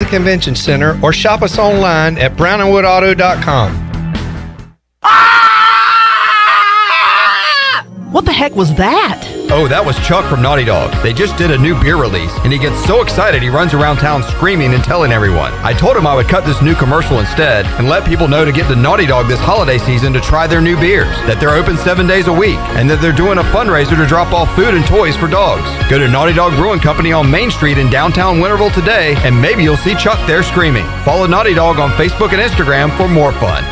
Convention Center or shop us online at brownandwoodauto.com. What the heck was that? Oh, that was Chuck from Naughty Dog. They just did a new beer release, and he gets so excited he runs around town screaming and telling everyone. I told him I would cut this new commercial instead and let people know to get to Naughty Dog this holiday season to try their new beers, that they're open 7 days a week, and that they're doing a fundraiser to drop off food and toys for dogs. Go to Naughty Dog Brewing Company on Main Street in downtown Winterville today, and maybe you'll see Chuck there screaming. Follow Naughty Dog on Facebook and Instagram for more fun.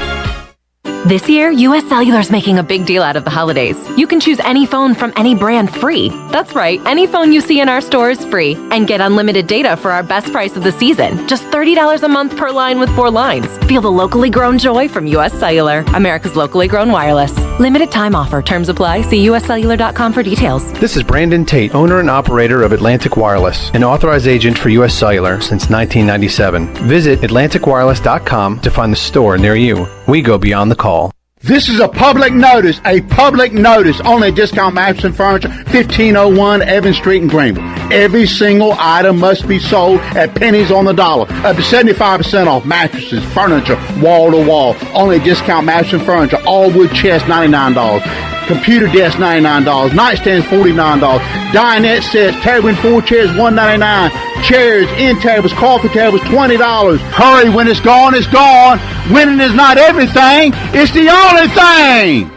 This year, US Cellular is making a big deal out of the holidays. You can choose any phone from any brand free. That's right, any phone you see in our store is free. And get unlimited data for our best price of the season. Just $30 a month per line with 4 lines. Feel the locally grown joy from US Cellular, America's locally grown wireless. Limited time offer. Terms apply. See uscellular.com for details. This is Brandon Tate, owner and operator of Atlantic Wireless, an authorized agent for US Cellular since 1997. Visit atlanticwireless.com to find the store near you. We go beyond the call. This is a public notice, only Discount Mattress and Furniture, 1501 Evans Street in Greenville. Every single item must be sold at pennies on the dollar, up to 75% off mattresses, furniture, wall to wall. Only Discount Mattress and Furniture, all wood chest, $99. Computer desk, $99. Nightstands, $49. Dinette sets, table and 4 chairs, $199. Chairs, end tables, coffee tables, $20. Hurry, when it's gone, it's gone. Winning is not everything, it's the only thing.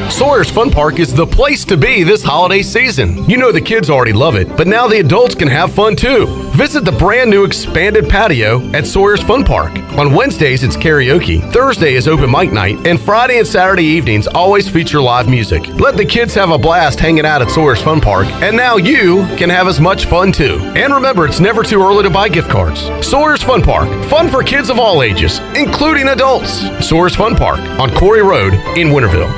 Sawyer's Fun Park is the place to be this holiday season. You know the kids already love it, but now the adults can have fun too. Visit the brand new expanded patio at Sawyer's Fun Park. On Wednesdays, it's karaoke. Thursday is open mic night, and Friday and Saturday evenings always feature live music. Let the kids have a blast hanging out at Sawyer's Fun Park, and now you can have as much fun too. And remember, it's never too early to buy gift cards. Sawyer's Fun Park, fun for kids of all ages, including adults. Sawyer's Fun Park on Corey Road in Winterville.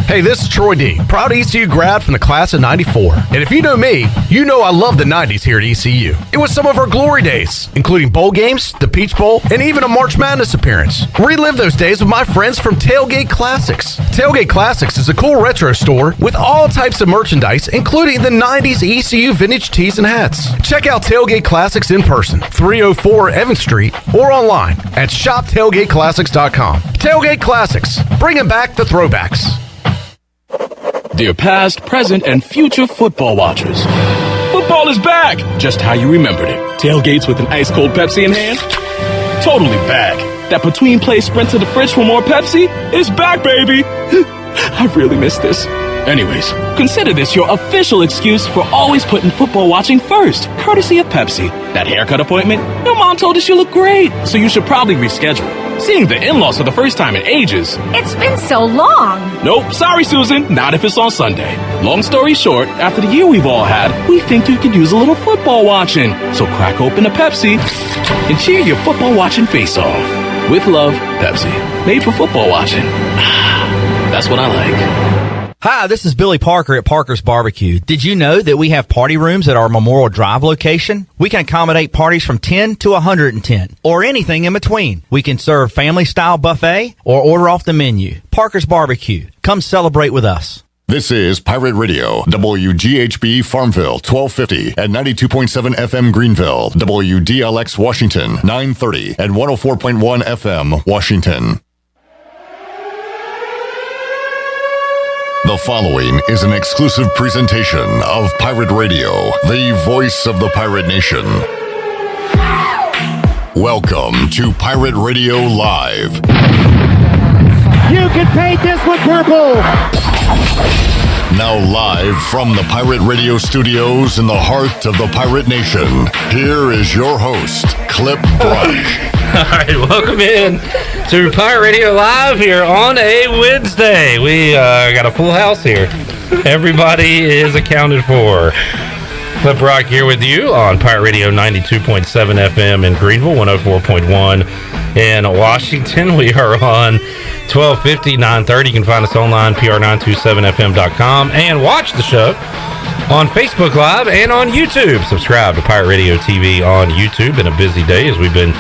Hey, this is Troy D., proud ECU grad from the class of 94. And if you know me, you know I love the 90s here at ECU. It was some of our glory days, including bowl games, the Peach Bowl, and even a March Madness appearance. Relive those days with my friends from Tailgate Classics. Tailgate Classics is a cool retro store with all types of merchandise, including the 90s ECU vintage tees and hats. Check out Tailgate Classics in person, 304 Evans Street, or online at shoptailgateclassics.com. Tailgate Classics, bringing back the throwbacks. Dear past, present, and future football watchers, football is back, just how you remembered it. Tailgates with an ice-cold Pepsi in hand? Totally back. That between-play sprint to the fridge for more Pepsi is back, baby. I really miss this. Anyways, consider this your official excuse for always putting football watching first, courtesy of Pepsi. That haircut appointment? Your mom told us you look great, so you should probably reschedule. Seeing the in-laws for the first time in ages. It's been so long. Nope, sorry, Susan. Not if it's on Sunday. Long story short, after the year we've all had, we think you could use a little football watching. So crack open a Pepsi and cheer your football watching face off. With love, Pepsi. Made for football watching. That's what I like. Hi, this is Billy Parker at Parker's Barbecue. Did you know that we have party rooms at our Memorial Drive location? We can accommodate parties from 10 to 110, or anything in between. We can serve family-style buffet or order off the menu. Parker's Barbecue. Come celebrate with us. This is Pirate Radio, WGHB Farmville, 1250 and 92.7 FM Greenville, WDLX Washington, 930 and 104.1 FM Washington. The following is an exclusive presentation of Pirate Radio, the voice of the pirate nation. Welcome to Pirate Radio Live. You can paint this one purple. Now live from the Pirate Radio studios in the heart of the pirate nation, here is your host, Clip Brush. All right, welcome in to Pirate Radio Live here on a Wednesday. We got a full house here. Everybody is accounted for. Clip Rock here with you on Pirate Radio 92.7 FM in Greenville, 104.1 in Washington. We are on 1250, 930. You can find us online, pr927fm.com, and watch the show on Facebook Live and on YouTube. Subscribe to Pirate Radio TV on YouTube. Been a busy day as we've been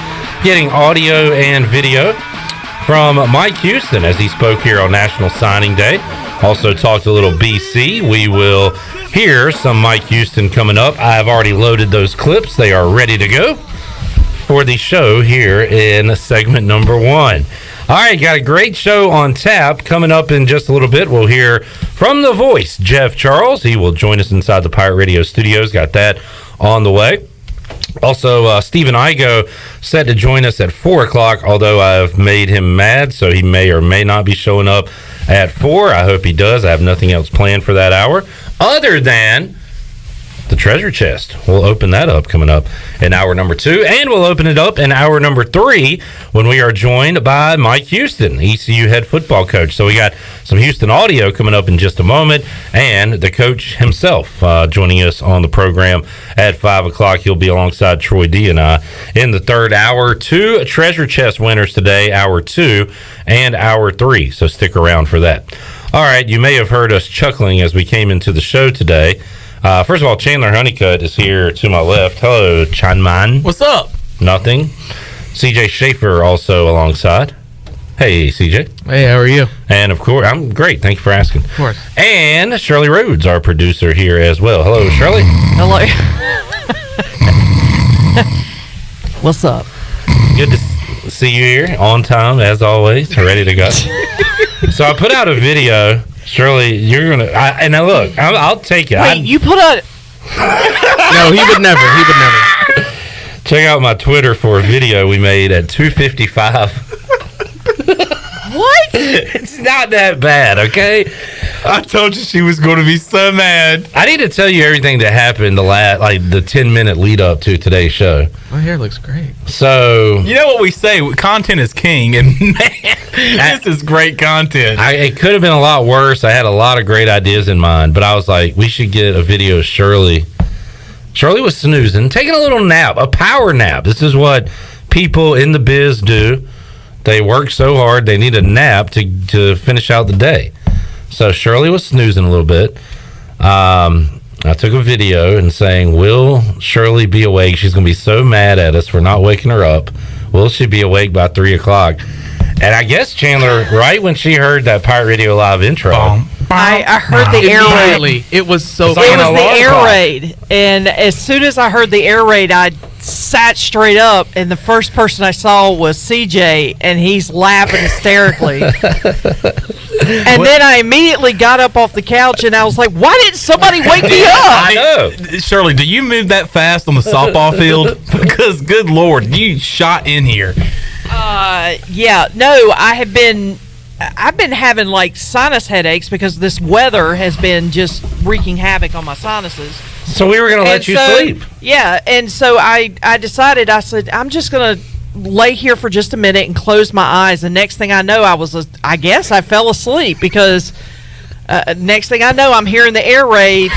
getting audio and video from Mike Houston as he spoke here on National Signing Day. Also talked a little BC. We will hear some Mike Houston coming up. I have already loaded those clips. They are ready to go for the show here in segment number 1. All right, got a great show on tap. Coming up in just a little bit, we'll hear from the voice, Jeff Charles. He will join us inside the Pirate Radio studios. Got that on the way. Also, Stephen Igoe set to join us at 4 o'clock, although I've made him mad, so he may or may not be showing up at 4. I hope he does. I have nothing else planned for that hour other than the treasure chest. We'll open that up coming up in hour number 2, and we'll open it up in hour number 3 when we are joined by Mike Houston, ECU head football coach. So we got some Houston audio coming up in just a moment, and the coach himself joining us on the program at 5 o'clock. He'll be alongside Troy D and I in the third hour. 2 treasure chest winners today, hour 2 and hour 3, so stick around for that. All right, you may have heard us chuckling as we came into the show today. First of all, Chandler Honeycutt is here to my left. Hello, Chanman. What's up? Nothing. CJ Schaefer also alongside. Hey, CJ. Hey, how are you? And of course, I'm great. Thank you for asking. Of course. And Shirley Rhodes, our producer here as well. Hello, Shirley. Hello. What's up? Good to see you here on time as always, ready to go. So I put out a video. Shirley, you're gonna. And now look, I'll take it. Wait, you put out? No, he would never. He would never. Check out my Twitter for a video we made at 2:55. What? It's not that bad, okay? I told you she was going to be so mad. I need to tell you everything that happened the 10-minute lead up to today's show. My hair looks great. So you know what we say? Content is king, and man, this is great content. It could have been a lot worse. I had a lot of great ideas in mind, but I was like, we should get a video of Shirley. Shirley was snoozing, taking a little nap, a power nap. This is what people in the biz do. They work so hard, they need a nap to finish out the day. So Shirley was snoozing a little bit. I took a video and saying, will Shirley be awake? She's going to be so mad at us for not waking her up. Will she be awake by 3 o'clock? And I guess, Chandler, right when she heard that Pirate Radio Live intro, I heard the air raid. It was so. It was the air raid, and as soon as I heard the air raid, I sat straight up, and the first person I saw was CJ, and he's laughing hysterically. And then I immediately got up off the couch, and I was like, "Why didn't somebody wake me up?" I know. Shirley, do you move that fast on the softball field? Because, good Lord, you shot in here. Yeah, no, I've been having like sinus headaches because this weather has been just wreaking havoc on my sinuses. So we were going to let you sleep. Yeah, and so I decided, I said, I'm just going to lay here for just a minute and close my eyes. And next thing I know, I guess I fell asleep because next thing I know, I'm hearing the air raid.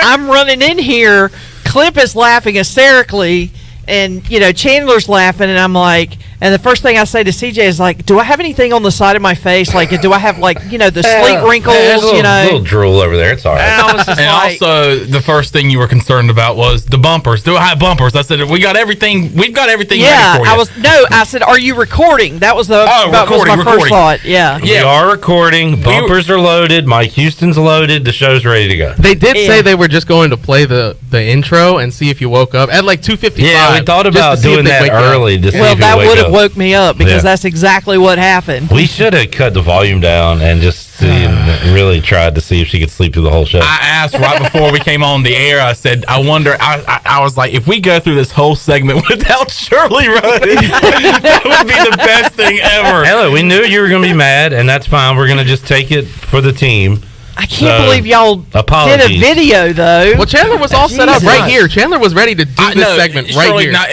I'm running in here. Clip is laughing hysterically. And, Chandler's laughing, and I'm like, and the first thing I say to CJ is like, do I have anything on the side of my face? Like, do I have, the sleep wrinkles, a little drool over there. It's all right. And I was just also, the first thing you were concerned about was the bumpers. Do I have bumpers? I said, we've got everything ready for you. I said, are you recording? That was my first thought. Yeah. We are recording. Bumpers are loaded. Mike Houston's loaded. The show's ready to go. They did say they were just going to play the intro and see if you woke up at 2:55. Yeah, we thought about doing that early to see if that would have woke me up because that's exactly what happened. We should have cut the volume down and just really tried to see if she could sleep through the whole show. I asked right before we came on the air, I said, I wonder, I was like, if we go through this whole segment without Shirley Rhodes, that would be the best thing ever. Hey, look, we knew you were going to be mad, and that's fine. We're going to just take it for the team. I can't believe y'all did a video, though. Well, Chandler was all set up right here. Chandler was ready to do this segment right here. Now,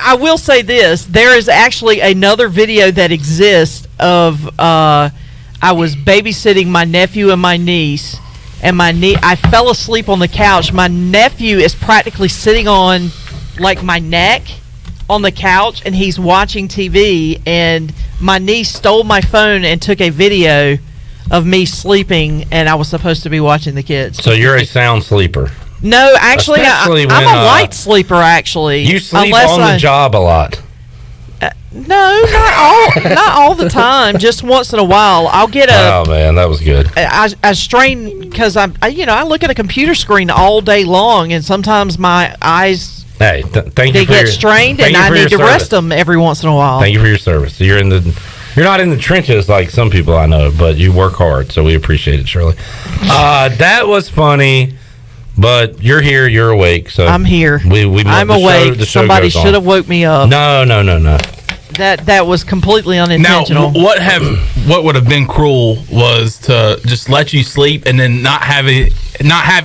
I will say this. There is actually another video that exists of I was babysitting my nephew and my niece, and I fell asleep on the couch. My nephew is practically sitting on, my neck on the couch, and he's watching TV, and my niece stole my phone and took a video of me sleeping, and I was supposed to be watching the kids. So you're a sound sleeper. No, actually, I'm a light sleeper, actually. You sleep on the job a lot. No, not all the time. Just once in a while. I'll get Oh, man, that was good. I strain because I look at a computer screen all day long, and sometimes my eyes Hey, thank They you for get strained, and I need to rest them every once in a while. Thank you for your service. You're not in the trenches like some people I know, but you work hard, so we appreciate it, Shirley. That was funny, but you're here, you're awake, so I'm here. I'm awake. Show Somebody should have woke me up. No. That was completely unintentional. Now, what would have been cruel was to just let you sleep and then not have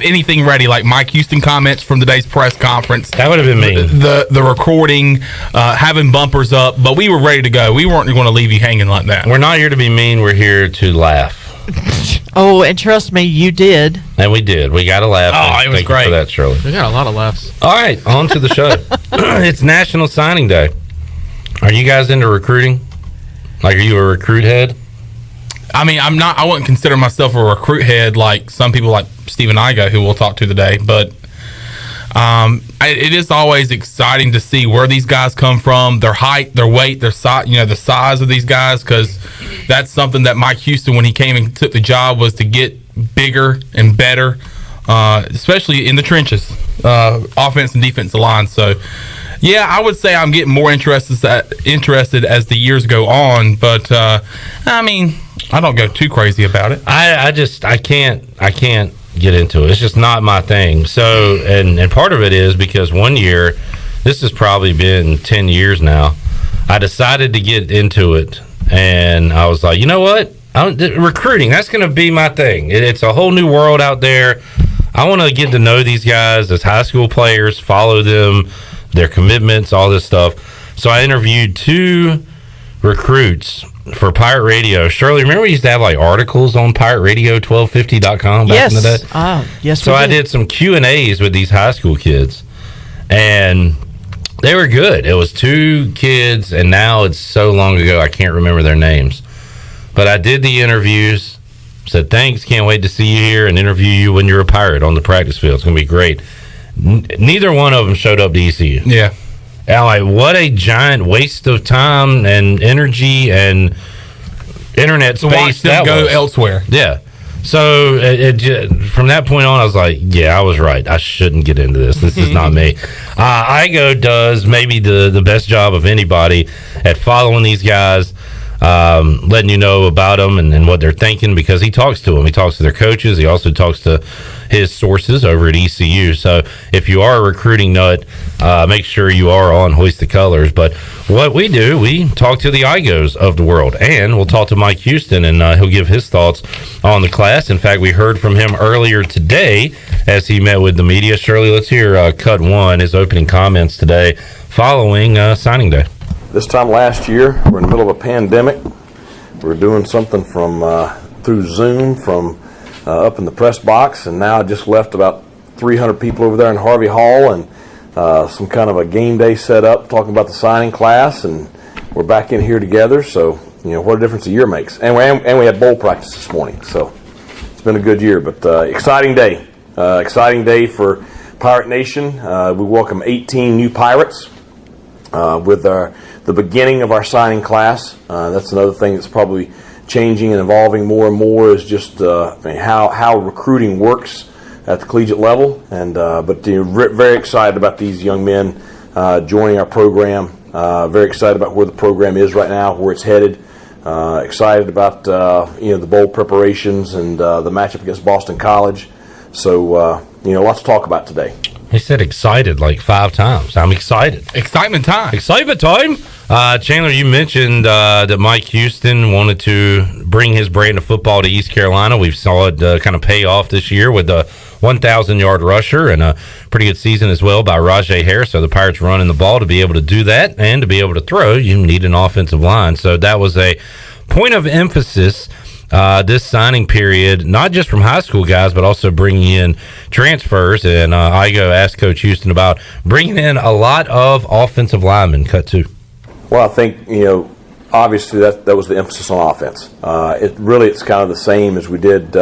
anything ready, like Mike Houston comments from today's press conference. That would have been mean. The recording, having bumpers up, but we were ready to go. We weren't going to leave you hanging like that. We're not here to be mean. We're here to laugh. Oh, and trust me, you did. And we did. We got a laugh. Oh, it was Thank great. you for that, Shirley. We got a lot of laughs. All right, on to the show. It's National Signing Day. Are you guys into recruiting? Like, are you a recruit head? I mean, I'm not. I wouldn't consider myself a recruit head like some people, like Stephen Igoe, who we'll talk to today. But it is always exciting to see where these guys come from, their height, their weight, their size. The size of these guys, because that's something that Mike Houston, when he came and took the job, was to get bigger and better, especially in the trenches, offense and defensive line. So. Yeah, I would say I'm getting more interested as the years go on, but I mean, I don't go too crazy about it. I can't get into it. It's just not my thing. So, and part of it is because one year, this has probably been 10 years now, I decided to get into it, and I was like, you know what? Recruiting, that's going to be my thing. It's a whole new world out there. I want to get to know these guys as high school players, follow them, their commitments, all this stuff. So I interviewed 2 recruits for Pirate Radio. Shirley, remember we used to have like articles on pirateradio1250.com back in the day? Yes. So I did some Q&As with these high school kids, and they were good. It was 2 kids, and now it's so long ago I can't remember their names. But I did the interviews, said thanks, can't wait to see you here and interview you when you're a Pirate on the practice field. It's going to be great. Neither one of them showed up to ECU. Yeah. And like, what a giant waste of time and energy and internet space. Watch them go elsewhere. Yeah. So from that point on, I was like, yeah, I was right. I shouldn't get into this. This is not me. Igoe does maybe the best job of anybody at following these guys, letting you know about them and what they're thinking, because he talks to them. He talks to their coaches. He also talks to his sources over at ECU. So if you are a recruiting nut, make sure you are on Hoist the Colors. But what we do, we talk to the Igoes of the world, and we'll talk to Mike Houston, and he'll give his thoughts on the class. In fact, we heard from him earlier today as he met with the media. Shirley, let's hear cut 1, his opening comments today following signing day. This time last year, we're in the middle of a pandemic. We're doing something from through Zoom from up in the press box, and now I just left about 300 people over there in Harvey Hall, and some kind of a game day set up talking about the signing class, and we're back in here together. So what a difference a year makes. And we had bowl practice this morning, so it's been a good year. But exciting day for Pirate Nation. We welcome 18 new Pirates with the beginning of our signing class. That's another thing that's probably changing and evolving more and more, is just how recruiting works at the collegiate level. And but very excited about these young men joining our program. Very excited about where the program is right now, where it's headed. Excited about the bowl preparations and the matchup against Boston College. So lots to talk about today. He said excited like 5 times. I'm excited. Excitement time. Excitement time. Chandler, you mentioned that Mike Houston wanted to bring his brand of football to East Carolina. We saw it kind of pay off this year with a 1,000-yard rusher and a pretty good season as well by Rajay Harris. So the Pirates running the ball. To be able to do that and to be able to throw, you need an offensive line. So that was a point of emphasis this signing period, not just from high school guys, but also bringing in transfers. And Igoe asked Coach Houston about bringing in a lot of offensive linemen. Cut 2. Well, I think, obviously that was the emphasis on offense. It's kind of the same as we did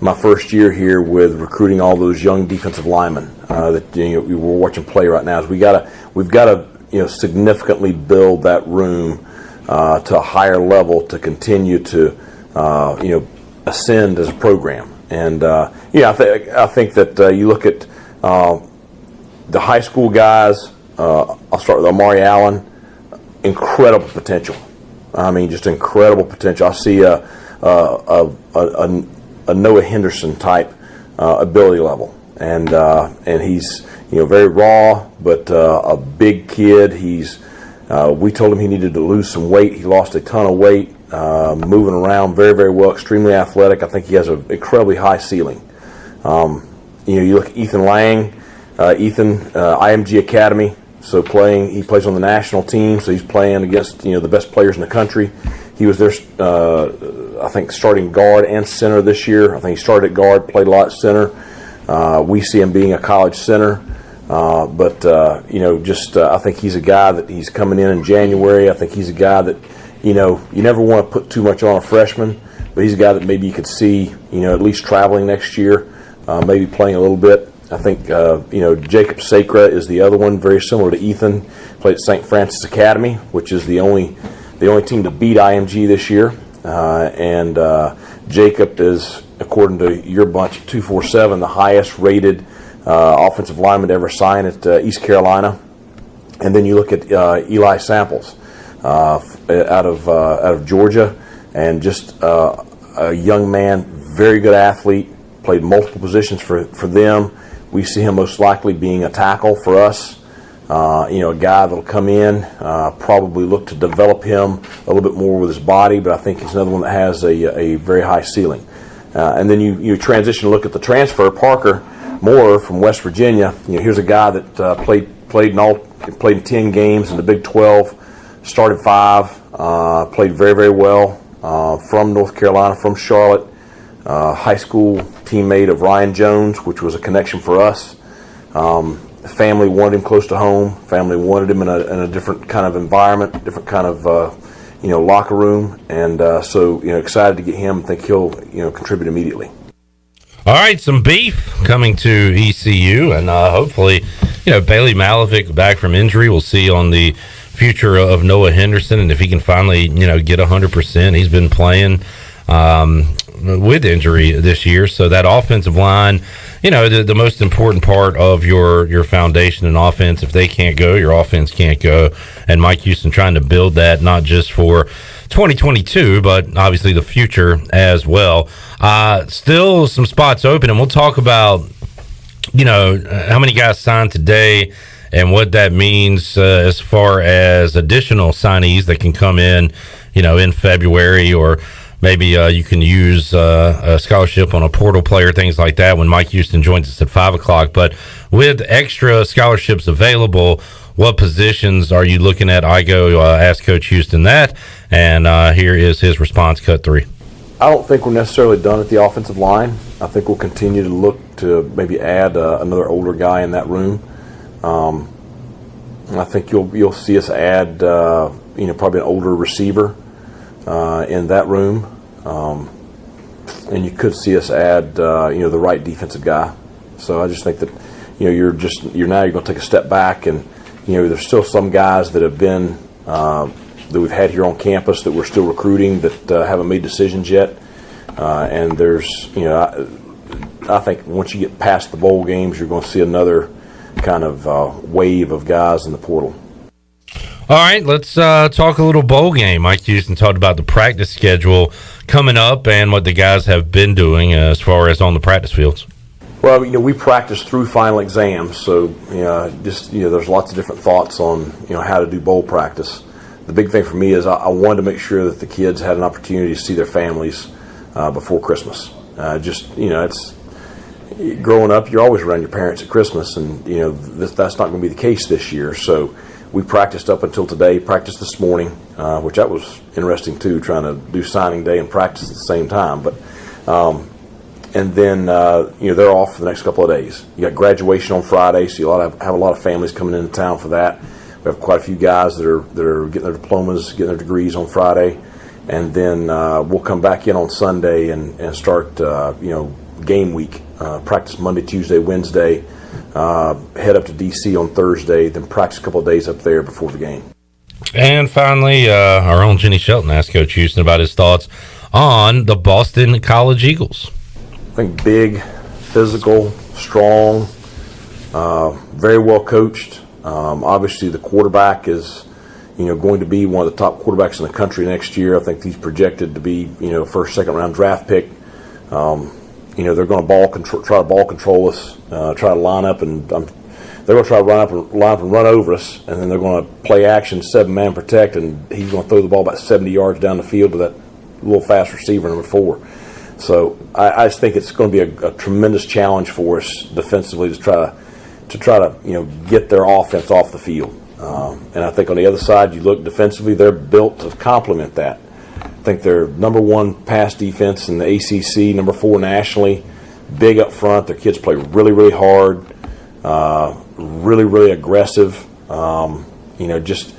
my first year here with recruiting all those young defensive linemen that we're watching play right now. Is we've got to significantly build that room to a higher level to continue to ascend as a program. And I think that you look at The high school guys, I'll start with Omari Allen. Incredible potential. I mean, just incredible potential. I see a Noah Henderson type ability level, and he's very raw, but a big kid. We told him he needed to lose some weight. He lost a ton of weight, moving around very, very well, extremely athletic. I think he has an incredibly high ceiling. You look at Ethan Lang, IMG Academy. So he plays on the national team. So he's playing against the best players in the country. He was their I think starting guard and center this year. I think he started at guard, played a lot at center. We see him being a college center. But I think he's a guy that he's coming in January. I think he's a guy that, you never want to put too much on a freshman, but he's a guy that maybe you could see, at least traveling next year, maybe playing a little bit. I think, Jacob Sacra is the other one, very similar to Ethan. Played at St. Francis Academy, which is the only team to beat IMG this year. And Jacob is, according to your bunch, 247, the highest rated offensive lineman to ever sign at East Carolina. And then you look at Eli Samples out of Georgia, and just a young man, very good athlete, played multiple positions for them. We see him most likely being a tackle for us. A guy that'll come in, probably look to develop him a little bit more with his body, but I think he's another one that has a very high ceiling. And then you transition to look at the transfer, Parker Moore from West Virginia. Here's a guy that played in 10 games in the Big 12, started 5, played very, very well, from North Carolina, from Charlotte, high school teammate of Ryan Jones, which was a connection for us. Family wanted him close to home. Family wanted him in a different kind of environment, different kind of locker room, and so excited to get him. Think he'll contribute immediately. All right, some beef coming to ECU, and hopefully, Bailey Malovic back from injury. We'll see on the future of Noah Henderson, and if he can finally, get 100%. He's been playing with injury this year, so that offensive line, the most important part of your foundation and offense. If they can't go, your offense can't go. And Mike Houston trying to build that not just for 2022, but obviously the future as well. Still some spots open, and we'll talk about how many guys signed today and what that means as far as additional signees that can come in in February, or maybe you can use a scholarship on a portal player, things like that, when Mike Houston joins us at 5 o'clock. But with extra scholarships available, what positions are you looking at? Igoe asked Coach Houston that, and here is his response, cut 3. I don't think we're necessarily done at the offensive line. I think we'll continue to look to maybe add another older guy in that room. I think you'll see us add probably an older receiver in that room, and you could see us add the right defensive guy. So I just think that you're going to take a step back, and there's still some guys that have been that we've had here on campus that we're still recruiting that haven't made decisions yet, and there's I think once you get past the bowl games, you're going to see another kind of wave of guys in the portal. All right, let's talk a little bowl game. Mike Houston talked about the practice schedule coming up and what the guys have been doing as far as on the practice fields. Well, we practice through final exams, so there's lots of different thoughts on how to do bowl practice. The big thing for me is I wanted to make sure that the kids had an opportunity to see their families before Christmas. It's growing up, you're always around your parents at Christmas, and that's not going to be the case this year. So we practiced up until today, practiced this morning, which that was interesting too, trying to do signing day and practice at the same time. But and then they're off for the next couple of days. You got graduation on Friday, so you have a lot of families coming into town for that. We have quite a few guys that are getting their diplomas, getting their degrees on Friday, and then we'll come back in on Sunday and start game week. Practice Monday, Tuesday, Wednesday. Head up to D.C. on Thursday, then practice a couple of days up there before the game. And finally, our own Jenny Shelton asked Coach Houston about his thoughts on the Boston College Eagles. I think big, physical, strong, very well coached. Obviously, the quarterback is, going to be one of the top quarterbacks in the country next year. I think he's projected to be, first, second round draft pick. They're going to try to ball control us, try to line up, and they're going to try to line up and run over us, and then they're going to play action 7-man protect, and he's going to throw the ball about 70 yards down the field to that little fast receiver, number 4. So I just think it's going to be a tremendous challenge for us defensively to try to get their offense off the field. And I think on the other side, you look defensively, they're built to complement that. I think they're number 1 pass defense in the ACC, number 4 nationally, big up front. Their kids play really, really hard, really, really aggressive. Just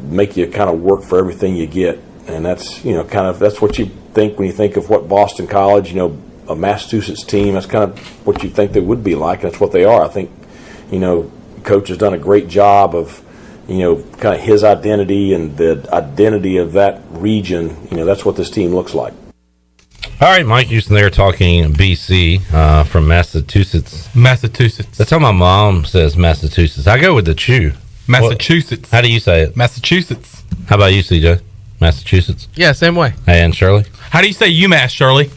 make you kind of work for everything you get. And that's, that's what you think when you think of what Boston College, a Massachusetts team, that's kind of what you think they would be like. That's what they are. I think, Coach has done a great job of, kind of his identity and the identity of that region. That's what this team looks like. All right, Mike Houston there talking BC from Massachusetts. Massachusetts. That's how my mom says Massachusetts. I go with the chew. Massachusetts. How do you say it? Massachusetts. How about you, CJ? Massachusetts? Yeah, same way. And Shirley? How do you say UMass, Shirley?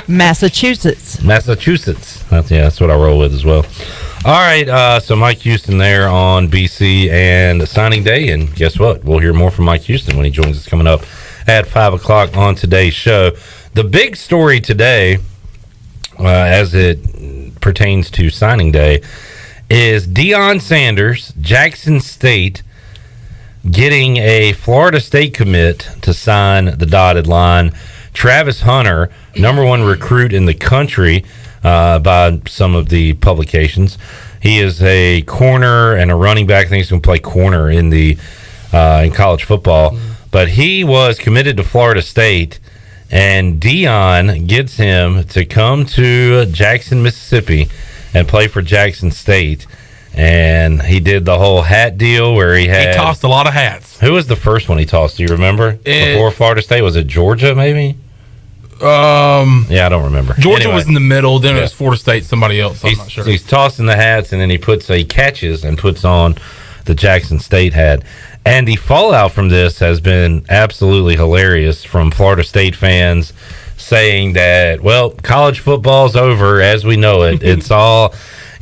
Massachusetts. Massachusetts. That's what I roll with as well. All right, so Mike Houston there on BC and signing day, and guess what? We'll hear more from Mike Houston when he joins us coming up at 5 o'clock on today's show. The big story today, as it pertains to signing day, is Deion Sanders, Jackson State, getting a Florida State commit to sign the dotted line. Travis Hunter, number 1 recruit in the country by some of the publications. He is a corner and a running back. I think he's going to play corner in college football. But he was committed to Florida State, and Deion gets him to come to Jackson, Mississippi, and play for Jackson State. And he did the whole hat deal where he tossed a lot of hats. Who was the first one he tossed? Do you remember? Before Florida State, was it Georgia? Maybe. I don't remember. Georgia was in the middle. Then it was Florida State. Somebody else. I'm not sure. He's tossing the hats, and then he catches and puts on the Jackson State hat. And the fallout from this has been absolutely hilarious from Florida State fans saying that, well, college football's over as we know it. It's all.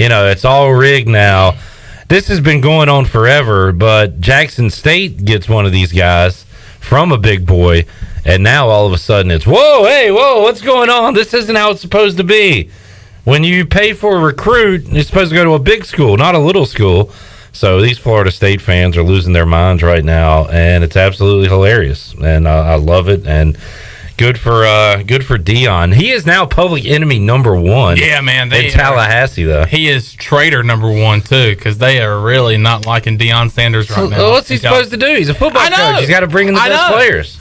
It's all rigged now. This has been going on forever, but Jackson State gets one of these guys from a big boy, and now all of a sudden it's, whoa, what's going on? This isn't how it's supposed to be. When you pay for a recruit, you're supposed to go to a big school, not a little school. So these Florida State fans are losing their minds right now, and it's absolutely hilarious, and I love it, and good for Deion. He is now public enemy number 1. Yeah, man. In Tallahassee, though. He is traitor number 1 too, because they are really not liking Deion Sanders right now. What's he supposed to do? He's a football coach. He's got to bring in the best players.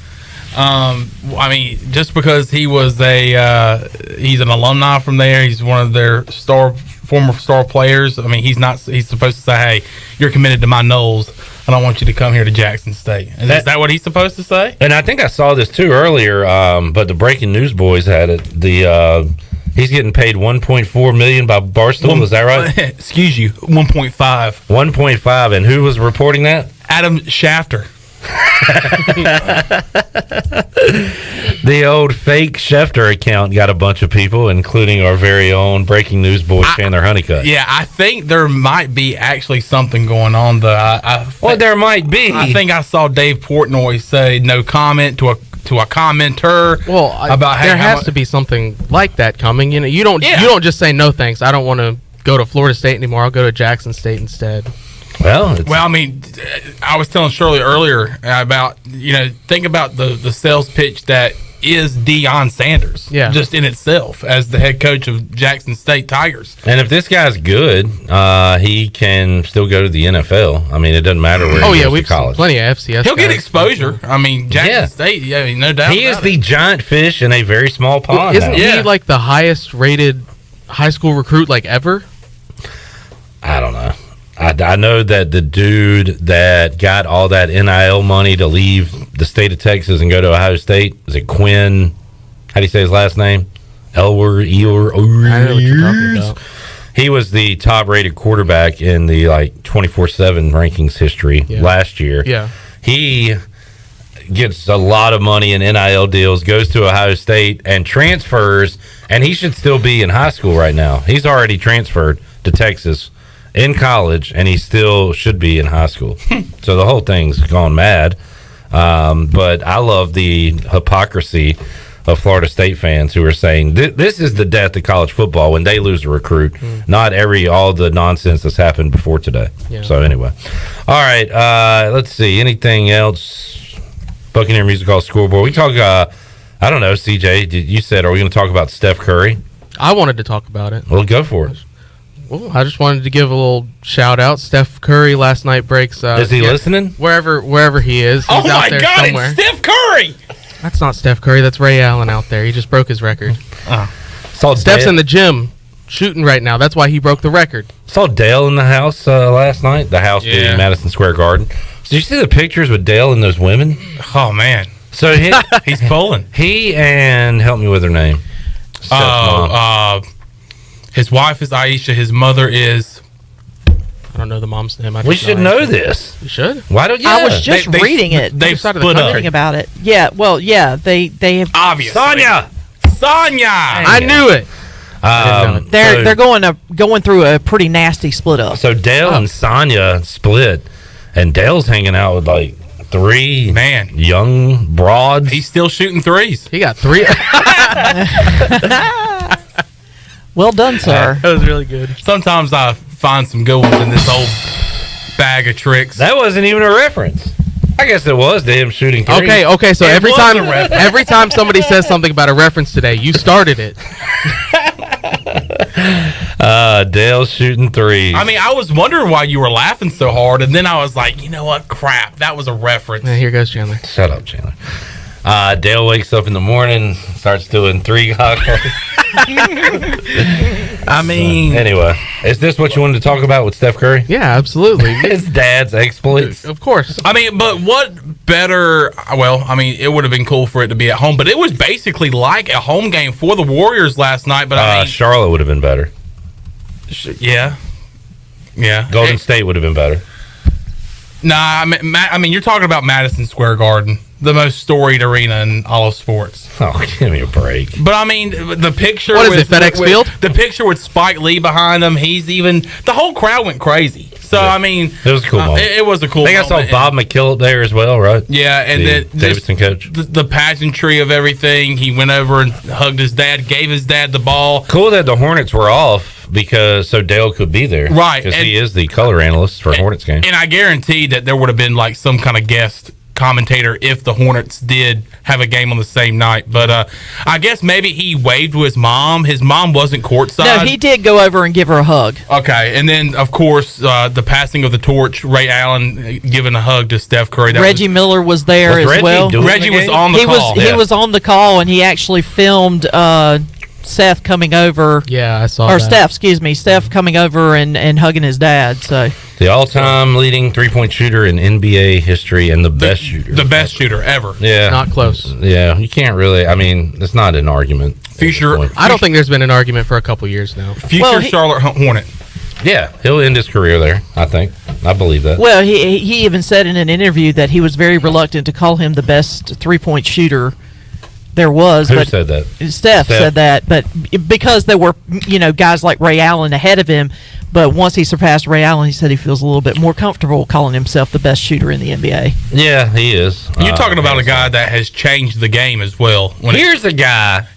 Just because he was he's an alumni from there. He's one of their former star players. He's supposed to say, hey, you're committed to my Knowles. I don't want you to come here to Jackson State. Is that what he's supposed to say? And I think I saw this too earlier, but the breaking news boys had it. He's getting paid $1.4 million by Barstool. Is that right? Excuse you, 1.5. 1.5, and who was reporting that? Adam Schefter. The old fake Schefter account got a bunch of people, including our very own breaking news boy Chandler Honeycutt. Yeah, I think there might be actually something going on. There might be. I think I saw Dave Portnoy say no comment to a commenter. Well, there has to be something like that coming. You don't just say no thanks. I don't want to go to Florida State anymore. I'll go to Jackson State instead. Well, I was telling Shirley earlier about, think about the sales pitch that is Deion Sanders, just in itself as the head coach of Jackson State Tigers. And if this guy's good, he can still go to the NFL. It doesn't matter where he goes to college. Plenty of FCS. He'll get exposure. Jackson State, no doubt. He is the giant fish in a very small pond. Isn't he like the highest rated high school recruit ever? I don't know. I know that the dude that got all that NIL money to leave the state of Texas and go to Ohio State, is it Quinn? How do you say his last name? Earl. I know what you're talking about. He was the top-rated quarterback in the 24/7 rankings history last year. Yeah. He gets a lot of money in NIL deals, goes to Ohio State, and transfers, and he should still be in high school right now. He's already transferred to Texas in college, and he still should be in high school. So the whole thing's gone mad. But I love the hypocrisy of Florida State fans who are saying this is the death of college football when they lose a recruit, not all the nonsense that's happened before today. Yeah. So anyway, all right, let's see. Anything else? Buccaneer Music Hall scoreboard. We talk. I don't know, CJ. You said, are we going to talk about Steph Curry? I wanted to talk about it. Well, go for it. Well, I just wanted to give a little shout out. Steph Curry last night breaks. Is he listening? Wherever he is, he's out there somewhere. It's Steph Curry. That's not Steph Curry. That's Ray Allen out there. He just broke his record. Steph's in the gym shooting right now. That's why he broke the record. Saw Dale in the house last night. The house being Madison Square Garden. Did you see the pictures with Dale and those women? Oh man! So he's pulling. He and help me with her name. His wife is Aisha. His mother is. I don't know the mom's name. We should know this. You should. Why don't you? I was just reading it. They split up about it. Yeah. Well, yeah. They have obviously. Sonya. I knew it. They're going through a pretty nasty split up. So Dale and Sonya split, and Dale's hanging out with like 3 young broads. He's still shooting threes. He got 3. Well done, sir. That was really good. Sometimes I find some good ones in this old bag of tricks. That wasn't even a reference. I guess it was to him shooting threes. Okay. So every time somebody says something about a reference today, you started it. Dale's shooting threes. I mean, I was wondering why you were laughing so hard, and then I was like, you know what? Crap, that was a reference. Yeah, here goes Chandler. Shut up, Chandler. Dale wakes up in the morning, starts doing 3 hot I mean, anyway, is this what you wanted to talk about with Steph Curry? Yeah, absolutely. His dad's exploits. Of course. I mean, but what better? Well, I mean, it would have been cool for it to be at home, but it was basically like a home game for the Warriors last night. But I mean, Charlotte would have been better. Yeah. Golden State would have been better. Nah, I mean, you're talking about Madison Square Garden, the most storied arena in all of sports. Oh, give me a break. But I mean, the picture. What is it, FedEx Field? The picture with Spike Lee behind him. The whole crowd went crazy. So I mean, it was a cool moment. It was a cool. I think I saw Bob McKillop there as well, right? Yeah, and then Davidson coach. The pageantry of everything. He went over and hugged his dad, gave his dad the ball. Cool that the Hornets were off so Dale could be there, right? Because he is the color analyst for Hornets game. And I guarantee that there would have been like some kind of guest commentator if the Hornets did have a game on the same night. But I guess maybe he waved to his mom. His mom wasn't courtside. No, he did go over and give her a hug. Okay, and then of course the passing of the torch, Ray Allen giving a hug to Steph Curry. Reggie Miller was there as well. Reggie was on the call. He was on the call, and he actually filmed Seth coming over. Yeah, I saw or that. Steph coming over and hugging his dad. So the all-time leading three-point shooter in NBA history and the best shooter. The best shooter ever. Yeah. Not close. Yeah, you can't really, I mean, it's not an argument. I don't think there's been an argument for a couple years now. Future Charlotte Hornet. Yeah, he'll end his career there, I think. I believe that. Well, he even said in an interview that he was very reluctant to call him the best three-point shooter there was. Who said that? Steph said that, but because there were, guys like Ray Allen ahead of him, but once he surpassed Ray Allen, he said he feels a little bit more comfortable calling himself the best shooter in the NBA. Yeah, he is. You're talking about a guy that has changed the game as well. Here's a guy,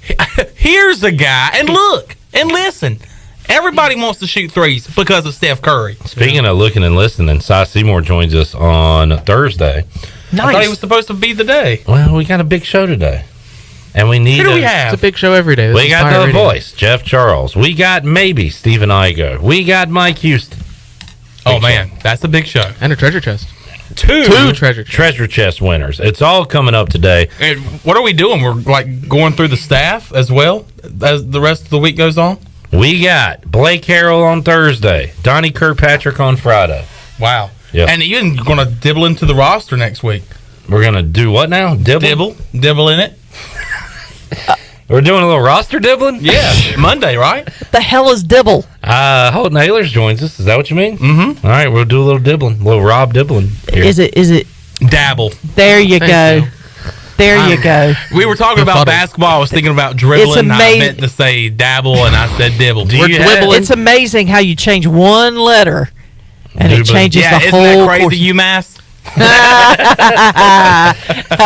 and look, and listen. Everybody wants to shoot threes because of Steph Curry. Speaking of looking and listening, Cy Seymour joins us on Thursday. Nice. I thought he was supposed to be today. Well, we got a big show today. And we need Who do we have? It's a big show every day. We got The Voice, Jeff Charles. We got maybe Stephen Igoe. We got Mike Houston. That's a big show. And a treasure chest. Two treasure chest winners. It's all coming up today. And what are we doing? We're like going through the staff as well as the rest of the week goes on? We got Blake Harrell on Thursday, Donnie Kirkpatrick on Friday. Wow. Yep. And you're going to dibble into the roster next week. We're going to do what now? Dibble in it. We're doing a little roster dibbling? Yeah, Monday, right? The hell is dibble? Holton Ahlers joins us. Is that what you mean? Mm-hmm. All right, we'll do a little dibbling. A little Rob dibbling here. Is it? Dabble. There you go. There you go. We were talking about basketball. I was thinking about dribbling. I meant to say dabble, and I said dibble. It's amazing how you change one letter, and it changes the whole. Isn't that crazy, UMass? All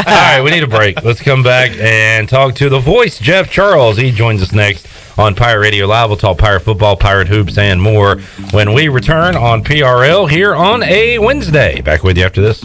right, we need a break. Let's come back and talk to the voice, Jeff Charles. He joins us next on Pirate Radio Live. We'll talk Pirate football, Pirate hoops, and more when we return on PRL here on a Wednesday. Back with you after this.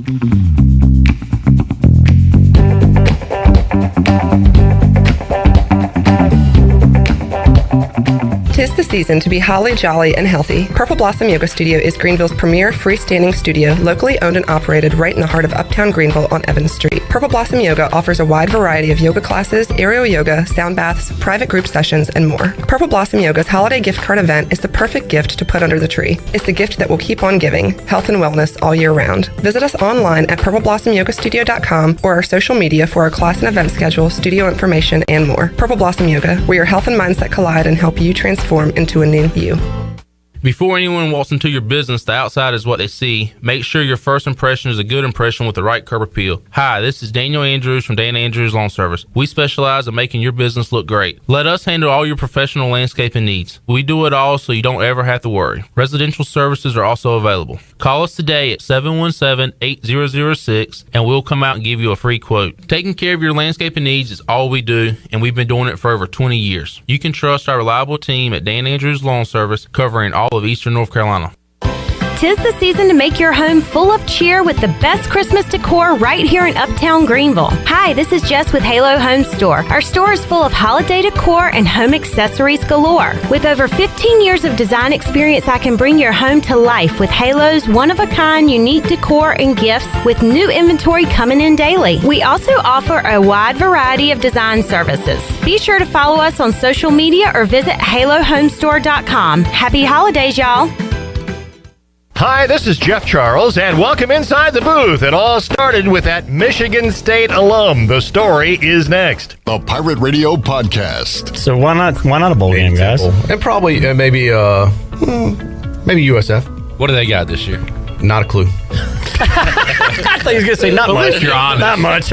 'Tis the season to be holly jolly and healthy. Purple Blossom Yoga Studio is Greenville's premier freestanding studio, locally owned and operated right in the heart of uptown Greenville on Evans Street. Purple Blossom Yoga offers a wide variety of yoga classes, aerial yoga, sound baths, private group sessions, and more. Purple Blossom Yoga's holiday gift card event is the perfect gift to put under the tree. It's the gift that will keep on giving, health and wellness all year round. Visit us online at purpleblossomyogastudio.com or our social media for our class and event schedule, studio information, and more. Purple Blossom Yoga, where your health and mindset collide and help you transform into a new you. Before anyone walks into your business, the outside is what they see. Make sure your first impression is a good impression with the right curb appeal. Hi, this is Daniel Andrews from Dan Andrews Lawn Service. We specialize in making your business look great. Let us handle all your professional landscaping needs. We do it all so you don't ever have to worry. Residential services are also available. Call us today at 717-8006 and we'll come out and give you a free quote. Taking care of your landscaping needs is all we do, and we've been doing it for over 20 years. You can trust our reliable team at Dan Andrews Lawn Service, covering all of Eastern North Carolina. 'Tis the season to make your home full of cheer with the best Christmas decor right here in Uptown Greenville. Hi, this is Jess with Halo Home Store. Our store is full of holiday decor and home accessories galore. With over 15 years of design experience, I can bring your home to life with Halo's one-of-a-kind unique decor and gifts with new inventory coming in daily. We also offer a wide variety of design services. Be sure to follow us on social media or visit halohomestore.com. Happy holidays, y'all. Hi, this is Jeff Charles, and welcome inside the booth. It all started with that Michigan State alum. The story is next. The Pirate Radio Podcast. So why not a bowl game, guys? And probably maybe USF. What do they got this year? Not a clue. I thought he was going to say not much. You're honest. Not much.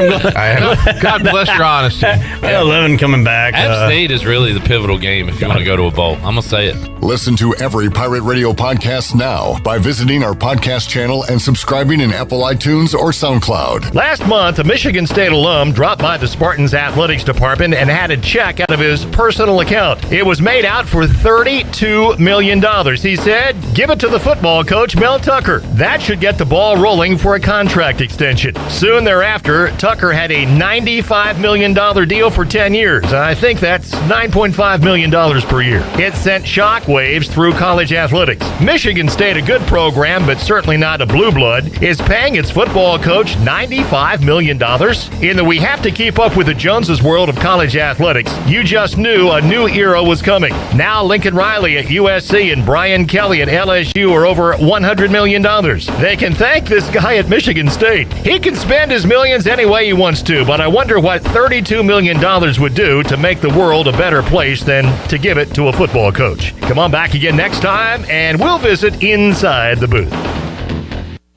God bless your honesty. 11 coming back. App State is really the pivotal game if you want to go to a bowl. I'm going to say it. Listen to every Pirate Radio podcast now by visiting our podcast channel and subscribing in Apple iTunes or SoundCloud. Last month, a Michigan State alum dropped by the Spartans athletics department and had a check out of his personal account. It was made out for $32 million. He said, "Give it to the football coach, Mel Tucker. That should get the ball rolling for a contract extension." Soon thereafter, Tucker had a $95 million deal for 10 years. I think that's $9.5 million per year. It sent shockwaves through college athletics. Michigan State, a good program, but certainly not a blue blood, is paying its football coach $95 million. In the we have to keep up with the Joneses world of college athletics, you just knew a new era was coming. Now Lincoln Riley at USC and Brian Kelly at LSU are over $100 million. They can thank this guy at Michigan State. He can spend his millions any way he wants to, but I wonder what $32 million would do to make the world a better place than to give it to a football coach. Come on back again next time, and we'll visit inside the booth.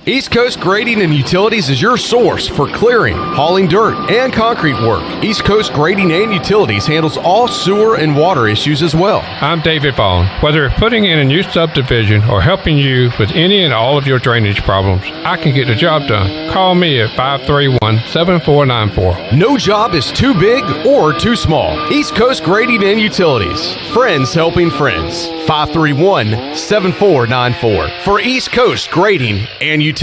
East Coast Grading and Utilities is your source for clearing, hauling dirt, and concrete work. East Coast Grading and Utilities handles all sewer and water issues as well. I'm David Vaughn. Whether putting in a new subdivision or helping you with any and all of your drainage problems, I can get the job done. Call me at 531-7494. No job is too big or too small. East Coast Grading and Utilities. Friends helping friends. 531-7494 for East Coast Grading and Utilities.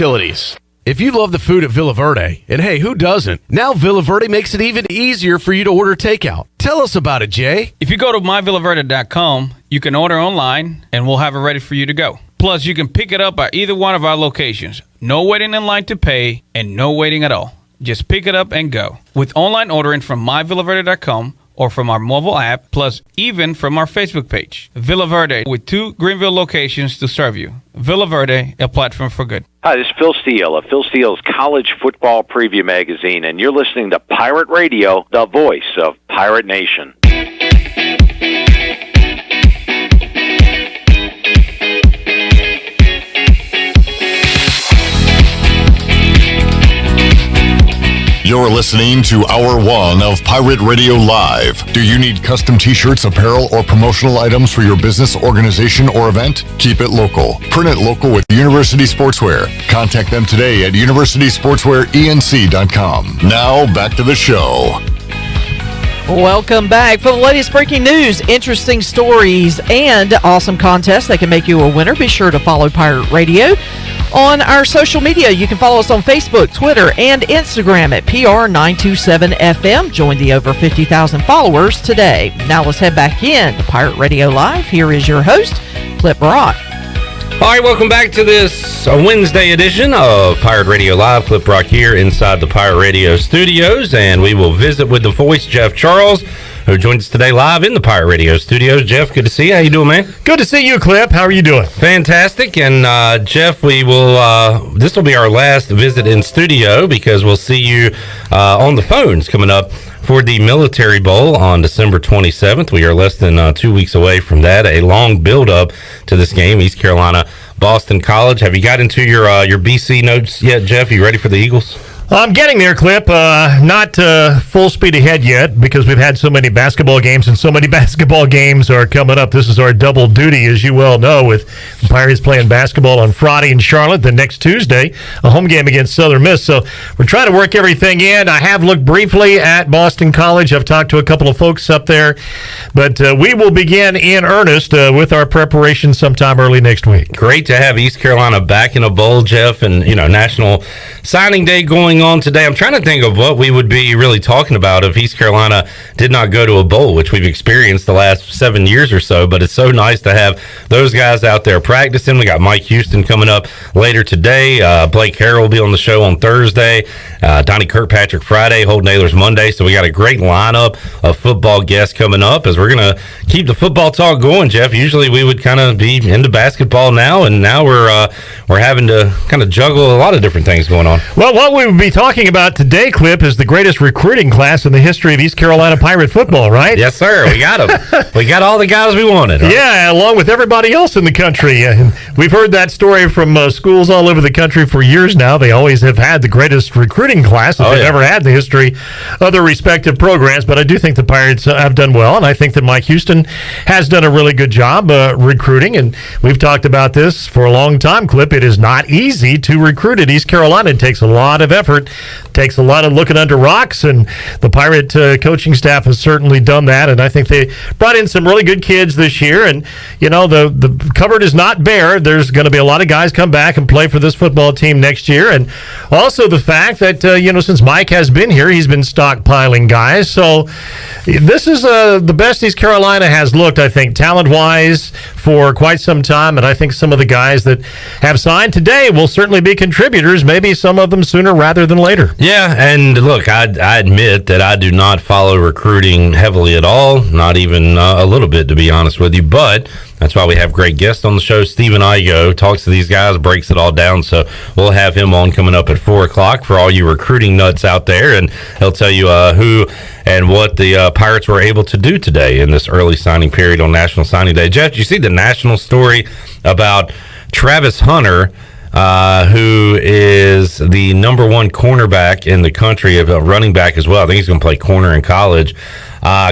If you love the food at Villa Verde, and hey, who doesn't? Now Villa Verde makes it even easier for you to order takeout. Tell us about it, Jay. If you go to myvillaverde.com, you can order online, and we'll have it ready for you to go. Plus, you can pick it up at either one of our locations. No waiting in line to pay, and no waiting at all. Just pick it up and go. With online ordering from myvillaverde.com, or from our mobile app, plus even from our Facebook page. Villa Verde, with 2 Greenville locations to serve you. Villa Verde, a platform for good. Hi, this is Phil Steele of Phil Steele's College Football Preview Magazine, and you're listening to Pirate Radio, the voice of Pirate Nation. You're listening to Hour 1 of Pirate Radio Live. Do you need custom t-shirts, apparel, or promotional items for your business, organization, or event? Keep it local. Print it local with University Sportswear. Contact them today at universitysportswearenc.com. Now, back to the show. Welcome back. For the latest breaking news, interesting stories, and awesome contests that can make you a winner, be sure to follow Pirate Radio on our social media. You can follow us on Facebook, Twitter, and Instagram at PR927FM. Join the over 50,000 followers today. Now let's head back in to Pirate Radio Live. Here is your host, Clip Brock. All right, welcome back to this Wednesday edition of Pirate Radio Live. Clip Brock here inside the Pirate Radio studios, and we will visit with the voice, Jeff Charles, who joins us today live in the Pirate Radio studios. Jeff, good to see you. How you doing, man? Good to see you, Clip. How are you doing? Fantastic. And Jeff, we will. This will be our last visit in studio because we'll see you on the phones coming up for the Military Bowl on December 27th. We are less than 2 weeks away from that. A long build-up to this game, East Carolina, Boston College. Have you got into your BC notes yet, Jeff? You ready for the Eagles? I'm getting there, Clip. Not full speed ahead yet because we've had so many basketball games, and so many basketball games are coming up. This is our double duty, as you well know, with the Pirates playing basketball on Friday in Charlotte, then next Tuesday, a home game against Southern Miss. So we're trying to work everything in. I have looked briefly at Boston College. I've talked to a couple of folks up there, but we will begin in earnest with our preparation sometime early next week. Great to have East Carolina back in a bowl, Jeff, and National Signing Day going on today. I'm trying to think of what we would be really talking about if East Carolina did not go to a bowl, which we've experienced the last 7 years or so, but it's so nice to have those guys out there practicing. We got Mike Houston coming up later today. Blake Harrell will be on the show on Thursday. Donnie Kirkpatrick Friday, Holden Ahlers Monday. So we got a great lineup of football guests coming up as we're going to keep the football talk going, Jeff. Usually we would kind of be into basketball now, and now we're having to kind of juggle a lot of different things going on. Well, what we would be talking about today, Clip, is the greatest recruiting class in the history of East Carolina Pirate football, right? Yes, sir. We got them. We got all the guys we wanted. Right? Yeah, along with everybody else in the country. We've heard that story from schools all over the country for years now. They always have had the greatest recruiting class that they've ever had in the history of their respective programs. But I do think the Pirates have done well, and I think that Mike Houston has done a really good job recruiting. And we've talked about this for a long time, Clip. It is not easy to recruit at East Carolina. It takes a lot of effort. Takes a lot of looking under rocks, and the Pirate coaching staff has certainly done that, and I think they brought in some really good kids this year, and the cupboard is not bare. There's going to be a lot of guys come back and play for this football team next year, and also the fact that since Mike has been here, he's been stockpiling guys, so this is the best East Carolina has looked, I think, talent-wise for quite some time, and I think some of the guys that have signed today will certainly be contributors, maybe some of them sooner rather than later. Yeah, and look, I admit that I do not follow recruiting heavily at all, not even a little bit, to be honest with you, but that's why we have great guests on the show. Stephen Igoe talks to these guys, breaks it all down, so we'll have him on coming up at 4 o'clock for all you recruiting nuts out there, and he'll tell you who and what the Pirates were able to do today in this early signing period on National Signing Day. Jeff, did you see the national story about Travis Hunter, who is the number one cornerback in the country, of a running back as well? I think he's going to play corner in college.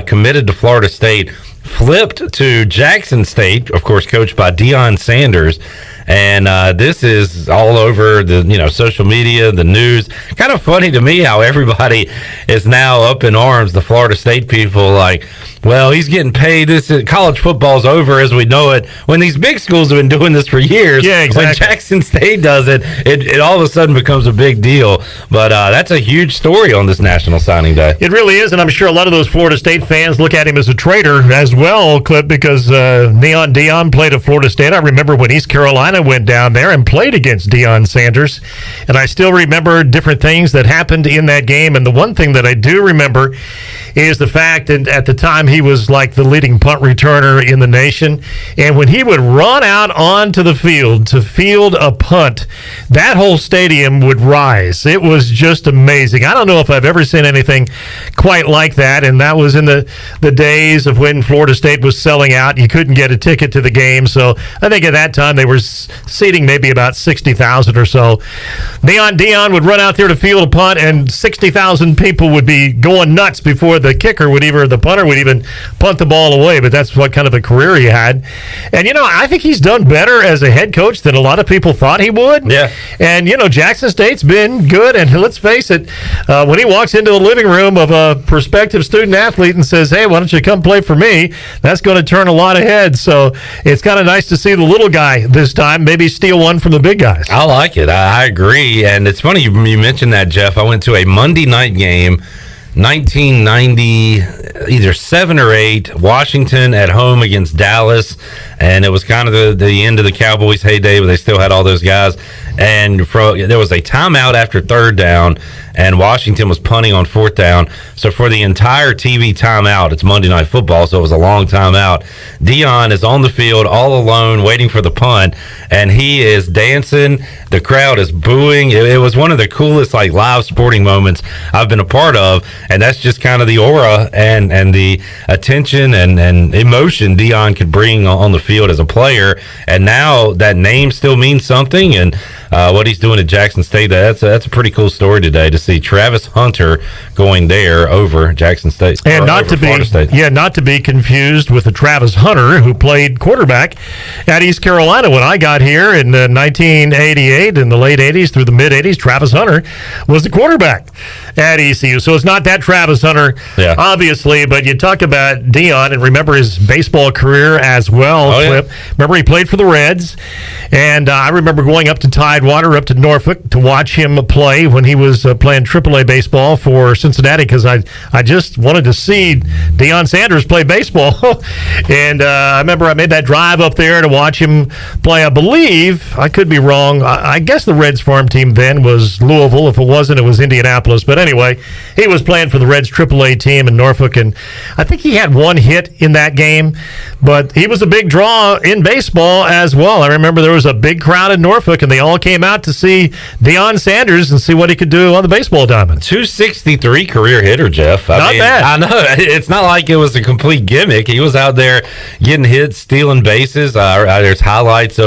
Committed to Florida State, flipped to Jackson State, of course, coached by Deion Sanders. And this is all over the social media, the news. Kind of funny to me how everybody is now up in arms. The Florida State people, like, well, he's getting paid. College football's over as we know it. When these big schools have been doing this for years, yeah, exactly. When Jackson State does it, it all of a sudden becomes a big deal. But that's a huge story on this National Signing Day. It really is, and I'm sure a lot of those Florida State fans look at him as a traitor as well, Clip, because Neon Deion played at Florida State. I remember when East Carolina Carolina went down there and played against Deion Sanders, and I still remember different things that happened in that game. And the one thing that I do remember is the fact that at the time he was like the leading punt returner in the nation, and when he would run out onto the field to field a punt, that whole stadium would rise. It was just amazing. I don't know if I've ever seen anything quite like that, and that was in the days of when Florida State was selling out. You couldn't get a ticket to the game, so I think at that time they were seating maybe about 60,000 or so. Deion would run out there to field a punt, and 60,000 people would be going nuts before the punter would even punt the ball away. But that's what kind of a career he had. And, I think he's done better as a head coach than a lot of people thought he would. Yeah. And, Jackson State's been good. And let's face it, when he walks into the living room of a prospective student athlete and says, hey, why don't you come play for me? That's going to turn a lot of heads. So it's kind of nice to see the little guy this time maybe steal one from the big guys. I like it. I agree. And it's funny you mentioned that, Jeff. I went to a Monday night game, 1990, either 7 or 8, Washington at home against Dallas, and it was kind of the end of the Cowboys' heyday, but they still had all those guys. And there was a timeout after third down, and Washington was punting on fourth down. So for the entire TV timeout, it's Monday Night Football, so it was a long timeout. Deion is on the field all alone waiting for the punt, and he is dancing. The crowd is booing. It was one of the coolest live sporting moments I've been a part of, and that's just kind of the aura and the attention and emotion Deion could bring on the field as a player. And now that name still means something, and what he's doing at Jackson State, that's a pretty cool story today to see Travis Hunter going there over Jackson State. And not to be confused with the Travis Hunter who played quarterback at East Carolina when I got here in 1988, in the late 80s through the mid 80s. Travis Hunter was the quarterback at ECU. So it's not that Travis Hunter, obviously, but you talk about Deion and remember his baseball career as well. Clip. Remember he played for the Reds, and I remember going up to Tidewater, up to Norfolk to watch him play when he was playing AAA baseball for Cincinnati, because I just wanted to see Deion Sanders play baseball. And I remember I made that drive up there to watch him play. I believe, I could be wrong, I guess the Reds farm team then was Louisville. If it wasn't, it was Indianapolis. But anyway, he was playing for the Reds AAA team in Norfolk, and I think he had one hit in that game, but he was a big draw in baseball as well. I remember there was a big crowd in Norfolk, and they all came out to see Deion Sanders and see what he could do on the baseball diamond. 263 career hitter, Jeff. Not bad. I know. It's not like it was a complete gimmick. He was out there getting hits, stealing bases. There's highlights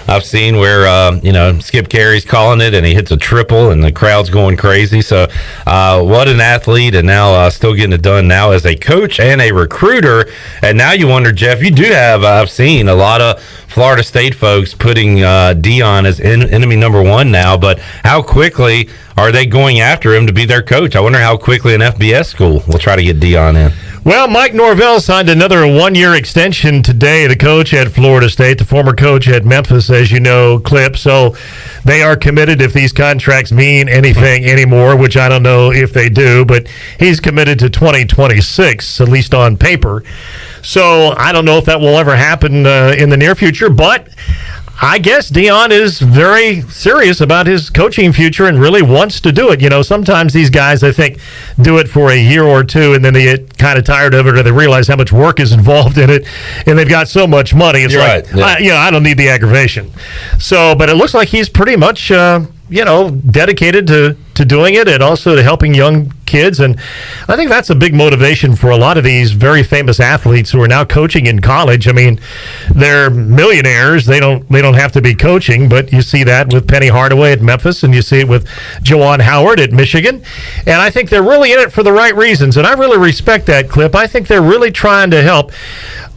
I've seen where Skip Carey's calling it, and he hits a triple, and the crowd's going crazy. So what an athlete, and now still getting it done now as a coach and a recruiter. And now you wonder, Jeff, you do have, I've seen a lot of Florida State folks putting Deion as enemy number one now, but how quickly are they going after him to be their coach? I wonder how quickly an FBS school will try to get Deion in. Well, Mike Norvell signed another one-year extension today, the coach at Florida State, the former coach at Memphis, as you know, Clip. So they are committed, if these contracts mean anything anymore, which I don't know if they do, but he's committed to 2026, at least on paper. So I don't know if that will ever happen in the near future, but I guess Deion is very serious about his coaching future and really wants to do it. Sometimes these guys, I think, do it for a year or two, and then they get kind of tired of it, or they realize how much work is involved in it, and they've got so much money. It's I don't need the aggravation. So, but it looks like he's pretty much, dedicated to doing it, and also to helping young kids. And I think that's a big motivation for a lot of these very famous athletes who are now coaching in college. I mean, they're millionaires. They don't have to be coaching, but you see that with Penny Hardaway at Memphis, and you see it with Juwan Howard at Michigan. And I think they're really in it for the right reasons, and I really respect that, Clip. I think they're really trying to help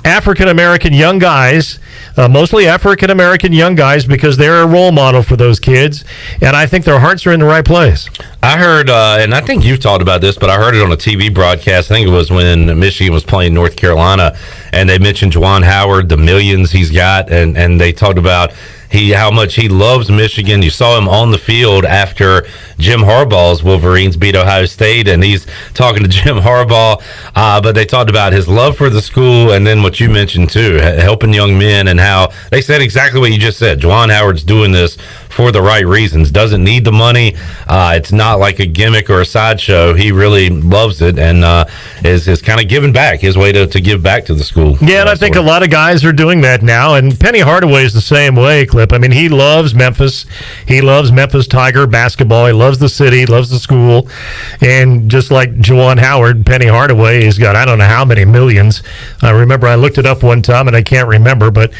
African-American young guys, mostly African-American young guys, because they're a role model for those kids, and I think their hearts are in the right place. I heard, and I think you've talked about this, but I heard it on a TV broadcast. I think it was when Michigan was playing North Carolina, and they mentioned Juwan Howard, the millions he's got, and they talked about how much he loves Michigan. You saw him on the field after Jim Harbaugh's Wolverines beat Ohio State, and he's talking to Jim Harbaugh. But they talked about his love for the school, and then what you mentioned too, helping young men, and how they said exactly what you just said. Juwan Howard's doing this for the right reasons. Doesn't need the money. It's not like a gimmick or a sideshow. He really loves it, and is kind of giving back. His way to give back to the school. Yeah, and I think a lot of guys are doing that now. And Penny Hardaway is the same way, Clip. I mean, he loves Memphis. He loves Memphis Tiger basketball. He loves the city, loves the school. And just like Juwan Howard, Penny Hardaway has got, I don't know how many millions. I remember I looked it up one time, and I can't remember, but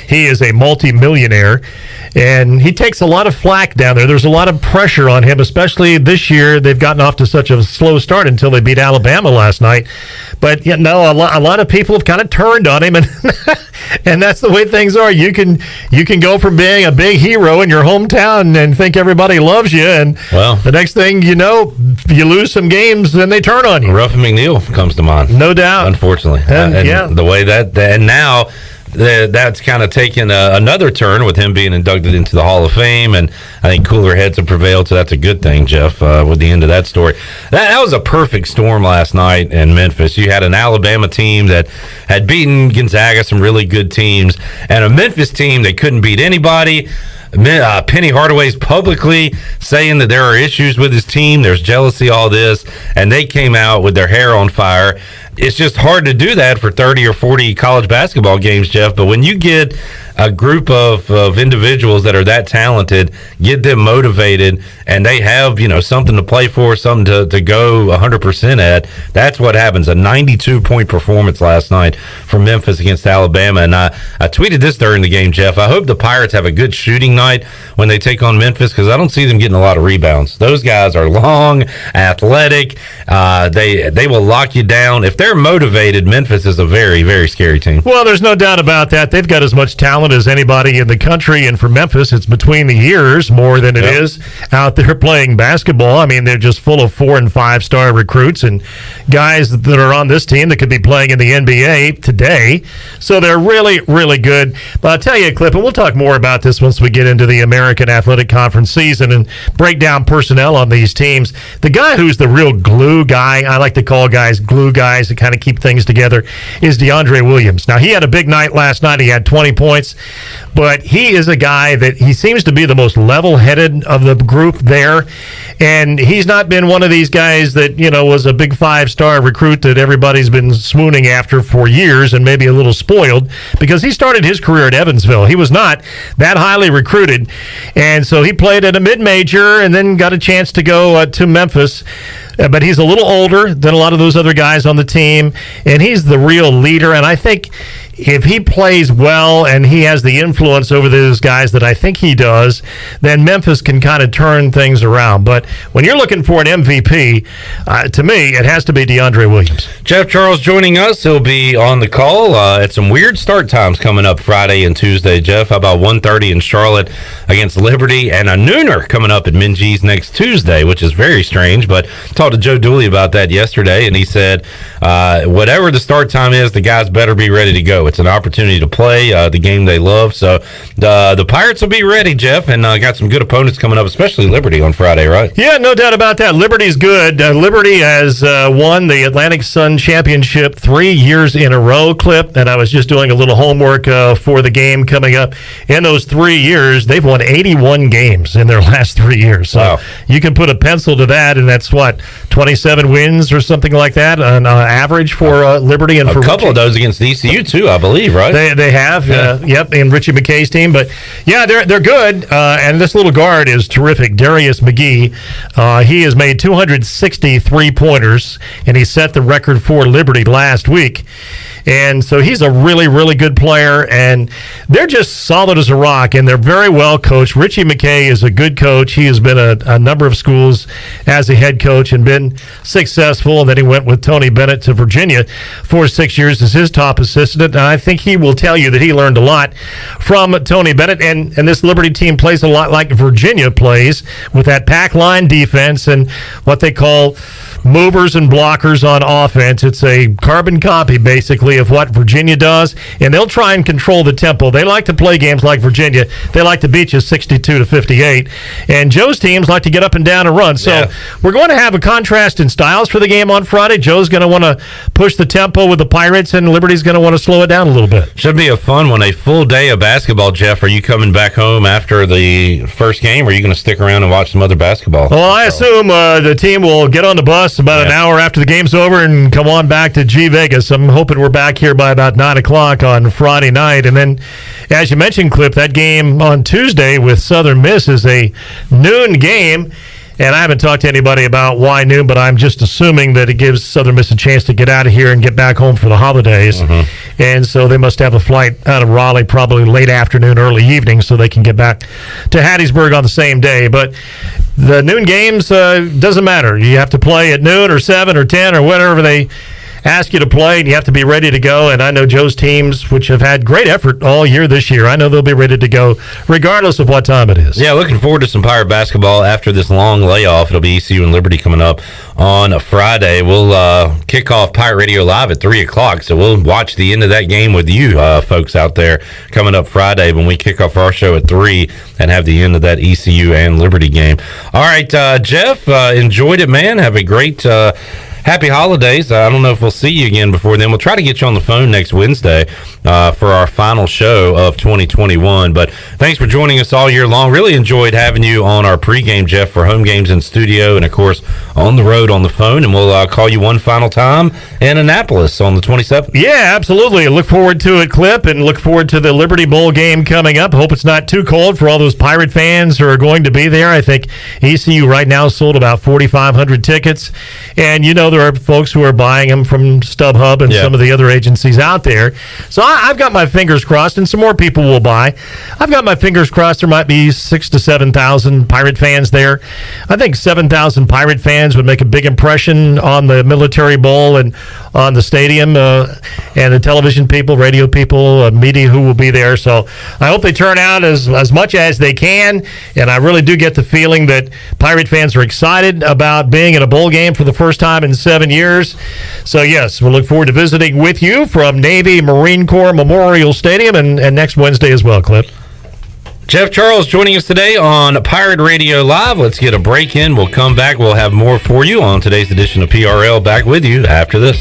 he is a multi-millionaire. And he takes a lot of flack down there. There's a lot of pressure on him, especially this year. They've gotten off to such a slow start until they beat Alabama last night. But a lot of people have kind of turned on him, and and that's the way things are. You can go from being a big hero in your hometown and think everybody loves you, and the next thing you know, you lose some games and they turn on you. Ruffin McNeil comes to mind, no doubt. Unfortunately, and the way that and now. That's kind of taken another turn with him being inducted into the Hall of Fame, and I think cooler heads have prevailed, so that's a good thing, Jeff, with the end of that story. That was a perfect storm last night in Memphis. You had an Alabama team that had beaten Gonzaga, some really good teams, and a Memphis team that couldn't beat anybody. Penny Hardaway's publicly saying that there are issues with his team, there's jealousy, all this, and they came out with their hair on fire. It's just hard to do that for 30 or 40 college basketball games, Jeff, but when you get a group of individuals that are that talented, get them motivated, and they have, something to play for, something to go 100% at, that's what happens. A 92-point performance last night for Memphis against Alabama, and I tweeted this during the game, Jeff. I hope the Pirates have a good shooting night when they take on Memphis, because I don't see them getting a lot of rebounds. Those guys are long, athletic. They will lock you down. If they're motivated, Memphis is a very, very scary team. Well, there's no doubt about that. They've got as much talent as anybody in the country, and for Memphis, it's between the years more than it is out there playing basketball. I mean, they're just full of 4- and 5-star recruits and guys that are on this team that could be playing in the NBA today. So they're really, really good. But I'll tell you, Clip, and we'll talk more about this once we get into the American Athletic Conference season and break down personnel on these teams. The guy who's the real glue guy, I like to call guys glue guys to kind of keep things together, is Deandre Williams. Now, he had a big night last night. He had 20 points. But he is a guy that he seems to be the most level-headed of the group there. And he's not been one of these guys that, was a big 5-star recruit that everybody's been swooning after for years and maybe a little spoiled, because he started his career at Evansville. He was not that highly recruited. And so he played at a mid-major and then got a chance to go to Memphis. But he's a little older than a lot of those other guys on the team, and he's the real leader. And I think if he plays well and he has the influence over those guys that I think he does, then Memphis can kind of turn things around. But when you're looking for an MVP, to me, it has to be Deandre Williams. Jeff Charles joining us. He'll be on the call at some weird start times coming up Friday and Tuesday, Jeff. How about 1:30 in Charlotte against Liberty, and a nooner coming up at Minji's next Tuesday, which is very strange. But talked to Joe Dooley about that yesterday, and he said whatever the start time is, the guys better be ready to go. It's an opportunity to play the game they love. So the Pirates will be ready, Jeff, and got some good opponents coming up, especially Liberty on Friday, right? Yeah, no doubt about that. Liberty's good. Liberty has won the Atlantic Sun Championship 3 years in a row, Clip, and I was just doing a little homework for the game coming up. In those 3 years, they've won 81 games in their last 3 years. So you can put a pencil to that, and that's 27 wins or something like that on average for Liberty, and for a couple of those against ECU too, I believe, right? They have, yep, in Richie McKay's team. But yeah, they're good, and this little guard is terrific, Darius McGee. He has made 260 3-pointers, and he set the record for Liberty last week. And so he's a really, really good player, and they're just solid as a rock, and they're very well coached. Richie McKay is a good coach. He has been a number of schools as a head coach and been successful, and then he went with Tony Bennett to Virginia for 6 years as his top assistant. And I think he will tell you that he learned a lot from Tony Bennett, and this Liberty team plays a lot like Virginia plays, with that pack line defense and what they call movers and blockers on offense. It's a carbon copy, basically, of what Virginia does, and they'll try and control the tempo. They like to play games like Virginia. They like to beat you 62-58, and Joe's teams like to get up and down and run. So we're going to have a contrast in styles for the game on Friday. Joe's going to want to push the tempo with the Pirates, and Liberty's going to want to slow it down a little bit. Should be a fun one. A full day of basketball, Jeff. Are you coming back home after the first game, or are you going to stick around and watch some other basketball? Well, I assume the team will get on the bus about an hour after the game's over and come on back to G Vegas. I'm hoping we're back here by about 9 o'clock on Friday night. And then, as you mentioned, Clip, that game on Tuesday with Southern Miss is a noon game. And I haven't talked to anybody about why noon, but I'm just assuming that it gives Southern Miss a chance to get out of here and get back home for the holidays. And so they must have a flight out of Raleigh probably late afternoon, early evening, so they can get back to Hattiesburg on the same day. But the noon games, doesn't matter. You have to play at noon or 7 or 10 or whatever they ask you to play, and you have to be ready to go. And I know Joe's teams, which have had great effort all year this year, I know they'll be ready to go regardless of what time it is. Yeah, looking forward to some Pirate basketball after this long layoff. It'll be ECU and Liberty coming up on a Friday. We'll kick off Pirate Radio Live at 3 o'clock, so we'll watch the end of that game with you folks out there coming up Friday when we kick off our show at 3 and have the end of that ECU and Liberty game. All right, Jeff, enjoyed it, man. Have a great happy holidays. I don't know if we'll see you again before then. We'll try to get you on the phone next Wednesday for our final show of 2021. But thanks for joining us all year long. Really enjoyed having you on our pregame, Jeff, for home games in studio and, of course, on the road on the phone. And we'll call you one final time in Annapolis on the 27th. Yeah, absolutely. Look forward to it, Clip, and look forward to the Liberty Bowl game coming up. Hope it's not too cold for all those Pirate fans who are going to be there. I think ECU right now sold about 4,500 tickets. And, you know, there are folks who are buying them from StubHub and some of the other agencies out there. So I've got my fingers crossed, and some more people will buy. I've got my fingers crossed there might be 6,000 to 7,000 Pirate fans there. I think 7,000 Pirate fans would make a big impression on the Military Bowl and on the stadium, and the television people, radio people, media who will be there. So I hope they turn out as much as they can, and I really do get the feeling that Pirate fans are excited about being in a bowl game for the first time in 7 years. So yes, we'll look forward to visiting with you from Navy Marine Corps Memorial Stadium and next Wednesday as well, Clip. Jeff Charles joining us today on Pirate Radio Live. Let's get a break in. We'll come back. We'll have more for you on today's edition of PRL. Back with you after this.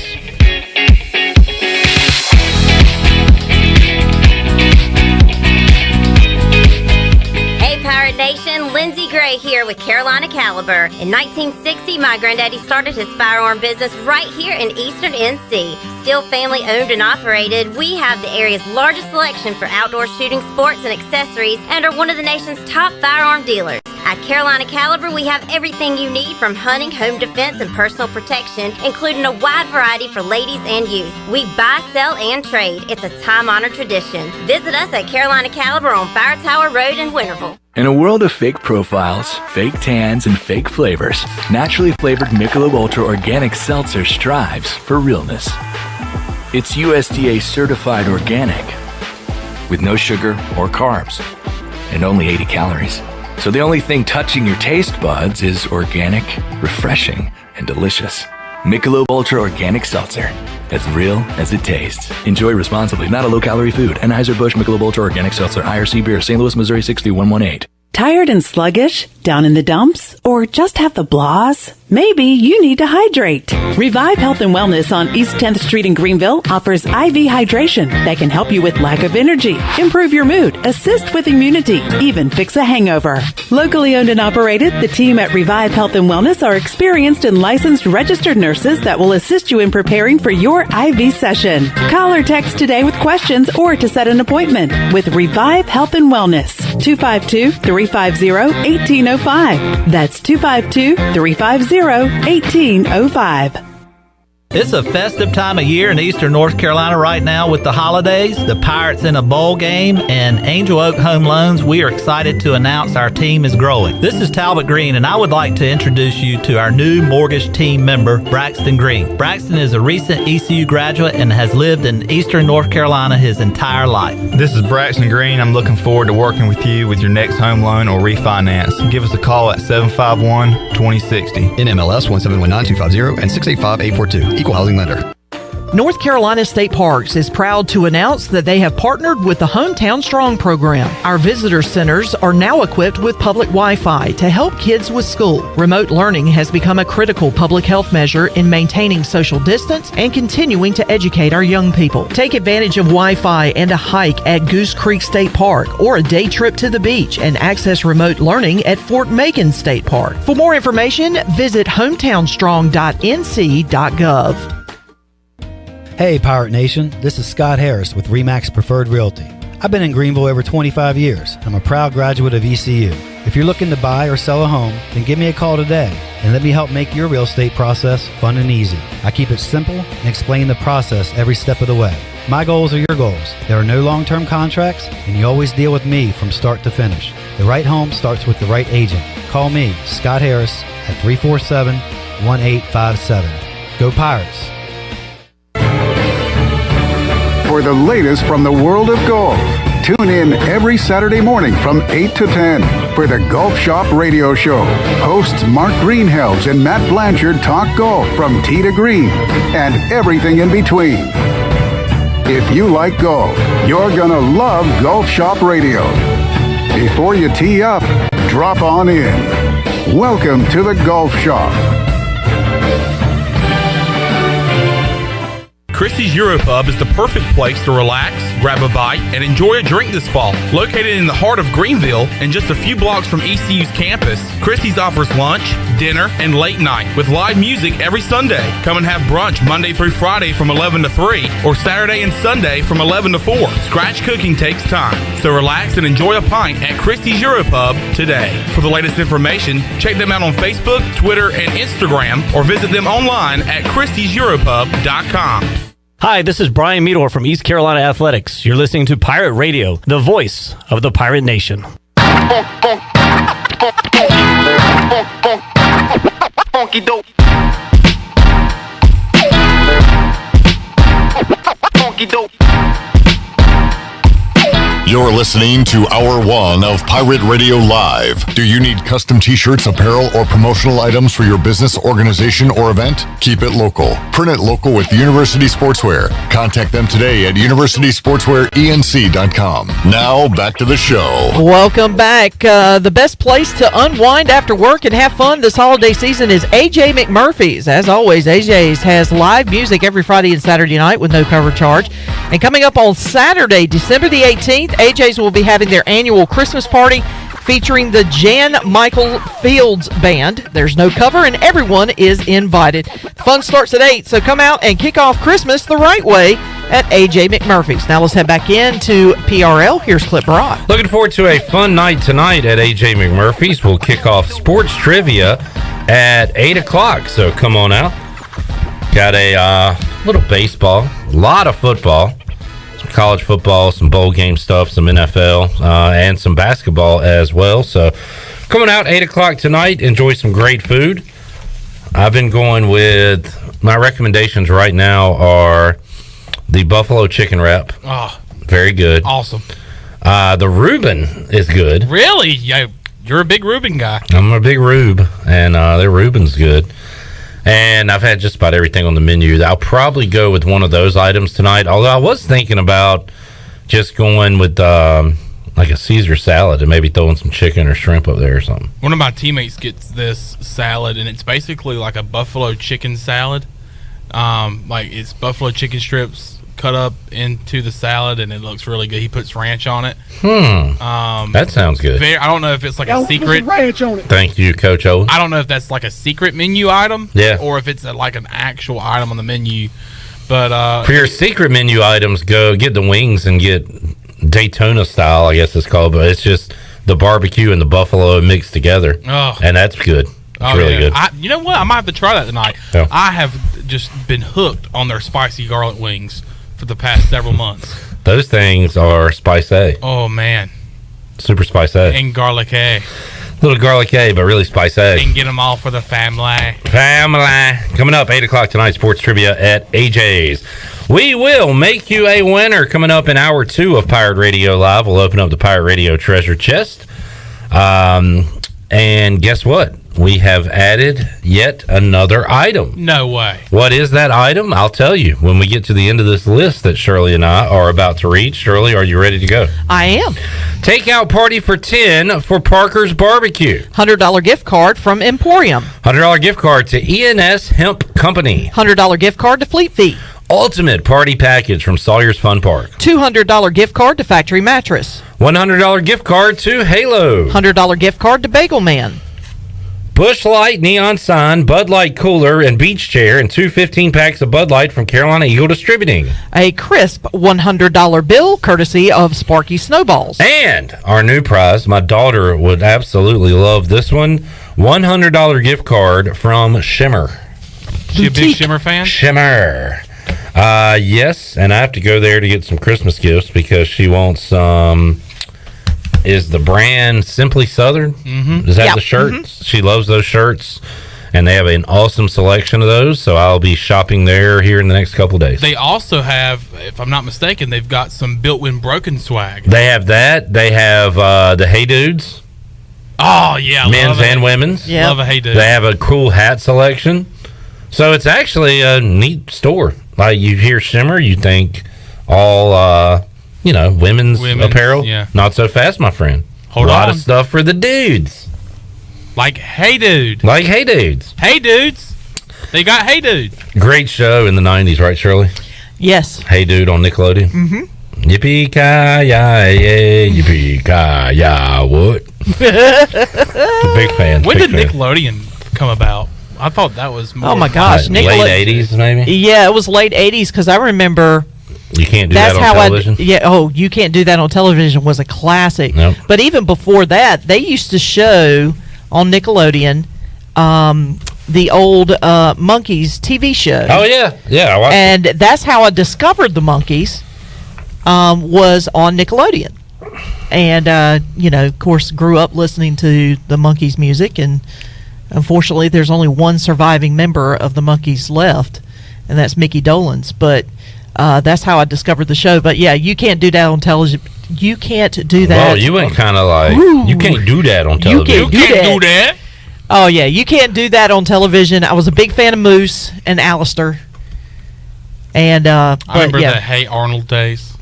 Here with Carolina Caliber. In 1960, my granddaddy started his firearm business right here in Eastern NC. Still family owned and operated, we have the area's largest selection for outdoor shooting sports and accessories and are one of the nation's top firearm dealers. At Carolina Caliber, we have everything you need from hunting, home defense, and personal protection, including a wide variety for ladies and youth. We buy, sell, and trade. It's a time-honored tradition. Visit us at Carolina Caliber on Fire Tower Road in Winterville. In a world of fake profiles, fake tans, and fake flavors, naturally flavored Michelob Ultra Organic Seltzer strives for realness. It's USDA certified organic, with no sugar or carbs, and only 80 calories. So the only thing touching your taste buds is organic, refreshing, and delicious. Michelob Ultra Organic Seltzer, as real as it tastes. Enjoy responsibly, not a low-calorie food. Anheuser-Busch Michelob Ultra Organic Seltzer, IRC Beer, St. Louis, Missouri 63118. Tired and sluggish? Down in the dumps? Or just have the blahs? Maybe you need to hydrate. Revive Health and Wellness on East 10th Street in Greenville offers IV hydration that can help you with lack of energy, improve your mood, assist with immunity, even fix a hangover. Locally owned and operated, the team at Revive Health and Wellness are experienced and licensed registered nurses that will assist you in preparing for your IV session. Call or text today with questions or to set an appointment with Revive Health and Wellness. 252-350-1805. That's 252-350-1805. It's a festive time of year in eastern North Carolina right now with the holidays, the Pirates in a bowl game, and Angel Oak Home Loans. We are excited to announce our team is growing. This is Talbot Green, and I would like to introduce you to our new mortgage team member, Braxton Green. Braxton is a recent ECU graduate and has lived in eastern North Carolina his entire life. This is Braxton Green. I'm looking forward to working with you with your next home loan or refinance. Give us a call at 751-2060. NMLS 1719250 and 685842. Equal housing lender. North Carolina State Parks is proud to announce that they have partnered with the Hometown Strong program. Our visitor centers are now equipped with public Wi-Fi to help kids with school. Remote learning has become a critical public health measure in maintaining social distance and continuing to educate our young people. Take advantage of Wi-Fi and a hike at Goose Creek State Park or a day trip to the beach and access remote learning at Fort Macon State Park. For more information, visit hometownstrong.nc.gov. Hey Pirate Nation, this is Scott Harris with RE/MAX Preferred Realty. I've been in Greenville over 25 years. I'm a proud graduate of ECU. If you're looking to buy or sell a home, then give me a call today and let me help make your real estate process fun and easy. I keep it simple and explain the process every step of the way. My goals are your goals. There are no long-term contracts, and you always deal with me from start to finish. The right home starts with the right agent. Call me, Scott Harris, at 347-1857. Go Pirates! For the latest from the world of golf, tune in every Saturday morning from 8 to 10 for the Golf Shop Radio Show. Hosts Mark Greenhelves and Matt Blanchard talk golf from tee to green and everything in between. If you like golf, you're gonna love Golf Shop Radio. Before you tee up, drop on in. Welcome to the Golf Shop. Christie's Europub is the perfect place to relax, grab a bite, and enjoy a drink this fall. Located in the heart of Greenville and just a few blocks from ECU's campus, Christie's offers lunch, dinner, and late night with live music every Sunday. Come and have brunch Monday through Friday from 11 to 3 or Saturday and Sunday from 11 to 4. Scratch cooking takes time, so relax and enjoy a pint at Christie's Europub today. For the latest information, check them out on Facebook, Twitter, and Instagram, or visit them online at christieseuropub.com. Hi, this is Brian Meador from East Carolina Athletics. You're listening to Pirate Radio, the voice of the Pirate Nation. Funky dope. Funky dope. You're listening to Hour 1 of Pirate Radio Live. Do you need custom t-shirts, apparel, or promotional items for your business, organization, or event? Keep it local. Print it local with University Sportswear. Contact them today at universitysportswearenc.com. Now, back to the show. Welcome back. The best place to unwind after work and have fun this holiday season is AJ McMurphy's. As always, AJ's has live music every Friday and Saturday night with no cover charge. And coming up on Saturday, December the 18th, AJ's will be having their annual Christmas party featuring the Jan Michael Fields Band. There's no cover and everyone is invited. The fun starts at 8, so come out and kick off Christmas the right way at AJ McMurphy's. Now let's head back into PRL. Here's Clip Brock. Looking forward to a fun night tonight at AJ McMurphy's. We'll kick off sports trivia at 8 o'clock, so come on out. Got a little baseball, a lot of football, some college football, some bowl game stuff, some NFL, and some basketball as well. So coming out 8 o'clock tonight, enjoy some great food. I've been going with, my recommendations right now are the buffalo chicken wrap. Oh, very good. Awesome. The Reuben is good. Really? Yeah, you're a big Reuben guy. I'm a big Rube, and their Reuben's good. And I've had just about everything on the menu. I'll probably go with one of those items tonight, although I was thinking about just going with like a Caesar salad and maybe throwing some chicken or shrimp up there or something. One of my teammates gets this salad, and it's basically like a buffalo chicken salad. Like it's buffalo chicken strips cut up into the salad, and it looks really good. He puts ranch on it. That sounds good. I don't know if it's like a secret ranch on it. Thank you, Coach O. I don't know if that's like a secret menu item, yeah, or if it's like an actual item on the menu. But for your secret menu items, go get the wings and get Daytona style, I guess it's called, but it's just the barbecue and the buffalo mixed together. Oh. And that's good. It's really good. You know what? I might have to try that tonight. Yeah. I have just been hooked on their spicy garlic wings for the past several months. Those things are spicy. Oh man, super spicy. And garlic A. Little garlic A, but really spicy. And get them all for the family. Coming up 8 o'clock tonight, sports trivia at AJ's. We will make you a winner coming up in hour 2 of Pirate Radio Live. We'll open up the Pirate Radio treasure chest. And guess what? We have added yet another item. No way. What is that item? I'll tell you when we get to the end of this list that Shirley and I are about to reach. Shirley, are you ready to go? I am. Takeout party for 10 for Parker's Barbecue. $100 gift card from Emporium. $100 gift card to ENS Hemp Company. $100 gift card to Fleet Feet. Ultimate party package from Sawyer's Fun Park. $200 gift card to Factory Mattress. $100 gift card to Halo. $100 gift card to Bagel Man. Busch Light Neon Sign, Bud Light Cooler, and Beach Chair, and 2 15-packs of Bud Light from Carolina Eagle Distributing. A crisp $100 bill courtesy of Sparky Snowballs. And our new prize, my daughter would absolutely love this one, $100 gift card from Shimmer. She a big Shimmer fan? Shimmer. Yes, and I have to go there to get some Christmas gifts because she wants is the brand Simply Southern? Mm-hmm. Is that the shirts? She loves those shirts, and they have an awesome selection of those, so I'll be shopping there here in the next couple of days. They also have, if I'm not mistaken, they've got some Built When Broken swag. They have that. They have the Hey Dudes. Oh, yeah. Men's and women's. Yeah. Love a Hey Dude. They have a cool hat selection. So it's actually a neat store. Like you hear Shimmer, you think all women's apparel. Yeah. Not so fast, my friend. Hold a lot on. of stuff for the dudes. Like Hey Dude. Hey Dudes. Hey Dudes. They got Hey Dude. Great show in the 90s, right, Shirley? Yes. Hey Dude on Nickelodeon. Mm-hmm. Yippee-ki-yay, yippee-ki-yay, what? Big fan. When big did fan. Nickelodeon come about? I thought that was more. Oh my gosh, late 80s maybe? Yeah, it was late 80s because I remember. You can't do that on television? You can't do that on television was a classic. Nope. But even before that, they used to show on Nickelodeon the old Monkeys TV show. Oh, yeah. Yeah, I watched and that's how I discovered the Monkeys was on Nickelodeon. And, of course, grew up listening to the Monkeys music. And unfortunately, there's only one surviving member of the Monkeys left, and that's Mickey Dolenz. But that's how I discovered the show. But yeah, you can't do that on television. You can't do that. Well, you went kind of like, you can't do that on television. You can't do that. Oh yeah, you can't do that on television. I was a big fan of Moose and Alistair. And I remember the Hey Arnold days.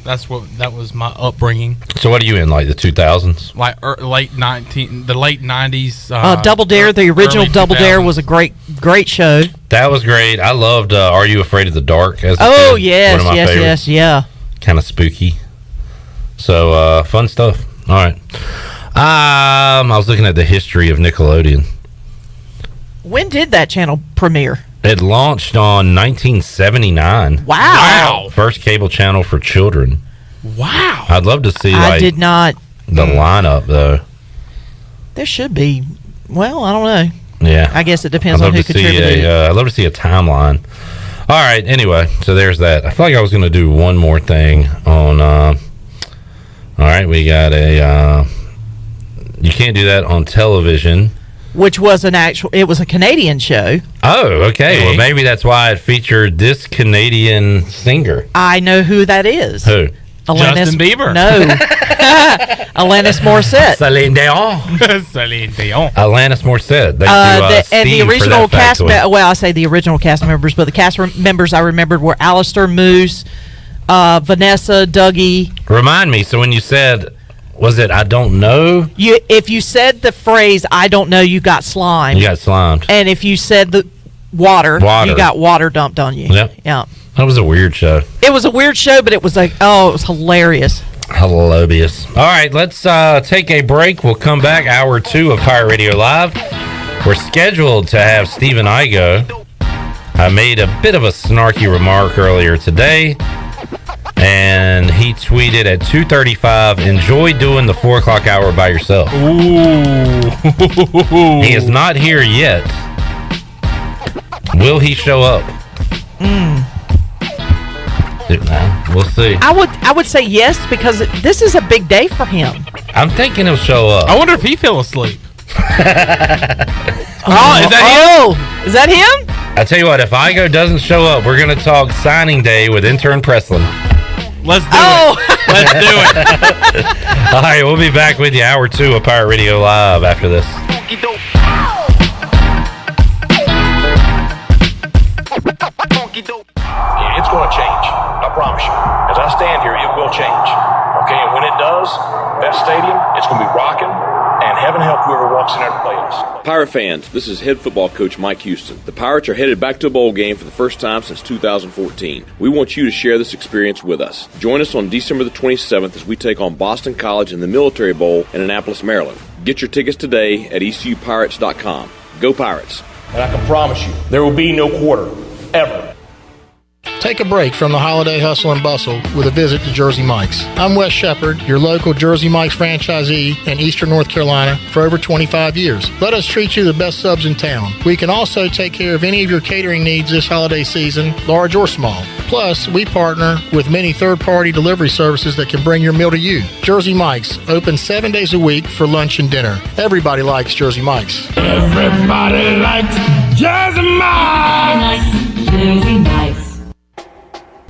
That was my upbringing. So what are you in, like the 2000s? Like the late 90s. Double Dare, the original Double Dare 2000s. was a great show. That was great. I loved Are You Afraid of the Dark? As Oh kid. yes, One of my yes, favorites. yes, yeah. Kind of spooky. So fun stuff. All right. I was looking at the history of Nickelodeon. When did that channel premiere? It launched on 1979. Wow. First cable channel for children. Wow. I'd love to see I did not. the lineup though. There should be. Well, I don't know. Yeah. I guess it depends I'd on love who to see contributed. I'd love to see a timeline. All right. Anyway, so there's that. I feel like I was going to do one more thing on. All right, we got a. You can't do that on television. Which was it was a Canadian show. Oh, okay. Well, maybe that's why it featured this Canadian singer. I know who that is. Who? Justin Bieber. No. Alanis Morissette. Celine Dion. Celine Dion. Alanis Morissette. They And Steve the for original that cast, factoid. I say the original cast members, but the cast members I remembered were Alistair, Moose, Vanessa, Dougie. Remind me. So when you said, was it I don't know? If you said the phrase "I don't know," you got slimed. You got slimed. And if you said the water, you got water dumped on you. Yep. Yeah. That was a weird show. It was a weird show, but it was like, it was hilarious. Hilarious. All right, let's take a break. We'll come back. Hour 2 of Pirate Radio Live. We're scheduled to have Stephen Igoe. I made a bit of a snarky remark earlier today, and he tweeted at 2:35, enjoy doing the 4 o'clock hour by yourself. Ooh. He is not here yet. Will he show up? We'll see. I would say yes, because this is a big day for him. I'm thinking he'll show up. I wonder if he fell asleep. Is that him? I tell you what, if Igo doesn't show up, we're going to talk signing day with intern Preslin. Let's do it. Let's do it. All right, we'll be back with you hour 2 of Pirate Radio Live after this. It's going to change. I promise you. As I stand here, it will change. Okay, and when it does, that stadium, it's going to be rocking, and heaven help whoever walks in there to play us. Pirate fans, this is head football coach Mike Houston. The Pirates are headed back to a bowl game for the first time since 2014. We want you to share this experience with us. Join us on December the 27th as we take on Boston College in the Military Bowl in Annapolis, Maryland. Get your tickets today at ECUPirates.com. Go Pirates. And I can promise you, there will be no quarter, ever. Take a break from the holiday hustle and bustle with a visit to Jersey Mike's. I'm Wes Shepard, your local Jersey Mike's franchisee in Eastern North Carolina for over 25 years. Let us treat you the best subs in town. We can also take care of any of your catering needs this holiday season, large or small. Plus, we partner with many third-party delivery services that can bring your meal to you. Jersey Mike's, open 7 days a week for lunch and dinner. Everybody likes Jersey Mike's. Everybody likes Jersey Mike's. Jersey Mike's.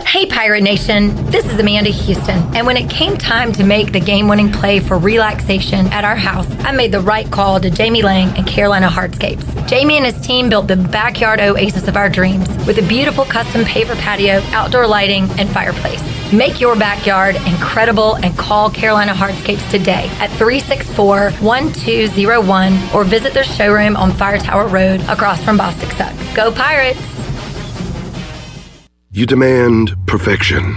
Hey Pirate Nation, this is Amanda Houston, and when it came time to make the game-winning play for relaxation at our house, I made the right call to Jamie Lang and Carolina Hardscapes. Jamie and his team built the backyard oasis of our dreams with a beautiful custom paver patio, outdoor lighting, and fireplace. Make your backyard incredible and call Carolina Hardscapes today at 364-1201 or visit their showroom on Fire Tower Road across from Bostic Suck. Go Pirates! You demand perfection.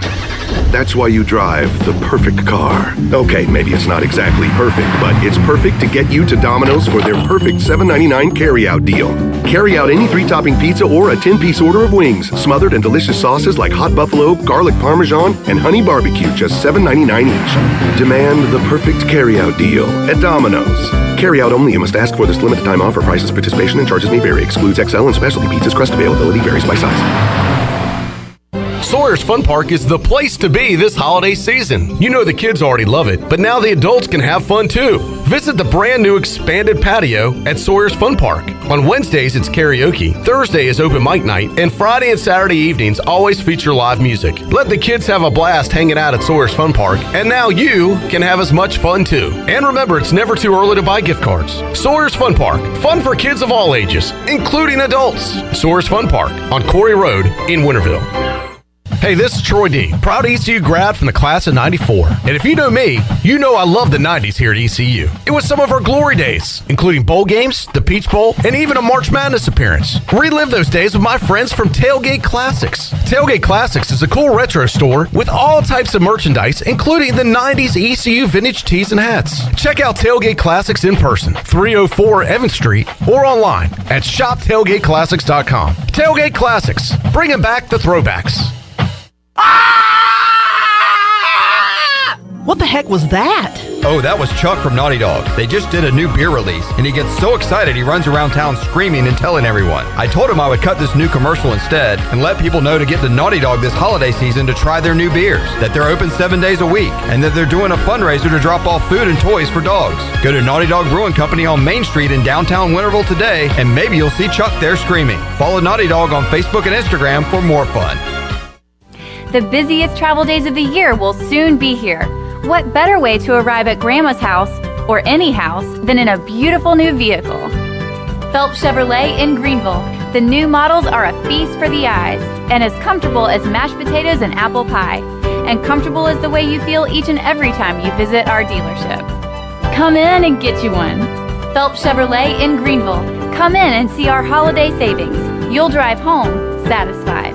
That's why you drive the perfect car. Okay, maybe it's not exactly perfect, but it's perfect to get you to Domino's for their perfect $7.99 carry-out deal. Carry out any 3-topping pizza or a 10-piece order of wings, smothered in delicious sauces like hot buffalo, garlic parmesan, and honey barbecue, just $7.99 each. Demand the perfect carry-out deal at Domino's. Carry out only. You must ask for this limited time offer. Prices, participation, and charges may vary. Excludes XL and specialty pizzas. Crust availability varies by size. Sawyer's Fun Park is the place to be this holiday season. You know the kids already love it, but now the adults can have fun too. Visit the brand new expanded patio at Sawyer's Fun Park. On Wednesdays, it's karaoke. Thursday is open mic night, and Friday and Saturday evenings always feature live music. Let the kids have a blast hanging out at Sawyer's Fun Park, and now you can have as much fun too. And remember, it's never too early to buy gift cards. Sawyer's Fun Park, fun for kids of all ages, including adults. Sawyer's Fun Park on Corey Road in Winterville. Hey, this is Troy D., proud ECU grad from the class of '94. And if you know me, you know I love the '90s here at ECU. It was some of our glory days, including bowl games, the Peach Bowl, and even a March Madness appearance. Relive those days with my friends from Tailgate Classics. Tailgate Classics is a cool retro store with all types of merchandise, including the '90s ECU vintage tees and hats. Check out Tailgate Classics in person, 304 Evans Street, or online at shoptailgateclassics.com. Tailgate Classics, bringing back the throwbacks. What the heck was that? Oh, that was Chuck from Naughty Dog. They just did a new beer release, and he gets so excited he runs around town screaming and telling everyone. I told him I would cut this new commercial instead and let people know to get to Naughty Dog this holiday season to try their new beers, that they're open 7 days a week, and that they're doing a fundraiser to drop off food and toys for dogs. Go to Naughty Dog Brewing Company on Main Street in downtown Winterville today, and maybe you'll see Chuck there screaming. Follow Naughty Dog on Facebook and Instagram for more fun. The busiest travel days of the year will soon be here. What better way to arrive at Grandma's house, or any house, than in a beautiful new vehicle? Phelps Chevrolet in Greenville. The new models are a feast for the eyes, and as comfortable as mashed potatoes and apple pie. And comfortable is the way you feel each and every time you visit our dealership. Come in and get you one. Phelps Chevrolet in Greenville. Come in and see our holiday savings. You'll drive home satisfied.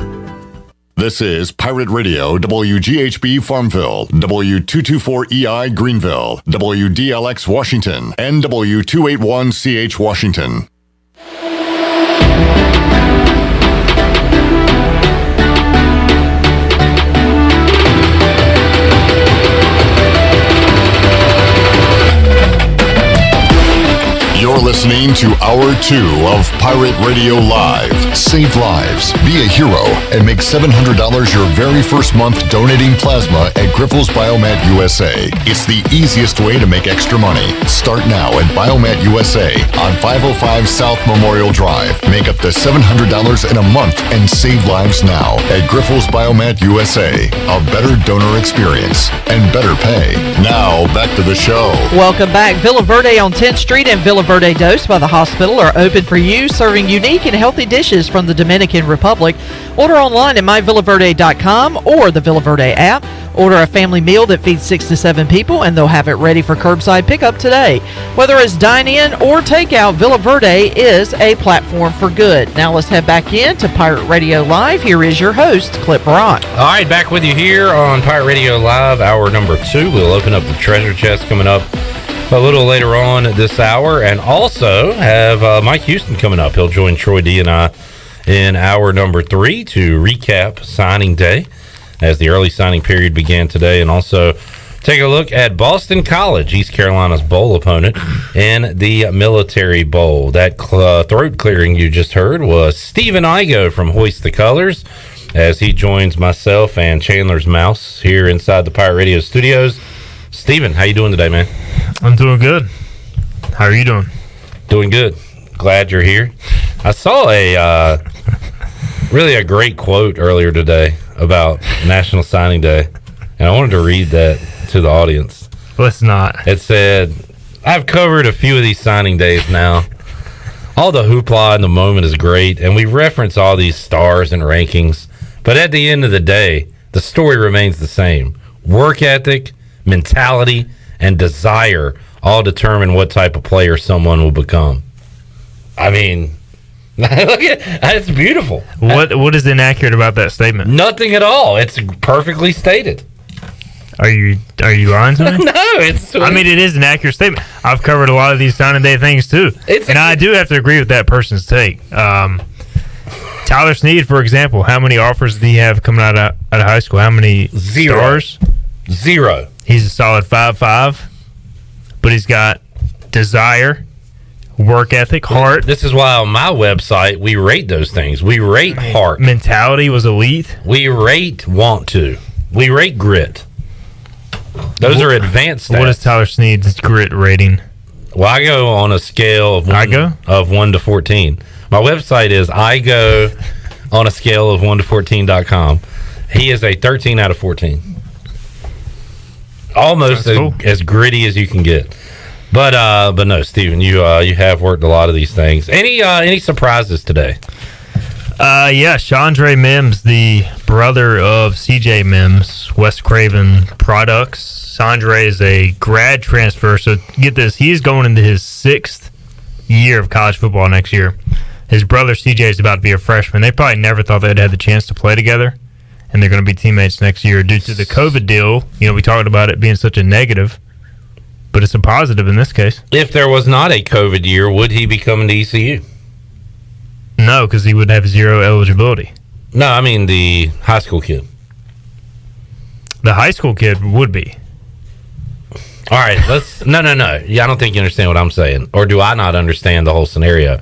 This is Pirate Radio, WGHB Farmville, W224EI Greenville, WDLX Washington, and W281CH Washington. You're listening to Hour 2 of Pirate Radio Live. Save lives, be a hero, and make $700 your very first month donating plasma at Grifols Biomat USA. It's the easiest way to make extra money. Start now at Biomat USA on 505 South Memorial Drive. Make up to $700 in a month and save lives now at Grifols Biomat USA. A better donor experience and better pay. Now, back to the show. Welcome back. Villa Verde on 10th Street and Villa Verde Dos by the hospital are open for you, serving unique and healthy dishes from the Dominican Republic. Order online at myvillaverde.com or the Villa Verde app. Order a family meal that feeds 6 to 7 people, and they'll have it ready for curbside pickup today. Whether it's dine-in or takeout, Villa Verde is a platform for good. Now let's head back in to Pirate Radio Live. Here is your host, Clip Brock. All right, back with you here on Pirate Radio Live, hour number 2. We'll open up the treasure chest coming up a little later on this hour, and also have Mike Houston coming up. He'll join Troy D and I in hour number 3 to recap signing day as the early signing period began today, and also take a look at Boston College, East Carolina's bowl opponent, in the Military Bowl. That throat clearing you just heard was Stephen Igoe from Hoist the Colors, as he joins myself and Chandler's Mouse here inside the Pirate Radio studios. Stephen, how you doing today, man? I'm doing good. How are you doing? Doing good. Glad you're here. I saw a really a great quote earlier today about National Signing Day, and I wanted to read that to the audience. Let's not. It said, I've covered a few of these signing days now. All the hoopla in the moment is great, and we reference all these stars and rankings, but at the end of the day, the story remains the same. Work ethic, mentality, and desire all determine what type of player someone will become. I mean, look at it's beautiful. What is inaccurate about that statement? Nothing at all. It's perfectly stated. Are you lying to me? No, it's. I mean, it is an accurate statement. I've covered a lot of these signing day things too, and I do have to agree with that person's take. Tyler Snead, for example, how many offers did he have coming out of high school? How many stars? 0. He's a solid 5'5", but he's got desire, work ethic, heart. This is why on my website we rate those things. We rate heart. Mentality was elite. We rate want to. We rate grit. Those are advanced stats. What is Tyler Snead's grit rating? Well, I go on a scale of 1 to 14. My website is Igoe on a scale of 1 to 14.com. He is a 13 out of 14. Almost as gritty as you can get. But no, Stephen, you have worked a lot of these things. Any surprises today? Yeah, Chandre Mims, the brother of CJ Mims, West Craven Products. Chandre is a grad transfer, so get this, he's going into his 6th year of college football next year. His brother CJ is about to be a freshman. They probably never thought they'd had the chance to play together, and they're going to be teammates next year due to the COVID deal. You know, we talked about it being such a negative, but it's a positive in this case. If there was not a COVID year, would he be coming to ECU? No, because he would have 0 eligibility. No, I mean the high school kid. The high school kid would be. All right, let's... No. Yeah, I don't think you understand what I'm saying. Or do I not understand the whole scenario?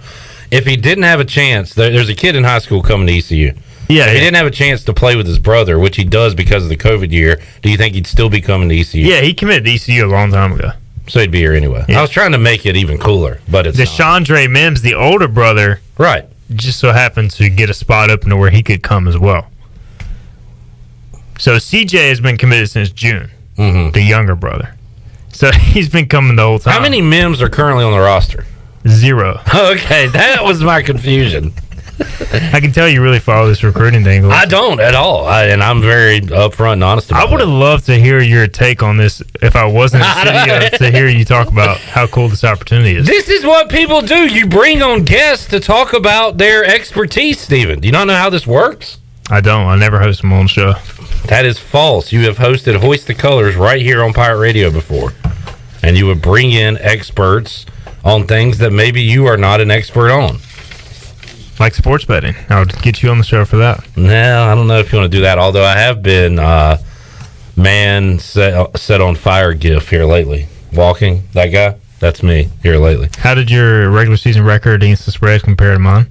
If he didn't have a chance... There's a kid in high school coming to ECU. Yeah, if he didn't have a chance to play with his brother, which he does because of the COVID year, do you think he'd still be coming to ECU? Yeah, he committed to ECU a long time ago. So he'd be here anyway. Yeah. I was trying to make it even cooler, but it's Chandre Mims, the older brother... Right. Just so happened to get a spot open to where he could come as well. So CJ has been committed since June, the younger brother. So he's been coming the whole time. How many Mims are currently on the roster? 0. Okay, that was my confusion. I can tell you really follow this recruiting thing. I don't at all, and I'm very upfront and honest about it. I would have loved to hear your take on this if I wasn't in the studio to hear you talk about how cool this opportunity is. This is what people do. You bring on guests to talk about their expertise, Stephen. Do you not know how this works? I don't. I never hosted my own show. That is false. You have hosted Hoist the Colors right here on Pirate Radio before, and you would bring in experts on things that maybe you are not an expert on. Like sports betting. I would get you on the show for that. No, I don't know if you want to do that, although I have been man set on fire gif here lately. Walking, that guy. That's me here lately. How did your regular season record against the spread compare to mine?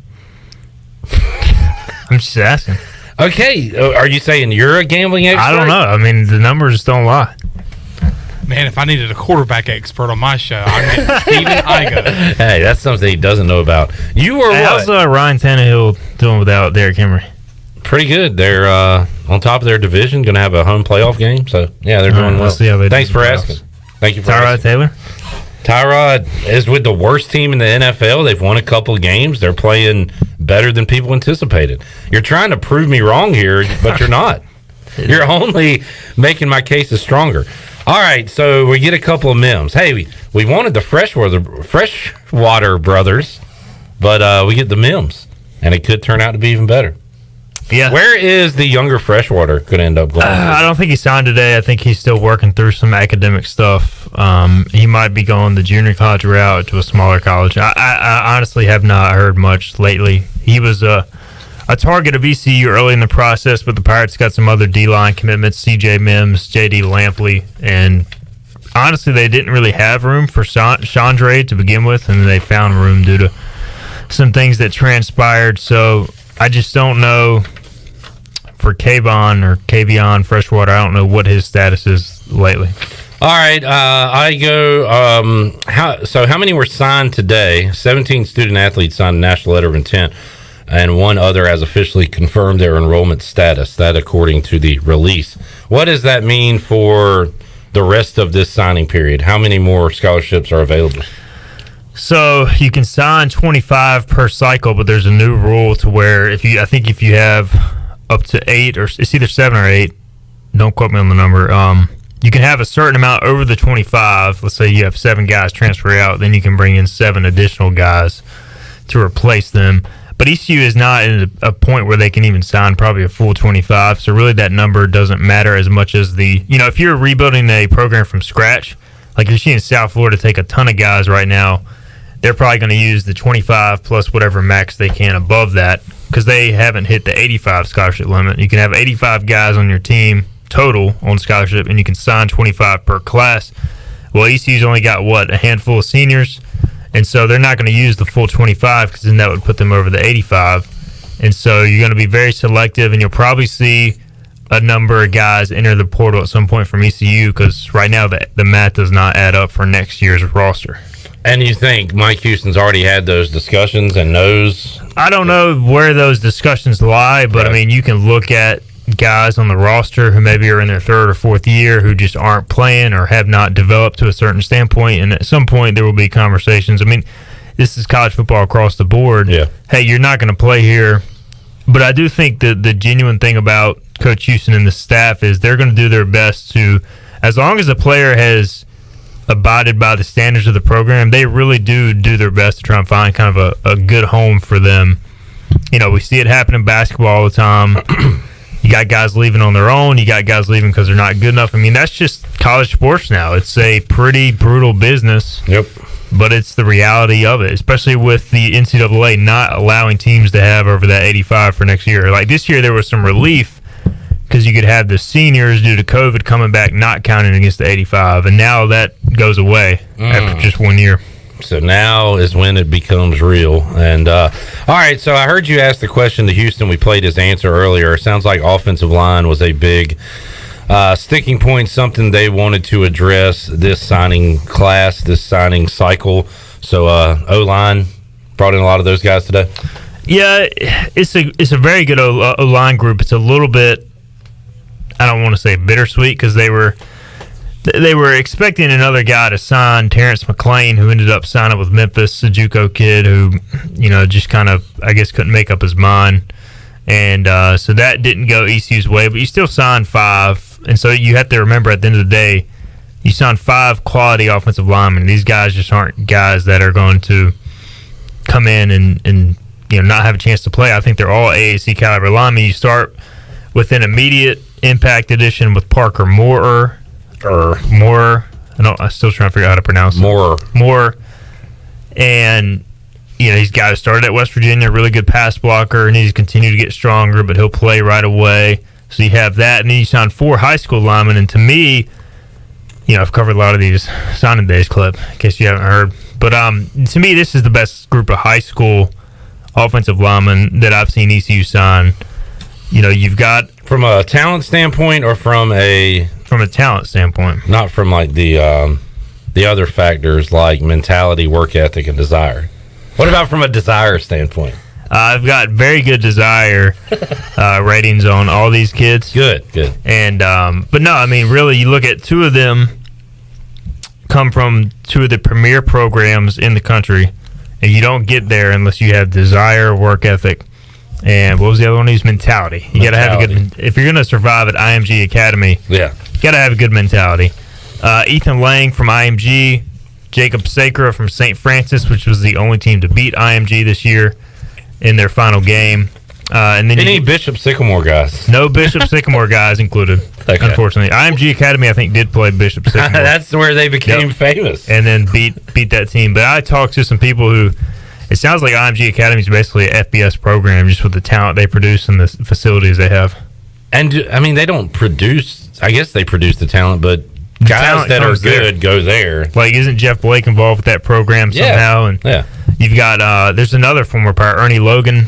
I'm just asking. Okay, are you saying you're a gambling expert? I don't know. I mean, the numbers don't lie. Man, if I needed a quarterback expert on my show, I'd get Steven Igoe. Hey, that's something he doesn't know about. You were How's Ryan Tannehill doing without Derrick Henry? pretty good. They're on top of their division, going to have a home playoff game. So, yeah, they're doing well. Let's see how they Thanks do for in the asking. playoffs. Thank you for Tyrod asking. Taylor? Tyrod is with the worst team in the NFL. They've won a couple of games. They're playing better than people anticipated. You're trying to prove me wrong here, but you're not. You're only making my cases stronger. All right, so we get a couple of memes. Hey, we wanted the freshwater brothers, but we get the memes, and it could turn out to be even better. Yeah. Where is the younger freshwater going to end up going? I don't think he signed today. I think he's still working through some academic stuff. He might be going the junior college route to a smaller college. I honestly have not heard much lately. He was a target of ECU early in the process, but the Pirates got some other D-line commitments, CJ Mims, JD Lampley, and honestly, they didn't really have room for Chandre to begin with, and they found room due to some things that transpired. So I just don't know for Kavion Freshwater. I don't know what his status is lately. All right, I go. How many were signed today? 17 student athletes signed a national letter of intent, and one other has officially confirmed their enrollment status. That according to the release. What does that mean for the rest of this signing period? How many more scholarships are available? So you can sign 25 per cycle, but there's a new rule to where if you have up to 8, or it's either 7 or 8, don't quote me on the number, you can have a certain amount over the 25. Let's say you have 7 guys transfer out, then you can bring in 7 additional guys to replace them. But ECU is not at a point where they can even sign probably a full 25, so really that number doesn't matter as much as if you're rebuilding a program from scratch, like you're seeing South Florida take a ton of guys right now, they're probably going to use the 25 plus whatever max they can above that because they haven't hit the 85 scholarship limit. You can have 85 guys on your team total on scholarship, and you can sign 25 per class. Well, ECU's only got, a handful of seniors, and so they're not going to use the full 25 because then that would put them over the 85. And so you're going to be very selective, and you'll probably see a number of guys enter the portal at some point from ECU because right now the math does not add up for next year's roster. And you think Mike Houston's already had those discussions and knows? I don't know where those discussions lie, but, right. I mean, you can look at guys on the roster who maybe are in their 3rd or 4th year who just aren't playing or have not developed to a certain standpoint, and at some point there will be conversations. I mean, this is college football across the board. Yeah. Hey, you're not going to play here, but I do think that the genuine thing about Coach Houston and the staff is they're going to do their best to, as long as the player has abided by the standards of the program, they really do their best to try and find kind of a good home for them. We see it happen in basketball all the time. You got guys leaving on their own. You got guys leaving because they're not good enough. I mean, that's just college sports now. It's a pretty brutal business. Yep. But it's the reality of it, especially with the NCAA not allowing teams to have over that 85 for next year. Like this year, there was some relief because you could have the seniors due to COVID coming back not counting against the 85, and now that goes away after just 1 year. So now is when it becomes real. And all right, so I heard you ask the question to Houston. We played his answer earlier. It sounds like offensive line was a big sticking point, something they wanted to address this signing class, this signing cycle. So O-line brought in a lot of those guys today. Yeah, it's a very good O-line group. It's a little bit, I don't want to say bittersweet because they were expecting another guy to sign, Terrence McClain, who ended up signing with Memphis, a JUCO kid who, just kind of, I guess, couldn't make up his mind. And so that didn't go ECU's way, but you still signed 5. And so you have to remember at the end of the day, you signed 5 quality offensive linemen. These guys just aren't guys that are going to come in and not have a chance to play. I think they're all AAC caliber linemen. You start with an immediate impact addition with Parker Moore. I'm still trying to figure out how to pronounce it. Moore. And, he's got to start at West Virginia, really good pass blocker, and he's continued to get stronger, but he'll play right away. So you have that, and then you sign 4 high school linemen, and to me, I've covered a lot of these signing days clip in case you haven't heard. But to me, this is the best group of high school offensive linemen that I've seen ECU sign. You've got from a talent standpoint or from a talent standpoint, not from like the other factors like mentality, work ethic, and desire. What about from a desire standpoint? I've got very good desire ratings on all these kids. Good. And but no, I mean, really, you look at two of them come from two of the premier programs in the country, and you don't get there unless you have desire, work ethic, and what was the other one? Mentality. You got to have a good. If you're going to survive at IMG Academy, you got to have a good mentality. Ethan Lang from IMG, Jacob Sacra from St. Francis, which was the only team to beat IMG this year in their final game. And then any Bishop Sycamore guys? No Bishop Sycamore guys included, unfortunately. IMG Academy, I think, did play Bishop Sycamore. That's where they became famous. And then beat that team. But I talked to some people who, it sounds like IMG Academy is basically an FBS program just with the talent they produce and the facilities they have. And, I mean, they don't produce, I guess they produce the talent, but guys that are good go there. Like, isn't Jeff Blake involved with that program somehow? And you've got, there's another former player, Ernie Logan,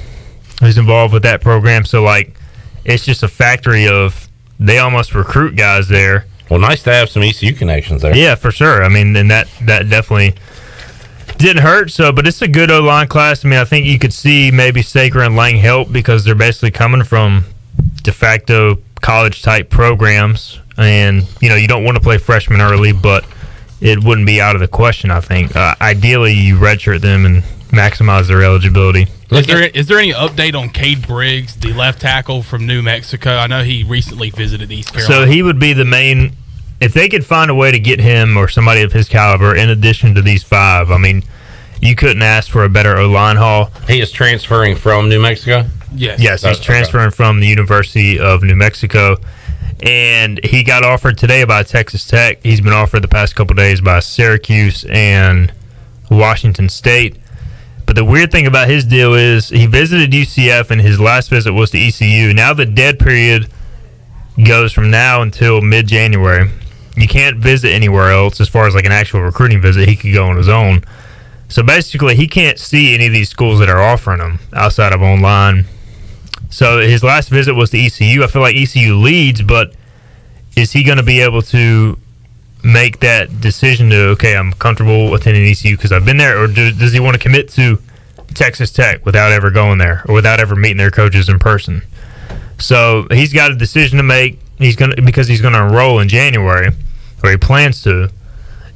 who's involved with that program. So, like, it's just a factory of, they almost recruit guys there. Well, nice to have some ECU connections there. Yeah, for sure. I mean, and that definitely didn't hurt. So, but it's a good O-line class. I mean, I think you could see maybe Saker and Lang help because they're basically coming from de facto college-type programs. And, you don't want to play freshmen early, but it wouldn't be out of the question, I think. Ideally, you redshirt them and maximize their eligibility. Is there any update on Cade Briggs, the left tackle from New Mexico? I know he recently visited East Carolina. So he would be the main – if they could find a way to get him or somebody of his caliber in addition to these five, I mean, you couldn't ask for a better O-line haul. He is transferring from New Mexico? Yes, he's transferring from the University of New Mexico. And he got offered today by Texas Tech. He's been offered the past couple days by Syracuse and Washington State. But the weird thing about his deal is he visited UCF, and his last visit was to ECU. Now the dead period goes from now until mid-January. You can't visit anywhere else as far as like an actual recruiting visit. He could go on his own. So basically, he can't see any of these schools that are offering him outside of online. So his last visit was to ECU. I feel like ECU leads, but is he going to be able to make that decision to, okay, I'm comfortable attending ECU because I've been there, or does he want to commit to Texas Tech without ever going there or without ever meeting their coaches in person? So he's got a decision to make. Because he's going to enroll in January, or he plans to.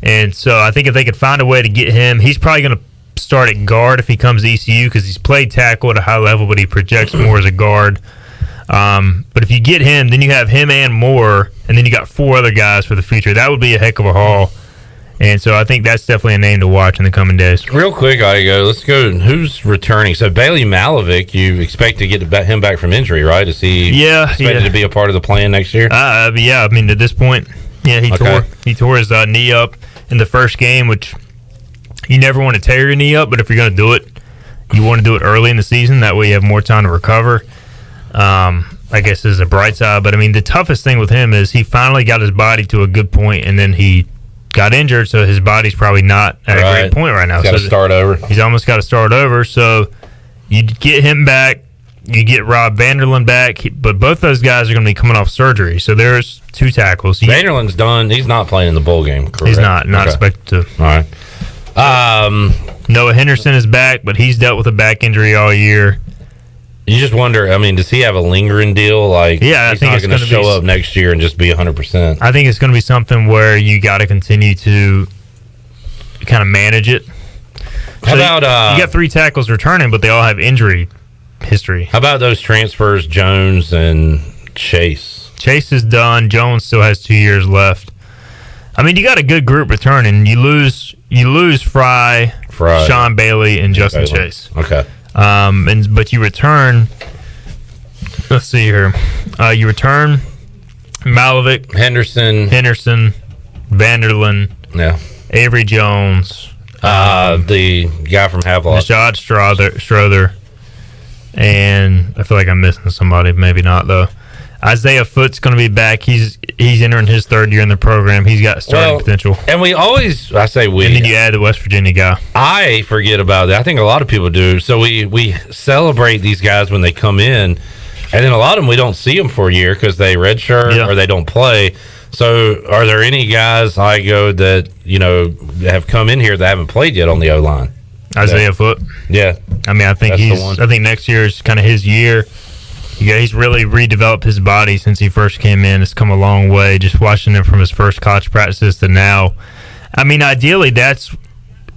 And so I think if they could find a way to get him, he's probably going to start at guard if he comes to ECU because he's played tackle at a high level, but he projects more as a guard. But if you get him, then you have him and Moore, and then you got four other guys for the future. That would be a heck of a haul. And so I think that's definitely a name to watch in the coming days. Real quick, Igoe, let's go. Who's returning? So Bailey Malovic, you expect to get him back from injury, right? Is he expected to be a part of the plan next year? Yeah, I mean, at this point, he tore his knee up in the first game, which you never want to tear your knee up, but if you're going to do it, you want to do it early in the season. That way you have more time to recover. I guess is a bright side. But, I mean, the toughest thing with him is he finally got his body to a good point, and then he got injured, so his body's probably not at a great point right now. He's got to start over. He's almost got to start over. So you get him back, you get Rob Vanderland back, but both those guys are going to be coming off surgery. So there's two tackles. Vanderland's done. He's not playing in the bowl game, correct? He's not expected to. All right. Noah Henderson is back, but he's dealt with a back injury all year. You just wonder, I mean, does he have a lingering deal? Like, I think he's not going to show up next year and just be 100%. I think it's going to be something where you got to continue to kind of manage it. How about you got three tackles returning, but they all have injury history. How about those transfers, Jones and Chase? Chase is done. Jones still has 2 years left. I mean, you got a good group returning. You lose Fry, Sean Bailey, and Justin Chase. Okay. But you return. Let's see here. You return Malovic, Henderson, Vanderland, Avery Jones, the guy from Havelock, Rashad Strother, and I feel like I'm missing somebody. Maybe not though. Isaiah Foote's going to be back. He's entering his third year in the program. He's got starting potential. And we always, I say we. And then you add the West Virginia guy. I forget about that. I think a lot of people do. So we celebrate these guys when they come in, and then a lot of them we don't see them for a year because they redshirt or they don't play. So are there any guys, Igoe, that, you know, have come in here that haven't played yet on the O-line? Isaiah Foote. Yeah. I mean, I think next year is kind of his year. Yeah, he's really redeveloped his body since he first came in. It's come a long way, just watching him from his first college practices to now. I mean, ideally,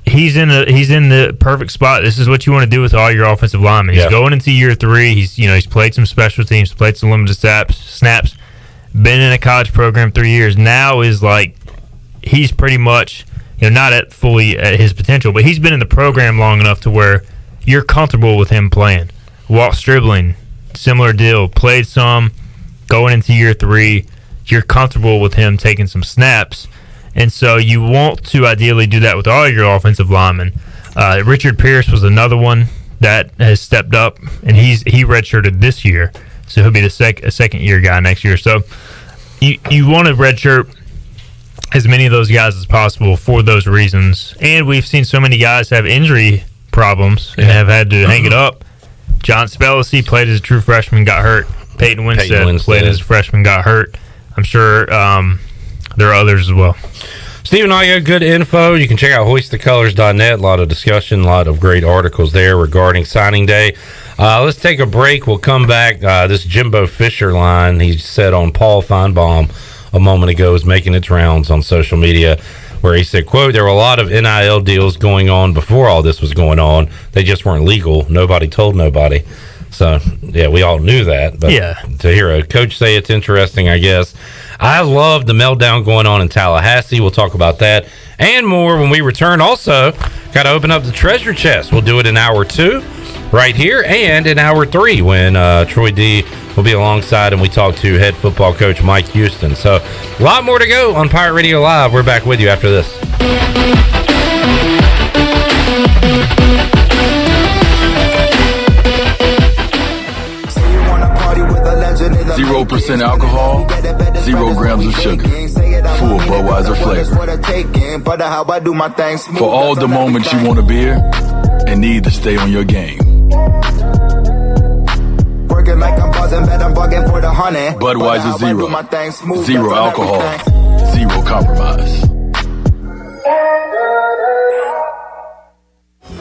he's in the perfect spot. This is what you want to do with all your offensive linemen. He's going into year 3. He's played some special teams, played some limited snaps, been in a college program 3 years. Now is like he's pretty much not at fully at his potential, but he's been in the program long enough to where you're comfortable with him playing. Walt Stribling, similar deal. Played some, going into year 3. You're comfortable with him taking some snaps, and so you want to ideally do that with all your offensive linemen. Richard Pierce was another one that has stepped up, and he redshirted this year, so he'll be a second-year guy next year. So you want to redshirt as many of those guys as possible for those reasons. And we've seen so many guys have injury problems and have had to hang it up. John Spellacy played as a true freshman, got hurt. Peyton Winstead played as a freshman, got hurt. I'm sure there are others as well. Stephen Igoe, good info. You can check out hoistthecolors.net. A lot of discussion, a lot of great articles there regarding signing day. Let's take a break. We'll come back. This Jimbo Fisher line he said on Paul Feinbaum a moment ago is making its rounds on social media, where he said, quote, there were a lot of NIL deals going on before all this was going on. They just weren't legal. Nobody told nobody. So, yeah, we all knew that. But to hear a coach say it's interesting, I guess. I love the meltdown going on in Tallahassee. We'll talk about that and more when we return. Also, got to open up the treasure chest. We'll do it in hour 2 right here and in hour 3 when Troy D will be alongside and we talk to head football coach Mike Houston. So a lot more to go on Pirate Radio Live. We're back with you after this. 0% alcohol, 0 grams of sugar, full Budweiser flavor. For all the moments you want a beer and need to stay on your game. Budweiser Zero. 0 alcohol, 0 compromise.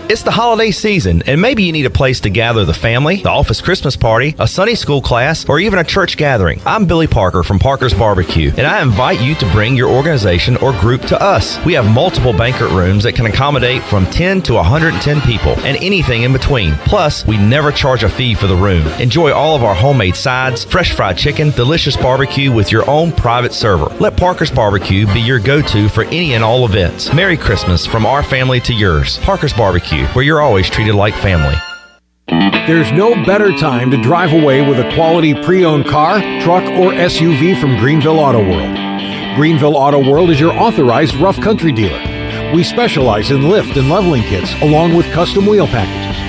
It's the holiday season, and maybe you need a place to gather the family, the office Christmas party, a Sunday school class, or even a church gathering. I'm Billy Parker from Parker's Barbecue, and I invite you to bring your organization or group to us. We have multiple banquet rooms that can accommodate from 10 to 110 people, and anything in between. Plus, we never charge a fee for the room. Enjoy all of our homemade sides, fresh fried chicken, delicious barbecue with your own private server. Let Parker's Barbecue be your go-to for any and all events. Merry Christmas from our family to yours. Parker's Barbecue, where you're always treated like family. There's no better time to drive away with a quality pre-owned car, truck, or SUV from Greenville Auto World. Greenville Auto World is your authorized rough country dealer. We specialize in lift and leveling kits along with custom wheel packages.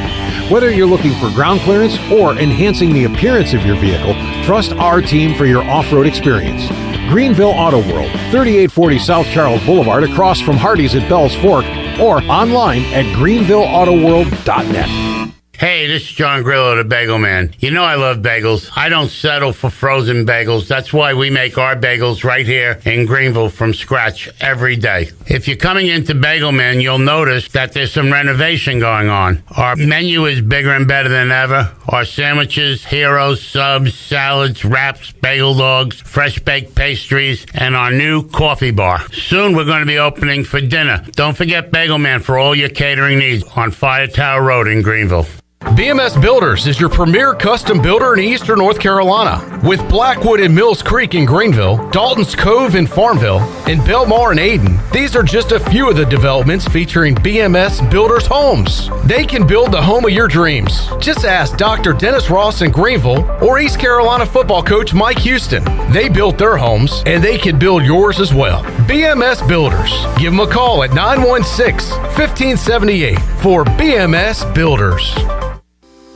Whether you're looking for ground clearance or enhancing the appearance of your vehicle, trust our team for your off-road experience. Greenville Auto World, 3840 South Charles Boulevard across from Hardee's at Bell's Fork, or online at greenvilleautoworld.net. Hey, this is John Grillo, the Bagel Man. You know I love bagels. I don't settle for frozen bagels. That's why we make our bagels right here in Greenville from scratch every day. If you're coming into Bagel Man, you'll notice that there's some renovation going on. Our menu is bigger and better than ever. Our sandwiches, heroes, subs, salads, wraps, bagel dogs, fresh baked pastries, and our new coffee bar. Soon we're going to be opening for dinner. Don't forget Bagel Man for all your catering needs on Fire Tower Road in Greenville. BMS Builders is your premier custom builder in eastern North Carolina. With Blackwood and Mills Creek in Greenville, Dalton's Cove in Farmville, and Belmar and Ayden, these are just a few of the developments featuring BMS Builders homes. They can build the home of your dreams. Just ask Dr. Dennis Ross in Greenville or East Carolina football coach Mike Houston. They built their homes, and they can build yours as well. BMS Builders. Give them a call at 916-1578 for BMS Builders.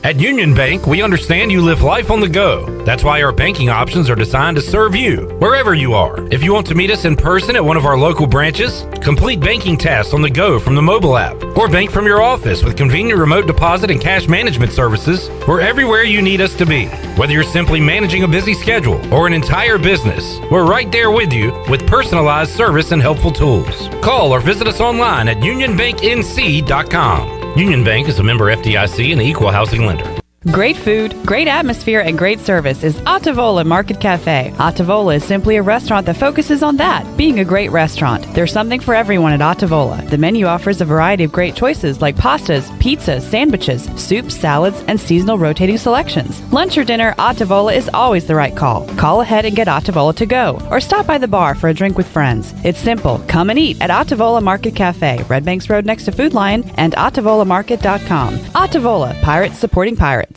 At Union Bank, we understand you live life on the go. That's why our banking options are designed to serve you, wherever you are. If you want to meet us in person at one of our local branches, complete banking tasks on the go from the mobile app, or bank from your office with convenient remote deposit and cash management services, we're everywhere you need us to be. Whether you're simply managing a busy schedule or an entire business, we're right there with you with personalized service and helpful tools. Call or visit us online at unionbanknc.com. Union Bank is a member FDIC and equal housing lender. Great food, great atmosphere, and great service is Otavola Market Cafe. Otavola is simply a restaurant that focuses on that, being a great restaurant. There's something for everyone at Otavola. The menu offers a variety of great choices like pastas, pizzas, sandwiches, soups, salads, and seasonal rotating selections. Lunch or dinner, Otavola is always the right call. Call ahead and get Otavola to go, or stop by the bar for a drink with friends. It's simple. Come and eat at Otavola Market Cafe, Red Banks Road next to Food Lion, and OtavolaMarket.com. Otavola, pirates supporting pirates.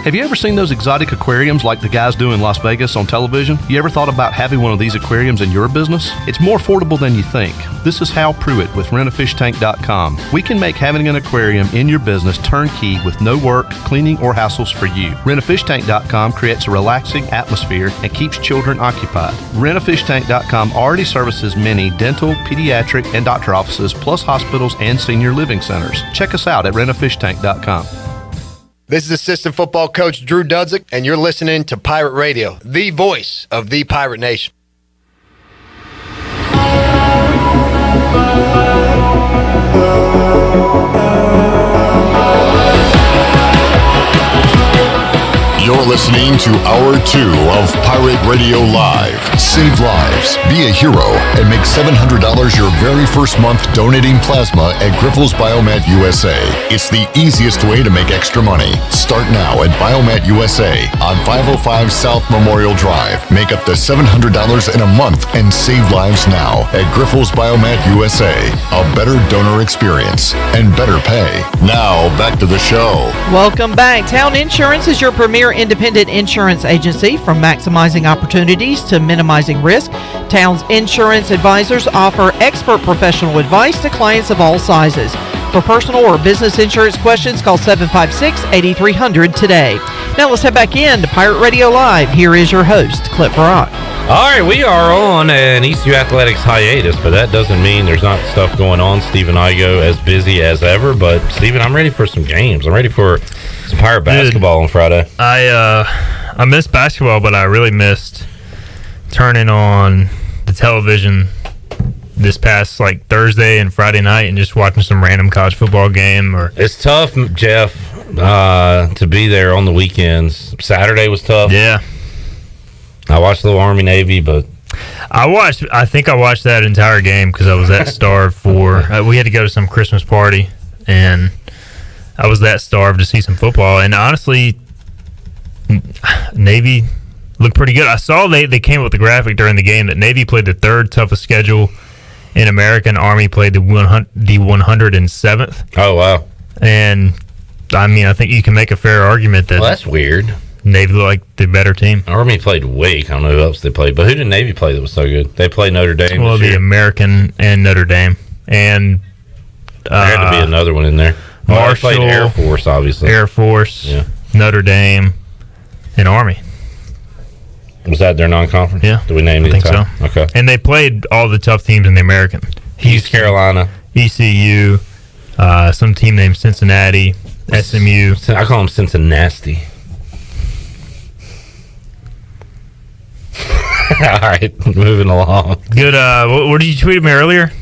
Have you ever seen those exotic aquariums like the guys do in Las Vegas on television? You ever thought about having one of these aquariums in your business? It's more affordable than you think. This is Hal Pruitt with rentafishtank.com. We can make having an aquarium in your business turnkey with no work, cleaning, or hassles for you. Rentafishtank.com creates a relaxing atmosphere and keeps children occupied. Rentafishtank.com already services many dental, pediatric, and doctor offices, plus hospitals and senior living centers. Check us out at rentafishtank.com. This is assistant football coach Drew Dudzik, and you're listening to Pirate Radio, the voice of the Pirate Nation. You're listening to Hour 2 of Pirate Radio Live. Save lives, be a hero, and make $700 your very first month donating plasma at Grifols Biomat USA. It's the easiest way to make extra money. Start now at Biomat USA on 505 South Memorial Drive. Make up to $700 in a month and save lives now at Grifols Biomat USA. A better donor experience and better pay. Now, back to the show. Welcome back. Town Insurance is your premier independent insurance agency. From maximizing opportunities to minimizing risk, Town's insurance advisors offer expert professional advice to clients of all sizes. For personal or business insurance questions, call 756-8300 today. Now let's head back in to Pirate Radio Live. Here is your host, Clip Brock. All right, we are on an ECU Athletics hiatus, but that doesn't mean there's not stuff going on. Stephen Igoe as busy as ever, but Stephen, I'm ready for some games. I'm ready for some Pirate basketball on Friday. I missed basketball, but I really missed turning on the television this past Thursday and Friday night and just watching some random college football game. Or it's tough, Jeff, to be there on the weekends. Saturday was tough. Yeah. I watched a little Army Navy, but I think I watched that entire game because I was that starved for. We had to go to some Christmas party, and I was that starved to see some football. And honestly, Navy looked pretty good. I saw they came up with the graphic during the game that Navy played the third toughest schedule in America, and Army played the 107th. Oh wow! And I mean, I think you can make a fair argument that that's weird. Navy looked like the better team. Army played weak. I don't know who else they played, but who did Navy play that was so good? They played Notre Dame. Well, the American and Notre Dame, and there had to be another one in there. Marshall, they played Air Force, obviously. Air Force, yeah. Notre Dame, and Army. Was that their non-conference? Yeah. Did we name the entire? So. Okay. And they played all the tough teams in the American. East Carolina, ECU, some team named Cincinnati, SMU. I call them Cincinnati. All right, moving along. Good. What did you tweet me earlier?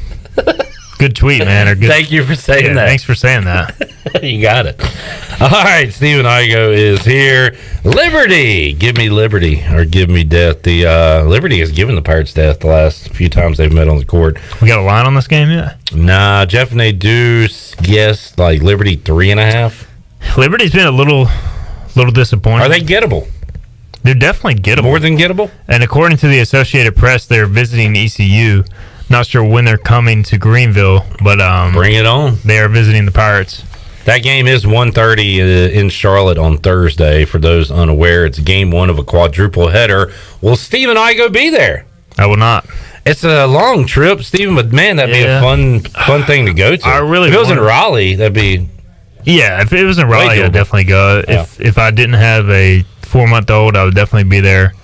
Good tweet, man. Or good, Thank you for saying that. Thanks for saying that. You got it. All right, Stephen Igoe is here. Liberty, give me liberty or give me death. The Liberty has given the Pirates death the last few times they've met on the court. We got a line on this game yet? Nah, Jeff and they do guess Liberty 3.5. Liberty's been a little disappointing. Are they gettable? They're definitely gettable. More than gettable? And according to the Associated Press, they're visiting ECU. Not sure when they're coming to Greenville, but bring it on. They are visiting the Pirates. That game is 1:30 in Charlotte on Thursday. For those unaware, it's game one of a quadruple header. Will Stephen Igoe be there? I will not. It's a long trip, Stephen, but man, that'd be a fun thing to go to. I really if it was in Raleigh, that'd be Yeah, if it was in Raleigh, I'd definitely go. Yeah. If I didn't have a 4-month-old, I would definitely be there.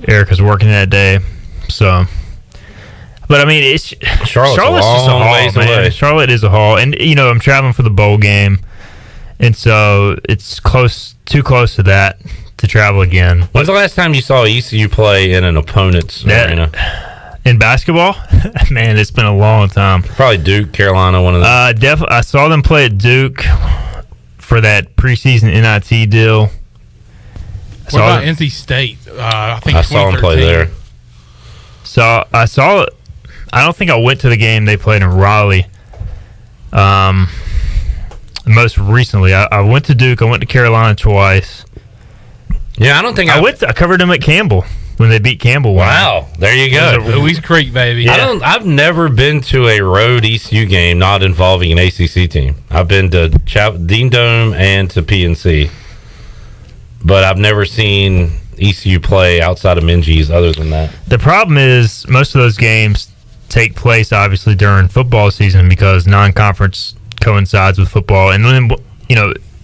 Erica's working that day, so. But I mean, it's Charlotte's just a haul, ways man. away. Charlotte is a haul, and I'm traveling for the bowl game, and so it's too close to that to travel again. When's the last time you saw ECU play in an opponent's arena? In basketball, man, it's been a long time. Probably Duke, Carolina, one of them. I saw them play at Duke for that preseason NIT deal. What about NC State? I think I saw them play there. So I saw it. I don't think I went to the game they played in Raleigh. Most recently, I went to Duke. I went to Carolina twice. Yeah, I don't think I covered them at Campbell when they beat Campbell. Wow, there you go. Louise Creek, baby. Yeah. I've never been to a road ECU game not involving an ACC team. I've been to Dean Dome and to PNC, but I've never seen ECU play outside of Minji's other than that. The problem is most of those games take place obviously during football season because non-conference coincides with football, and then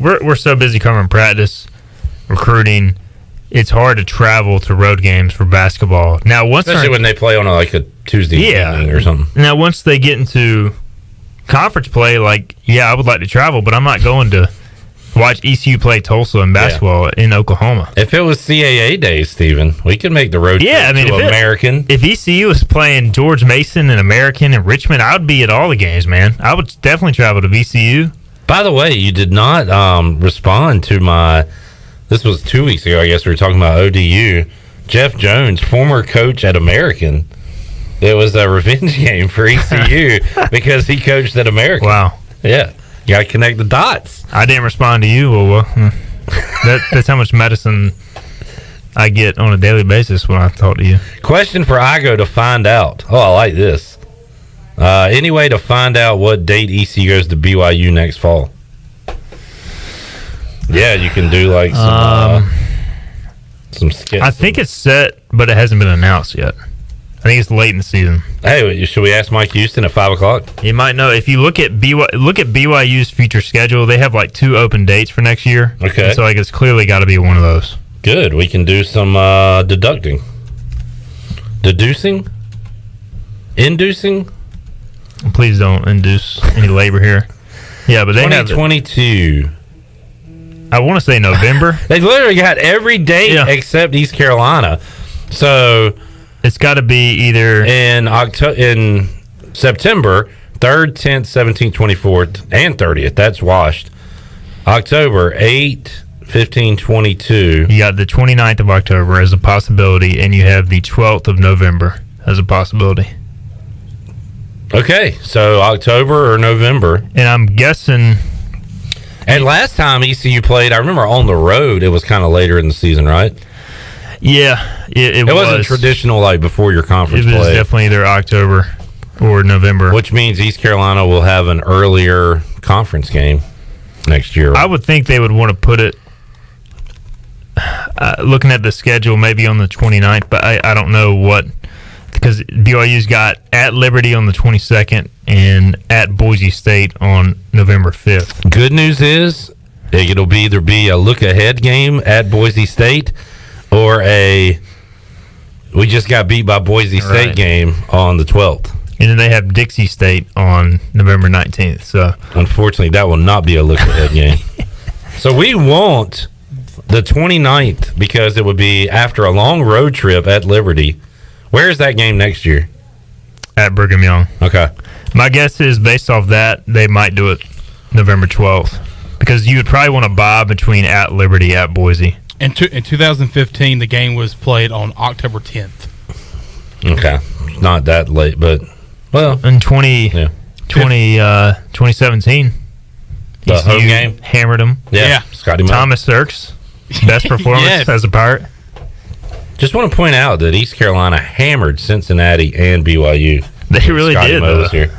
we're so busy covering practice, recruiting. It's hard to travel to road games for basketball. Now, Especially when they play on a Tuesday evening or something. Now, once they get into conference play, I would like to travel, but I'm not going to watch ECU play Tulsa in basketball in Oklahoma. If it was CAA days, Stephen, we could make the road trip to American. If ECU was playing George Mason and American and Richmond, I would be at all the games, man. I would definitely travel to VCU. By the way, you did not respond to my... This was 2 weeks ago, I guess we were talking about ODU. Jeff Jones, former coach at American. It was a revenge game for ECU because he coached at American. Wow. Yeah. You got to connect the dots. I didn't respond to you. Well, that's how much medicine I get on a daily basis when I talk to you. Question for Igoe to find out. Oh, I like this. Any way to find out what date ECU goes to BYU next fall? Yeah, you can do some skits. I think it's set, but it hasn't been announced yet. I think it's late in the season. Hey, should we ask Mike Houston at 5 o'clock? You might know. If you look at BYU's future schedule, they have 2 open dates for next year. Okay. And so it's clearly got to be one of those. Good. We can do some deducing. Inducing? Please don't induce any labor here. Yeah, but they have 2022. I want to say November. They literally got every date except East Carolina. So it's got to be either in September 3rd, 10th, 17th, 24th, and 30th. That's washed. October 8, 15, 22. You got the 29th of October as a possibility, and you have the 12th of November as a possibility. Okay, so October or November. And I'm guessing... And last time ECU played, I remember on the road, it was kind of later in the season, right? Yeah, it wasn't traditional before your conference play. It was play. definitely either October or November. Which means East Carolina will have an earlier conference game next year. I would think they would want to put it, looking at the schedule, maybe on the 29th, but I don't know what, because BYU's got at Liberty on the 22nd and at Boise State on November 5th. Good news is it'll either be a look-ahead game at Boise State or we just got beat by Boise State game on the 12th. And then they have Dixie State on November 19th. So unfortunately, that will not be a look-ahead game. So we want the 29th because it would be after a long road trip at Liberty. Where is that game next year? At Brigham Young. Okay. My guess is based off that, they might do it November 12th. Because you would probably want to buy between at Liberty, at Boise. In 2015, the game was played on October 10th. Okay. Not that late, but, well. In 2017. The home game? Hammered them. Yeah. Scotty Thomas Sirks. Best performance as a Pirate. Just want to point out that East Carolina hammered Cincinnati and BYU. They really did, though. Here.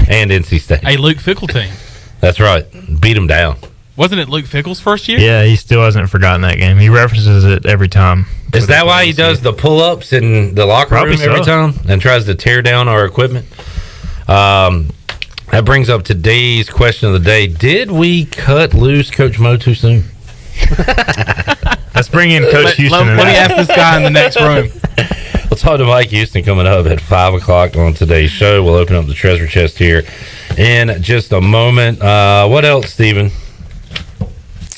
And NC State. A Luke Fickle team. That's right. Beat them down. Wasn't it Luke Fickle's first year? Yeah, he still hasn't forgotten that game. He references it every time. Is that why he does the pull-ups in the locker room every time and tries to tear down our equipment? And That brings up today's question of the day. Did we cut loose Coach Mo too soon? Let's bring in Coach Houston. Let me ask this guy in the next room. We'll talk to Mike Houston coming up at 5 o'clock on today's show. We'll open up the treasure chest here in just a moment. What else, Steven?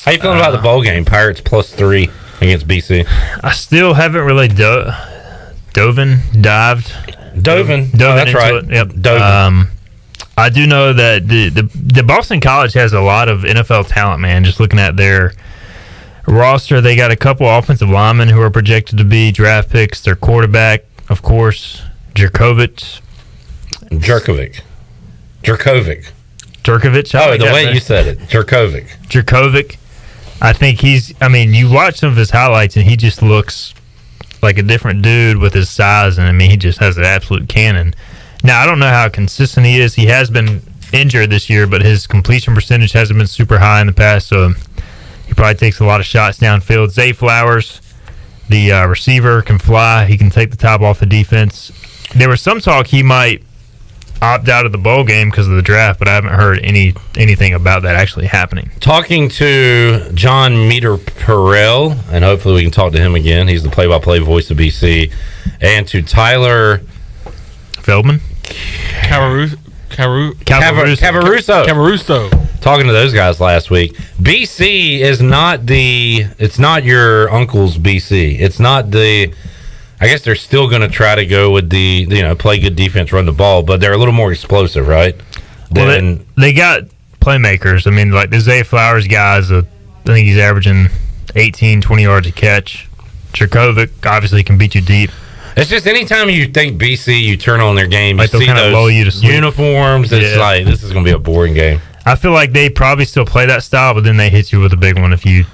How you feeling about the bowl game? Pirates +3 against BC. I still haven't really dived. That's right. It. Yep. Dove. I do know that the Boston College has a lot of NFL talent, man. Just looking at their roster, they got a couple offensive linemen who are projected to be draft picks. Their quarterback, of course, Jerkovic. Oh, the way you said it. Jerkovic. I think you watch some of his highlights, and he just looks like a different dude with his size, and he just has an absolute cannon. Now, I don't know how consistent he is. He has been injured this year, but his completion percentage hasn't been super high in the past, so he probably takes a lot of shots downfield. Zay Flowers, the receiver, can fly. He can take the top off the defense. There was some talk he might opt out of the bowl game because of the draft, but I haven't heard anything about that actually happening. Talking to John Meter PRL, and hopefully we can talk to him again. He's the play-by-play voice of BC. And to Tyler Feldman. Cavaruso. Talking to those guys last week. BC is not it's not your uncle's BC. It's not I guess they're still going to try to go with play good defense, run the ball, but they're a little more explosive, right? Well, they got playmakers. Like the Zay Flowers guys, I think he's averaging 18, 20 yards a catch. Jerkovic obviously can beat you deep. It's just anytime you think BC, you turn on their game, you see those lull you to sleep. Uniforms. It's like, this is going to be a boring game. I feel like they probably still play that style, but then they hit you with a big one if you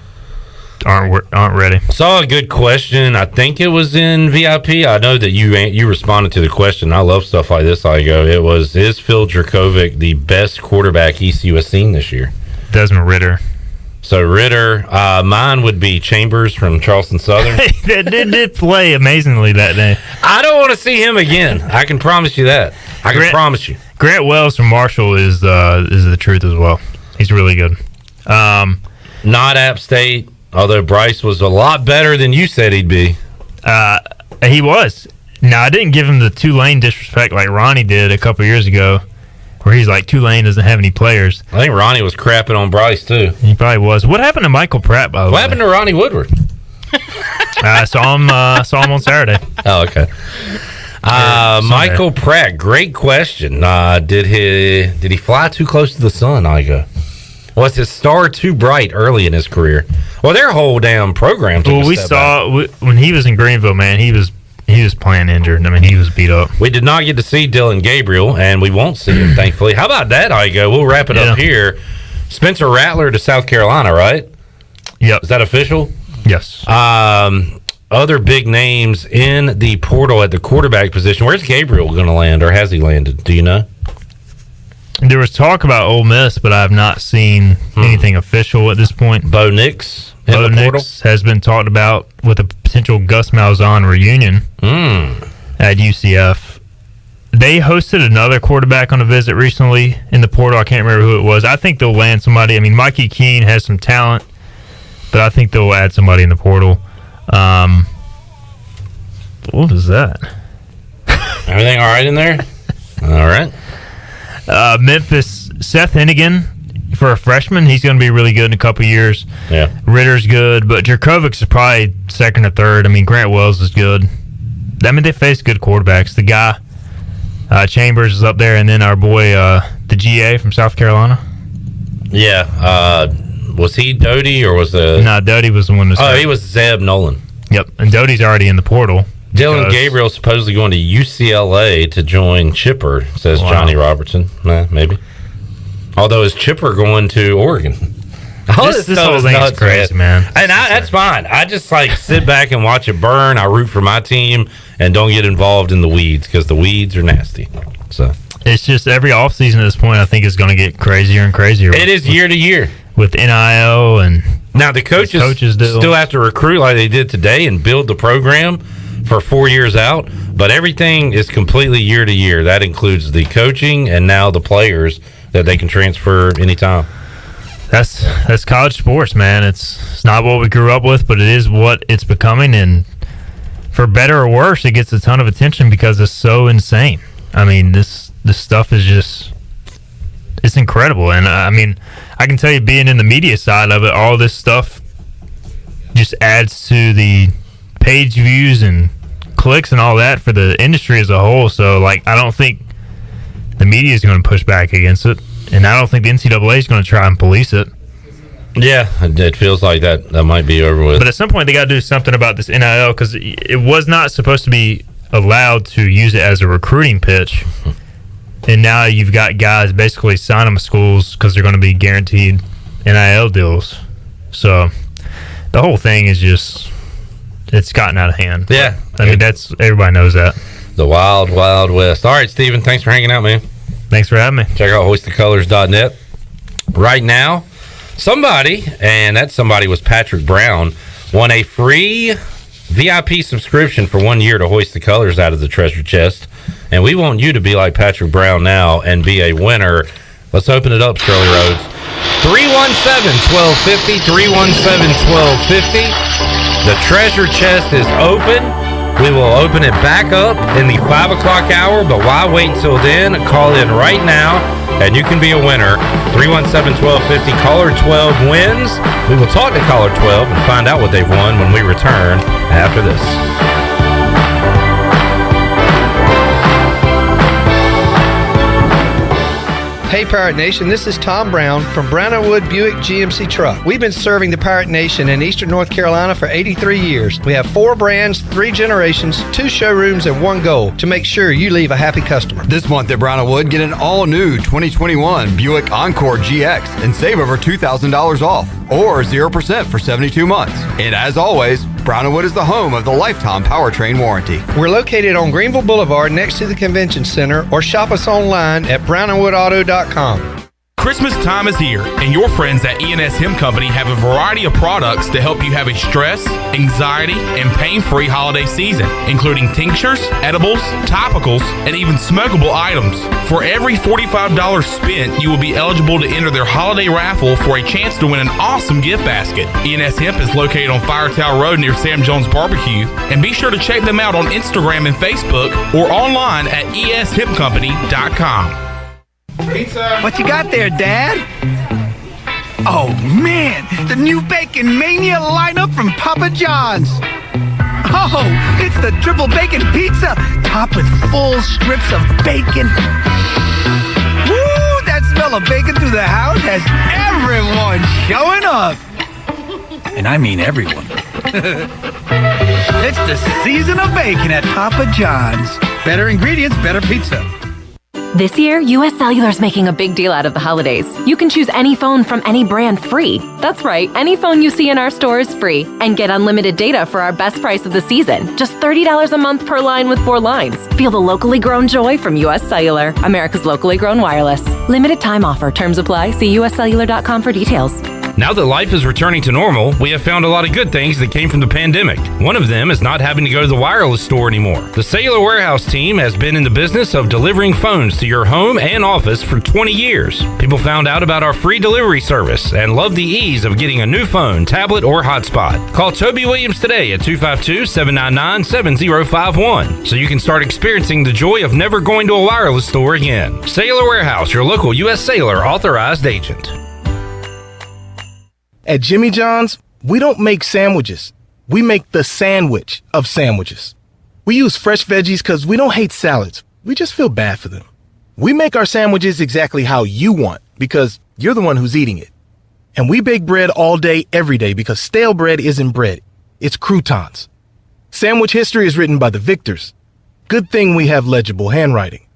aren't ready. Saw a good question. I think it was in VIP. I know that you responded to the question. I love stuff like this. It was, is Phil Jerkovic the best quarterback ECU has seen this year? Desmond Ritter. So Ritter, mine would be Chambers from Charleston Southern. That did play amazingly that day. I don't want to see him again. I can promise you that. I can promise you. Grant Wells from Marshall is the truth as well. He's really good. Not App State, although Bryce was a lot better than you said he'd be. He was. Now, I didn't give him the Tulane disrespect like Ronnie did a couple years ago, where he's like, Tulane doesn't have any players. I think Ronnie was crapping on Bryce, too. He probably was. What happened to Michael Pratt, by the way? What happened to Ronnie Woodward? I saw him on Saturday. Oh, okay. Michael Pratt, great question. Did he fly too close to the sun, Igoe? Was his star too bright early in his career? Well, their whole damn program took a step back. When he was in Greenville, man, he was playing injured. He was beat up. We did not get to see Dylan Gabriel, and we won't see him, thankfully. How about that, Igoe? We'll wrap it up here. Spencer Rattler to South Carolina, right? Yep. Is that official? Yes. Other big names in the portal at the quarterback position. Where's Gabriel going to land, or has he landed? Do you know? There was talk about Ole Miss, but I have not seen anything official at this point. Bo Nix has been talked about with a potential Gus Malzahn reunion at UCF. They hosted another quarterback on a visit recently in the portal. I can't remember who it was. I think they'll land somebody. Mikey Keene has some talent, but I think they'll add somebody in the portal. What was that? Everything all right in there? All right. Memphis, Seth Hennigan, for a freshman, he's going to be really good in a couple years. Yeah. Ritter's good, but Jerkovic is probably second or third. Grant Wells is good. They face good quarterbacks. The guy, Chambers, is up there, and then our boy, the GA from South Carolina. Yeah. Was he Doty, or was the... No, Doty was the one that... Oh, he was Zeb Nolan. Yep, and Doty's already in the portal. Dylan Gabriel supposedly going to UCLA to join Chipper, says Johnny Robertson. Maybe. Although, is Chipper going to Oregon? This whole thing is crazy, man. And that's fine. I just sit back and watch it burn. I root for my team and don't get involved in the weeds because the weeds are nasty. So it's just every offseason at this point, I think, is going to get crazier and crazier. It is year to year. With NIL and now the coaches still have to recruit like they did today and build the program. for 4 years out, but everything is completely year to year. That includes the coaching and now the players that they can transfer anytime. That's college sports, man. It's not what we grew up with, but it is what it's becoming, and for better or worse, it gets a ton of attention because it's so insane. I mean, this stuff is just, it's incredible. And I mean, I can tell you, being in the media side of it, all this stuff just adds to the page views and clicks and all that for the industry as a whole. So, like, I don't think the media is going to push back against it, and I don't think the NCAA is going to try and police it. Yeah, it feels like that might be over with. But at some point, they got to do something about this NIL, because it was not supposed to be allowed to use it as a recruiting pitch. And now you've got guys basically signing with schools because they're going to be guaranteed NIL deals. So the whole thing is just, it's gotten out of hand. Yeah. I mean, everybody knows that. The wild, wild west. All right, Steven, thanks for hanging out, man. Thanks for having me. Check out hoistthecolors.net. Right now, somebody, and that somebody was Patrick Brown, won a free VIP subscription for 1 year to Hoist the Colors out of the treasure chest. And we want you to be like Patrick Brown now and be a winner. Let's open it up, Shirley Rhodes. 317-1250, 317-1250. The treasure chest is open. We will open it back up in the 5 o'clock hour, but why wait until then? Call in right now, and you can be a winner. 317-1250, caller 12 wins. We will talk to caller 12 and find out what they've won when we return after this. Hey Pirate Nation, this is Tom Brown from Brown & Wood Buick GMC Truck. We've been serving the Pirate Nation in Eastern North Carolina for 83 years. We have 4 brands, 3 generations, 2 showrooms, and 1 goal to make sure you leave a happy customer. This month at Brown & Wood, get an all-new 2021 Buick Encore GX and save over $2,000 off, or 0% for 72 months. And as always, Brown & Wood is the home of the lifetime powertrain warranty. We're located on Greenville Boulevard next to the Convention Center, or shop us online at brownandwoodauto.com. Christmas time is here, and your friends at E&S Hemp Company have a variety of products to help you have a stress, anxiety, and pain-free holiday season, including tinctures, edibles, topicals, and even smokable items. For every $45 spent, you will be eligible to enter their holiday raffle for a chance to win an awesome gift basket. E&S Hemp is located on Firetown Road near Sam Jones Barbecue, and be sure to check them out on Instagram and Facebook or online at eshempcompany.com. Pizza. What you got there, Dad? Oh, man, the new Bacon Mania lineup from Papa John's. Oh, it's the triple bacon pizza, topped with full strips of bacon. Woo, that smell of bacon through the house has everyone showing up. And I mean everyone. It's the season of bacon at Papa John's. Better ingredients, better pizza. This year, US Cellular is making a big deal out of the holidays. You can choose any phone from any brand free. That's right, any phone you see in our store is free. And get unlimited data for our best price of the season. Just $30 a month per line with 4 lines. Feel the locally grown joy from US Cellular, America's locally grown wireless. Limited time offer. Terms apply. See uscellular.com for details. Now that life is returning to normal, we have found a lot of good things that came from the pandemic. One of them is not having to go to the wireless store anymore. The Cellular Warehouse team has been in the business of delivering phones to your home and office for 20 years. People found out about our free delivery service and love the ease of getting a new phone, tablet, or hotspot. Call Toby Williams today at 252-799-7051 so you can start experiencing the joy of never going to a wireless store again. Cellular Warehouse, your local U.S. Cellular authorized agent. At Jimmy John's, we don't make sandwiches. We make the sandwich of sandwiches. We use fresh veggies because we don't hate salads. We just feel bad for them. We make our sandwiches exactly how you want because you're the one who's eating it. And we bake bread all day, every day because stale bread isn't bread. It's croutons. Sandwich history is written by the victors. Good thing we have legible handwriting.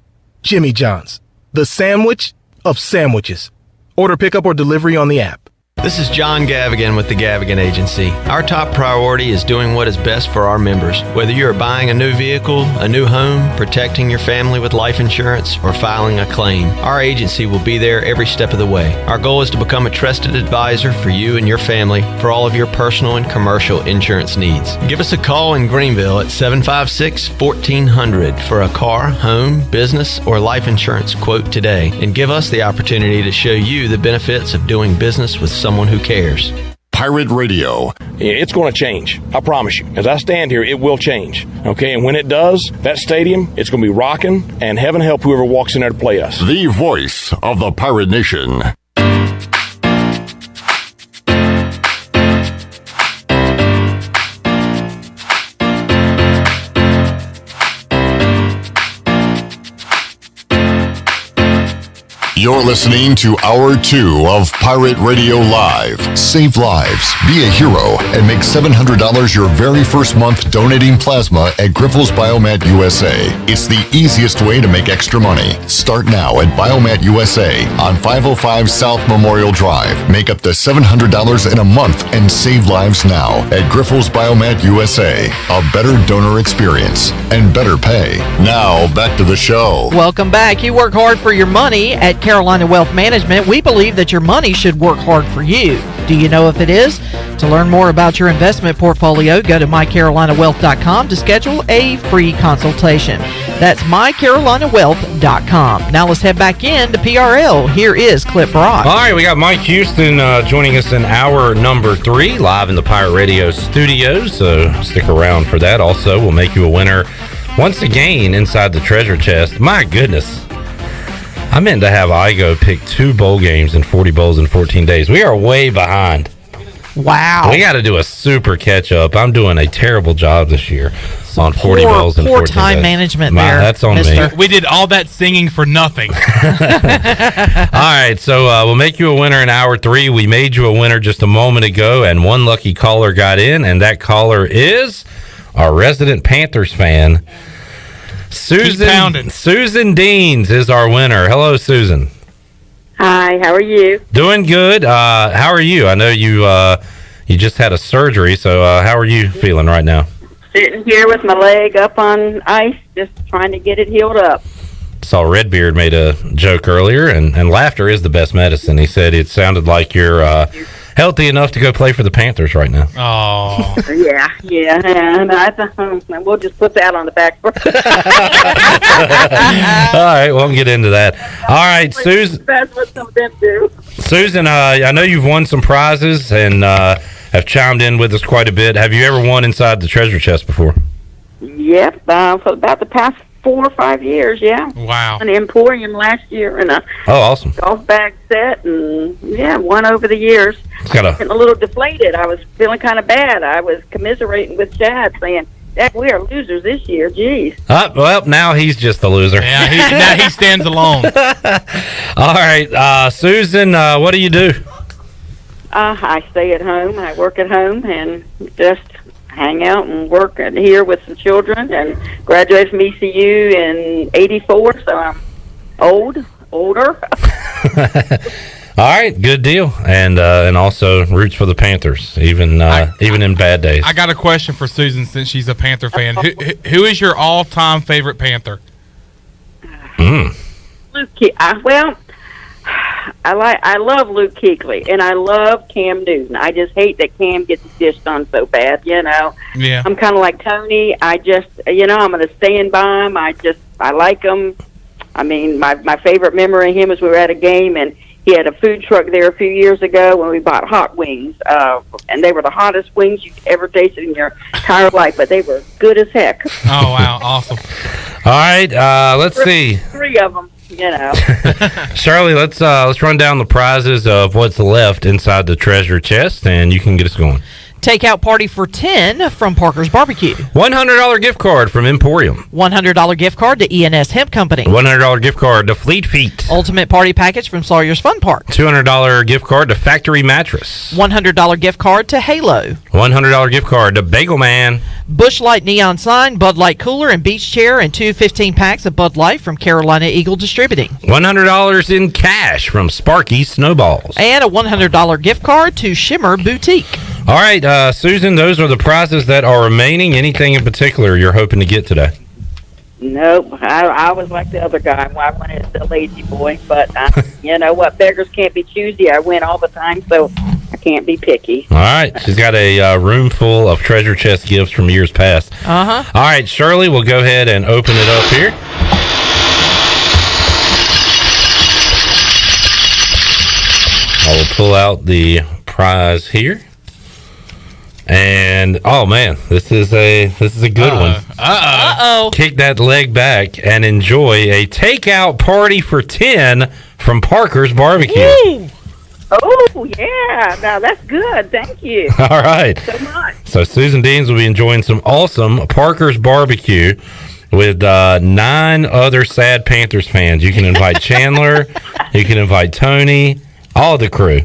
Jimmy John's, the sandwich of sandwiches. Order pickup or delivery on the app. This is John Gavigan with the Gavigan Agency. Our top priority is doing what is best for our members. Whether you are buying a new vehicle, a new home, protecting your family with life insurance, or filing a claim, our agency will be there every step of the way. Our goal is to become a trusted advisor for you and your family for all of your personal and commercial insurance needs. Give us a call in Greenville at 756-1400 for a car, home, business, or life insurance quote today, and give us the opportunity to show you the benefits of doing business with someone who cares. Pirate Radio. It's going to change. I promise you. As I stand here, it will change. Okay, and when it does, that stadium, it's going to be rocking, and heaven help whoever walks in there to play us. The voice of the Pirate Nation. You're listening to Hour 2 of Pirate Radio Live. Save lives, be a hero, and make $700 your very first month donating plasma at Grifols Biomat USA. It's the easiest way to make extra money. Start now at Biomat USA on 505 South Memorial Drive. Make up to $700 in a month and save lives now at Grifols Biomat USA. A better donor experience and better pay. Now, back to the show. Welcome back. You work hard for your money at Carolina Wealth Management. We believe that your money should work hard for you. Do you know if it is? To learn more about your investment portfolio, go to mycarolinawealth.com to schedule a free consultation. That's mycarolinawealth.com. Now let's head back in to PRL. Here is Clip Brock. All right, we got Mike Houston joining us in hour number 3, live in the Pirate Radio studios, so stick around for that. Also, we'll make you a winner once again inside the treasure chest. My goodness. I meant to have Igoe pick 2 bowl games in 40 bowls in 14 days. We are way behind. Wow. We got to do a super catch-up. I'm doing a terrible job this year on 40 bowls in 14 days. Poor time management there, that's on mister. me. We did all that singing for nothing. All right, so we'll make you a winner in hour 3. We made you a winner just a moment ago, and one lucky caller got in, and that caller is our resident Panthers fan, Susan Deans is our winner. Hello, Susan. Hi, how are you? Doing good. How are you? I know you just had a surgery, so how are you feeling right now? Sitting here with my leg up on ice, just trying to get it healed up. Saw Redbeard made a joke earlier, and laughter is the best medicine. He said it sounded like you're healthy enough to go play for the Panthers right now. Oh. Yeah. And we'll just put that on the back burner. All right, we'll get into that. All right, Susan. That's what some of them do. Susan, I know you've won some prizes and have chimed in with us quite a bit. Have you ever won inside the treasure chest before? Yep, for about the past 4 or 5 years, yeah. Wow. An Emporium last year and a awesome golf bag set, and won over the years. Getting a little deflated. I was feeling kind of bad. I was commiserating with Chad, saying, "Heck, we are losers this year." Geez. Well, now he's just the loser. Yeah, now he stands alone. All right, Susan, what do you do? I stay at home. I work at home and just hang out and work here with some children, and graduated from ECU in '84, so I'm older. All right, good deal, and also roots for the Panthers, even in bad days. I got a question for Susan since she's a Panther fan. Who is your all-time favorite Panther? Luke I love Luke Kuechly, and I love Cam Newton. I just hate that Cam gets dished on so bad, Yeah. I'm kind of like Tony. I just, I'm going to stand by him. I like him. I mean, my favorite memory of him is we were at a game, and he had a food truck there a few years ago when we bought hot wings, and they were the hottest wings you've ever tasted in your entire life, but they were good as heck. Oh, wow. Awesome. All right, let's see. 3 of them. Shirley, let's run down the prizes of what's left inside the treasure chest, and you can get us going. Takeout party for 10 from Parker's Barbecue. $100 gift card from Emporium. $100 gift card to ENS Hemp Company. $100 gift card to Fleet Feet. Ultimate party package from Sawyer's Fun Park. $200 gift card to Factory Mattress. $100 gift card to Halo. $100 gift card to Bagel Man. Busch Light Neon Sign, Bud Light Cooler, and Beach Chair, and 2 15-packs of Bud Light from Carolina Eagle Distributing. $100 in cash from Sparky Snowballs. And a $100 gift card to Shimmer Boutique. All right, Susan, those are the prizes that are remaining. Anything in particular you're hoping to get today? Nope, I was like the other guy. I wanted the lazy boy, but you know what? Beggars can't be choosy. I win all the time, so I can't be picky. All right, she's got a room full of treasure chest gifts from years past. Uh-huh. All right, Shirley, we'll go ahead and open it up here. I will pull out the prize here. And oh man, this is a good one. Uh-oh. Kick that leg back and enjoy a takeout party for 10 from Parker's Barbecue. Woo! Oh yeah, now that's good. Thank you. All right. So much. So Susan Deans will be enjoying some awesome Parker's Barbecue with 9 other sad Panthers fans. You can invite Chandler, you can invite Tony, all the crew.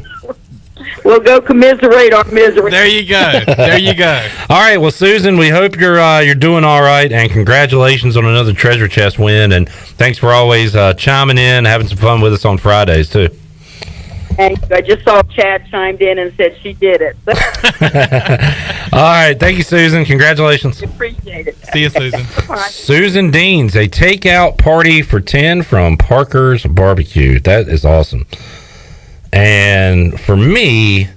We'll go commiserate our misery. There you go. There you go. All right, well, Susan, we hope you're doing all right, and congratulations on another treasure chest win. And thanks for always chiming in, having some fun with us on Fridays too. Thank you. I just saw Chad chimed in and said she did it. All right, thank you, Susan. Congratulations. Appreciate it. See you, Susan. Susan Deans, a takeout party for 10 from Parker's Barbecue. That is awesome. And for me,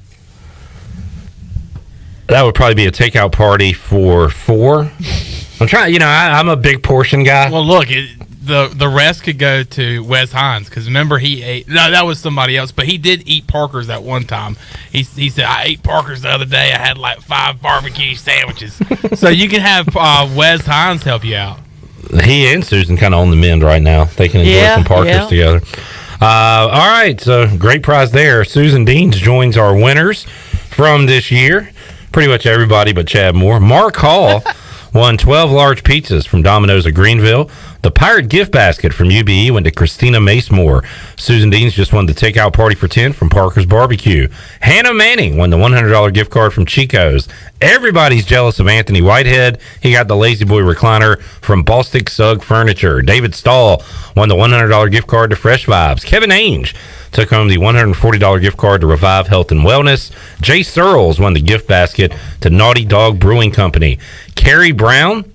that would probably be a takeout party for 4. I'm trying, I'm a big portion guy. Well, look, the rest could go to Wes Hines, because remember he ate. No, that was somebody else, but he did eat Parker's at one time. He said, I ate Parker's the other day. I had like 5 barbecue sandwiches. So you can have Wes Hines help you out. He and Susan kind of on the mend right now. They can enjoy some Parker's together. All right, so great prize there. Susan Deans joins our winners from this year. Pretty much everybody but Chad Moore. Mark Hall won 12 large pizzas from Domino's of Greenville. The Pirate gift basket from UBE went to Christina Mace-Moore. Susan Deans just won the takeout party for 10 from Parker's Barbecue. Hannah Manning won the $100 gift card from Chico's. Everybody's jealous of Anthony Whitehead. He got the Lazy Boy recliner from Balstic Sugg Furniture. David Stahl won the $100 gift card to Fresh Vibes. Kevin Ainge took home the $140 gift card to Revive Health and Wellness. Jay Searles won the gift basket to Naughty Dog Brewing Company. Carrie Brown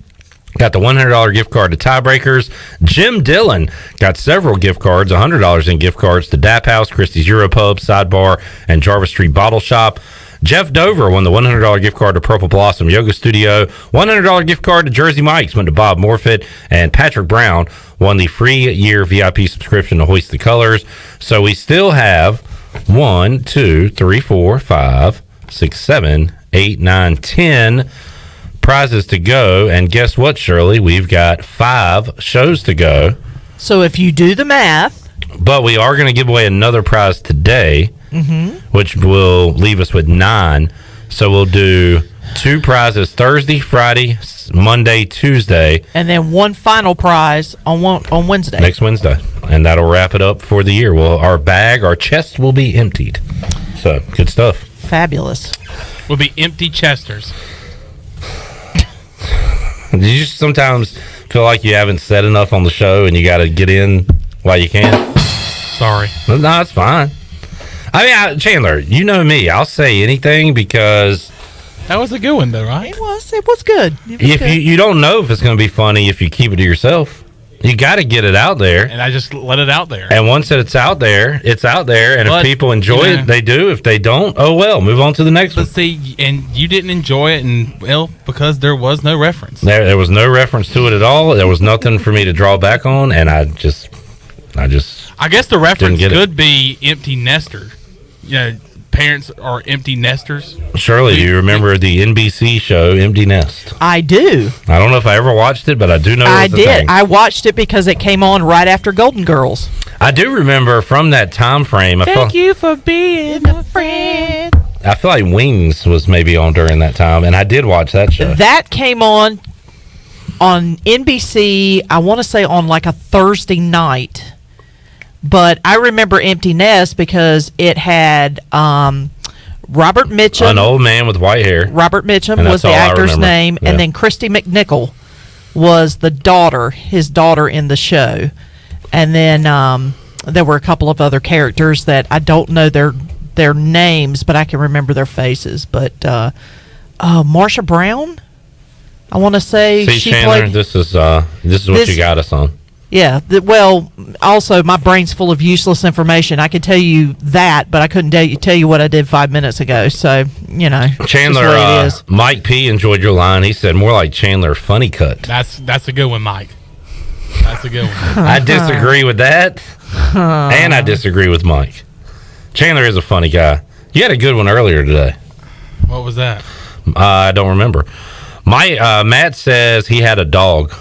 got the $100 gift card to Tiebreakers. Jim Dillon got several gift cards, $100 in gift cards to Dap House, Christie's Europub, Sidebar, and Jarvis Street Bottle Shop. Jeff Dover won the $100 gift card to Purple Blossom Yoga Studio. $100 gift card to Jersey Mike's went to Bob Morfitt. And Patrick Brown won the free year VIP subscription to Hoist the Colors. So we still have 1, 2, 3, 4, 5, 6, 7, 8, 9, 10 prizes to go. And guess what, Shirley? We've got 5 shows to go. So if you do the math. But we are going to give away another prize today, which will leave us with 9. So we'll do 2 prizes Thursday, Friday, Monday, Tuesday. And then one final prize on Wednesday. Next Wednesday. And that'll wrap it up for the year. Well, our chest will be emptied. So, good stuff. Fabulous. Will be empty chesters. Do you just sometimes feel like you haven't said enough on the show and you got to get in while you can? Sorry. No, it's fine. I mean, Chandler, you know me. I'll say anything because... That was a good one, though, right? It was good. You don't know if it's going to be funny if you keep it to yourself. You got to get it out there. And I just let it out there. And once it's out there, it's out there. And if people enjoy it, they do. If they don't, oh well, move on to the next one. But see, and you didn't enjoy it, and well, because there was no reference. There was no reference to it at all. There was nothing for me to draw back on, and I guess the reference could be empty nester. Parents are empty nesters. Shirley, do you remember the NBC show Empty Nest? I do. I don't know if I ever watched it, but I do know I it was a did. thing. I watched it because it came on right after Golden Girls. I do remember from that time frame. Thank you for being a friend. I feel like Wings was maybe on during that time, and I did watch that show. That came on NBC, I want to say on like a Thursday night. But I remember Empty Nest because it had Robert Mitchum. An old man with white hair. Robert Mitchum And was that's the all I actor's remember. name. Yeah. And then Christy McNichol was the daughter, his daughter in the show. And then there were a couple of other characters that I don't know their names, but I can remember their faces. But Marsha Brown, I want to say See, she Chandler, played. this is what you got us on. Yeah. Well, also my brain's full of useless information. I could tell you that, but I couldn't tell you what I did 5 minutes ago. So Chandler, just the way it is. Mike P enjoyed your line. He said more like Chandler funny cut. That's a good one, Mike. That's a good one. I disagree with that, and I disagree with Mike. Chandler is a funny guy. You had a good one earlier today. What was that? I don't remember. Matt says he had a dog.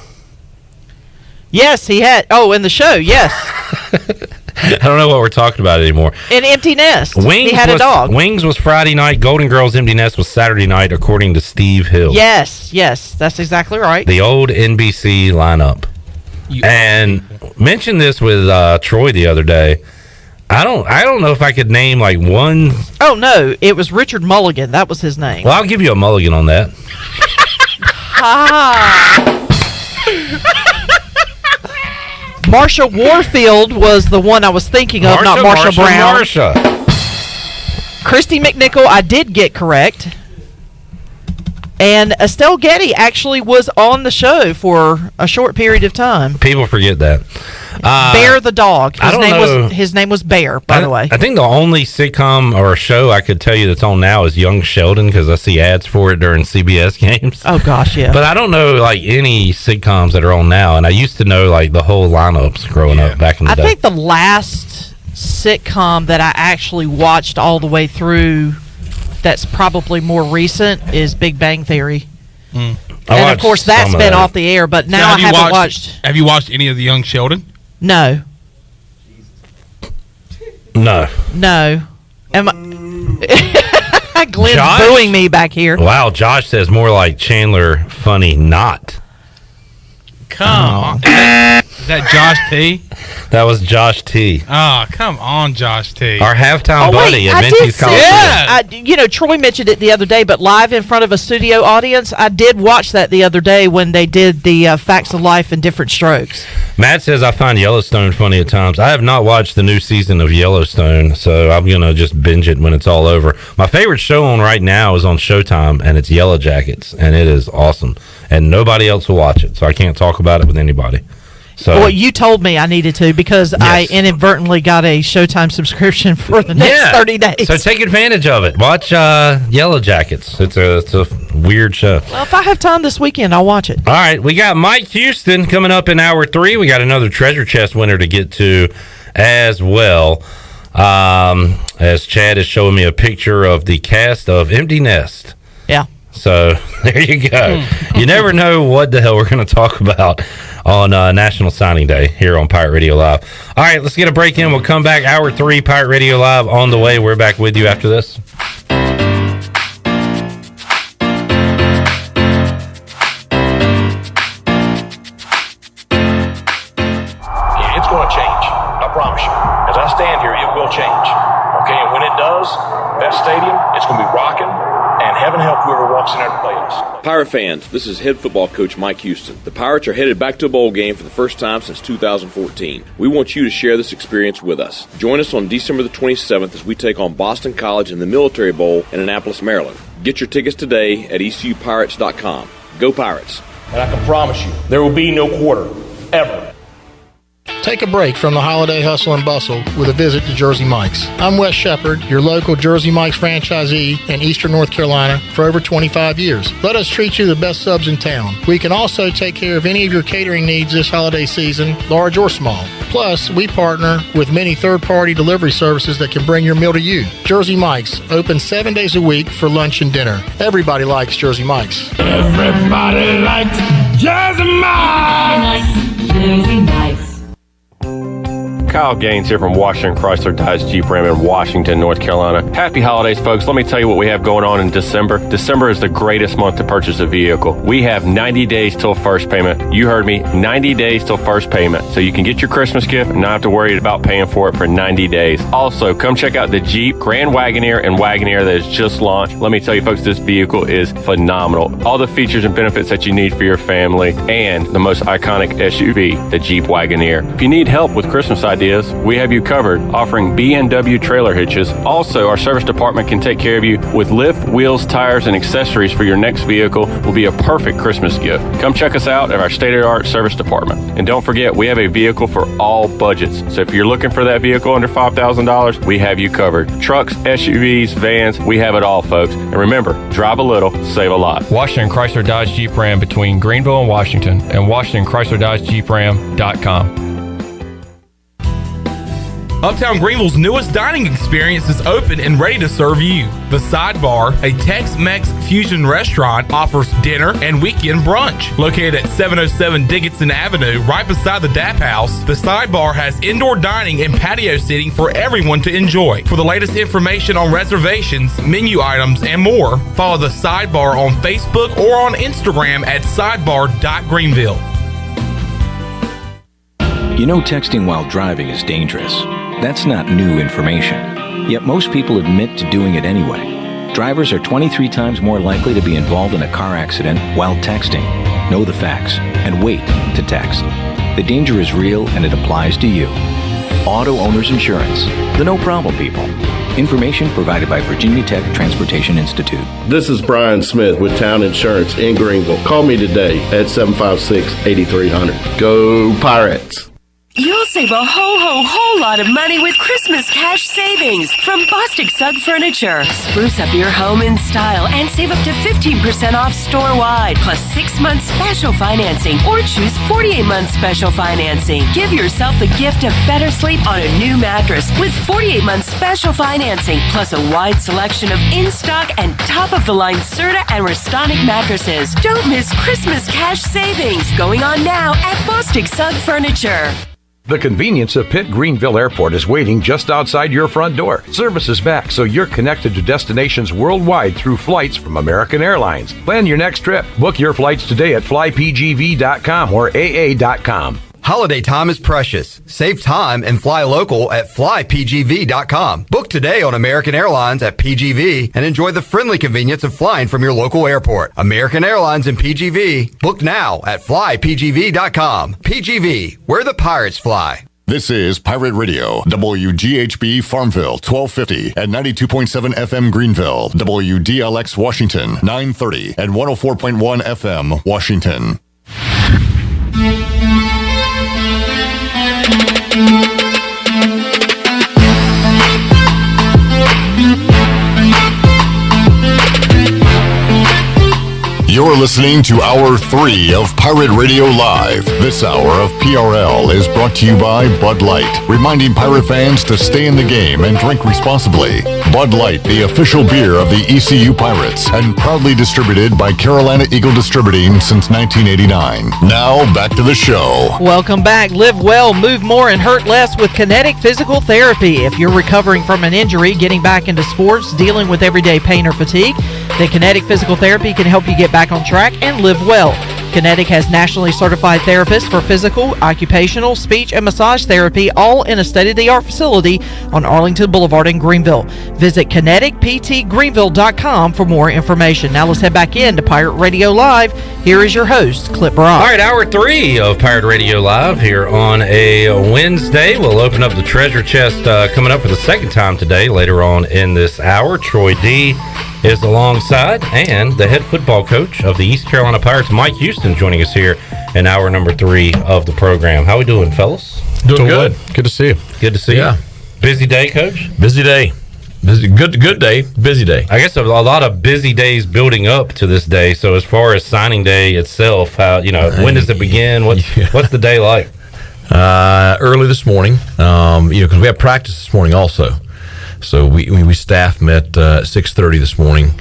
Yes, he had. Oh, in the show, yes. I don't know what we're talking about anymore. In Empty Nest, Wings he had a dog. Wings was Friday night. Golden Girls Empty Nest was Saturday night, according to Steve Hill. Yes, that's exactly right. The old NBC lineup. And mentioned this with Troy the other day. I don't know if I could name like one. Oh no, it was Richard Mulligan. That was his name. Well, I'll give you a mulligan on that. Marsha Warfield was the one I was thinking of, not Marsha Brown. Christy McNichol, I did get correct. And Estelle Getty actually was on the show for a short period of time. People forget that. Bear the dog. I don't know. His name was Bear, by the way. I think the only sitcom or show I could tell you that's on now is Young Sheldon, because I see ads for it during CBS games. Oh gosh, yeah. But I don't know like any sitcoms that are on now, and I used to know like the whole lineups growing up back in the day. I think the last sitcom that I actually watched all the way through that's probably more recent is Big Bang Theory. And of course that's been off the air, but now I haven't watched. Have you watched any of the Young Sheldon? No. No. Glenn's Josh? booing me back here. Wow, Josh says more like Chandler funny not. Come on. Is that Josh T? That was Josh T. Oh, come on, Josh T. Our halftime buddy at I did Vinci's see College. it. Troy mentioned it the other day, but live in front of a studio audience, I did watch that the other day when they did the Facts of Life in Different Strokes. Matt says, I find Yellowstone funny at times. I have not watched the new season of Yellowstone, so I'm going to just binge it when it's all over. My favorite show on right now is on Showtime, and it's Yellow Jackets, and it is awesome. And nobody else will watch it, so I can't talk about it with anybody. So, Well, you told me I needed to because I inadvertently got a Showtime subscription for the next 30 days. So take advantage of it. Watch Yellow Jackets. It's a weird show. Well, if I have time this weekend, I'll watch it. All right, we got Mike Houston coming up in hour 3. We got another treasure chest winner to get to as well. As Chad is showing me a picture of the cast of Empty Nest. Yeah. So there you go. You never know what the hell we're going to talk about on National Signing Day here on Pirate Radio Live. All right, let's get a break in. We'll come back. Hour 3, Pirate Radio Live on the way. We're back with you after this. It's going to change. I promise you. As I stand here, it will change. Okay, and when it does, that stadium, it's going to be rocking, and heaven help whoever walks in there to play us. Pirate fans, this is head football coach Mike Houston. The Pirates are headed back to a bowl game for the first time since 2014. We want you to share this experience with us. Join us on December the 27th as we take on Boston College in the Military Bowl in Annapolis, Maryland. Get your tickets today at ECUPirates.com. Go Pirates. And I can promise you, there will be no quarter, ever. Take a break from the holiday hustle and bustle with a visit to Jersey Mike's. I'm Wes Shepard, your local Jersey Mike's franchisee in Eastern North Carolina for over 25 years. Let us treat you the best subs in town. We can also take care of any of your catering needs this holiday season, large or small. Plus, we partner with many third-party delivery services that can bring your meal to you. Jersey Mike's, open 7 days a week for lunch and dinner. Everybody likes Jersey Mike's. Everybody likes Jersey Mike's. Jersey Mike's. Kyle Gaines here from Washington Chrysler Dodge Jeep Ram in Washington, North Carolina. Happy holidays, folks. Let me tell you what we have going on in December. December is the greatest month to purchase a vehicle. We have 90 days till first payment. You heard me, 90 days till first payment. So you can get your Christmas gift and not have to worry about paying for it for 90 days. Also, come check out the Jeep Grand Wagoneer and Wagoneer that is just launched. Let me tell you, folks, this vehicle is phenomenal. All the features and benefits that you need for your family, and the most iconic SUV, the Jeep Wagoneer. If you need help with Christmas ideas, we have you covered, offering B&W trailer hitches. Also, our service department can take care of you with lift, wheels, tires, and accessories for your next vehicle. Will be a perfect Christmas gift. Come check us out at our state-of-the-art service department. And don't forget, we have a vehicle for all budgets. So if you're looking for that vehicle under $5,000, we have you covered. Trucks, SUVs, vans, we have it all, folks. And remember, drive a little, save a lot. Washington Chrysler Dodge Jeep Ram between Greenville and Washington, and WashingtonChryslerDodgeJeepRam.com. Uptown Greenville's newest dining experience is open and ready to serve you. The Sidebar, a Tex-Mex fusion restaurant, offers dinner and weekend brunch. Located at 707 Dickinson Avenue, right beside the DAP House, the Sidebar has indoor dining and patio seating for everyone to enjoy. For the latest information on reservations, menu items, and more, follow the Sidebar on Facebook or on Instagram at sidebar.greenville. You know, texting while driving is dangerous. That's not new information. Yet most people admit to doing it anyway. Drivers are 23 times more likely to be involved in a car accident while texting. Know the facts and wait to text. The danger is real and it applies to you. Auto Owners Insurance, the no problem people. Information provided by Virginia Tech Transportation Institute. This is Brian Smith with Town Insurance in Greenville. Call me today at 756-8300. Go Pirates! You'll save a whole lot of money with Christmas cash savings from Bostic Sugg Furniture. Spruce up your home in style and save up to 15% off store-wide, plus 6 months special financing, or choose 48 months special financing. Give yourself the gift of better sleep on a new mattress with 48 months special financing, plus a wide selection of in-stock and top-of-the-line Serta and Restonic mattresses. Don't miss Christmas cash savings going on now at Bostic Sugg Furniture. The convenience of Pitt Greenville Airport is waiting just outside your front door. Service is back, so you're connected to destinations worldwide through flights from American Airlines. Plan your next trip. Book your flights today at flypgv.com or aa.com. Holiday time is precious. Save time and fly local at flypgv.com. Book today on American Airlines at PGV and enjoy the friendly convenience of flying from your local airport. American Airlines and PGV. Book now at flypgv.com. PGV, where the pirates fly. This is Pirate Radio, WGHB Farmville, 1250 at 92.7 FM Greenville, WDLX Washington, 930 and 104.1 FM Washington. You're listening to Hour 3 of Pirate Radio Live. This hour of PRL is brought to you by Bud Light, reminding pirate fans to stay in the game and drink responsibly. Bud Light, the official beer of the ECU Pirates, and proudly distributed by Carolina Eagle Distributing since 1989. Now, back to the show. Welcome back. Live well, move more, and hurt less with Kinetic Physical Therapy. If you're recovering from an injury, getting back into sports, dealing with everyday pain or fatigue, then Kinetic Physical Therapy can help you get back on track and live well. Kinetic has nationally certified therapists for physical, occupational, speech, and massage therapy, all in a state-of-the-art facility on Arlington Boulevard in Greenville. Visit kineticptgreenville.com for more information. Now let's head back into Pirate Radio Live. Here is your host, Clip Brock. All right, Hour 3 of Pirate Radio Live here on a Wednesday. We'll open up the treasure chest coming up for the second time today, later on in this hour. Troy D is alongside, and the head football coach of the East Carolina Pirates, Mike Houston, joining us here in hour number 3 of the program. How we doing, fellas? Doing good. Good to see you. Good to see you. Busy day, Coach? Busy day. Good day. Busy day. I guess a lot of busy days building up to this day. So as far as signing day itself, how when does it begin? What's the day like? Early this morning, because we have practice this morning also. So we staff met 6:30 this morning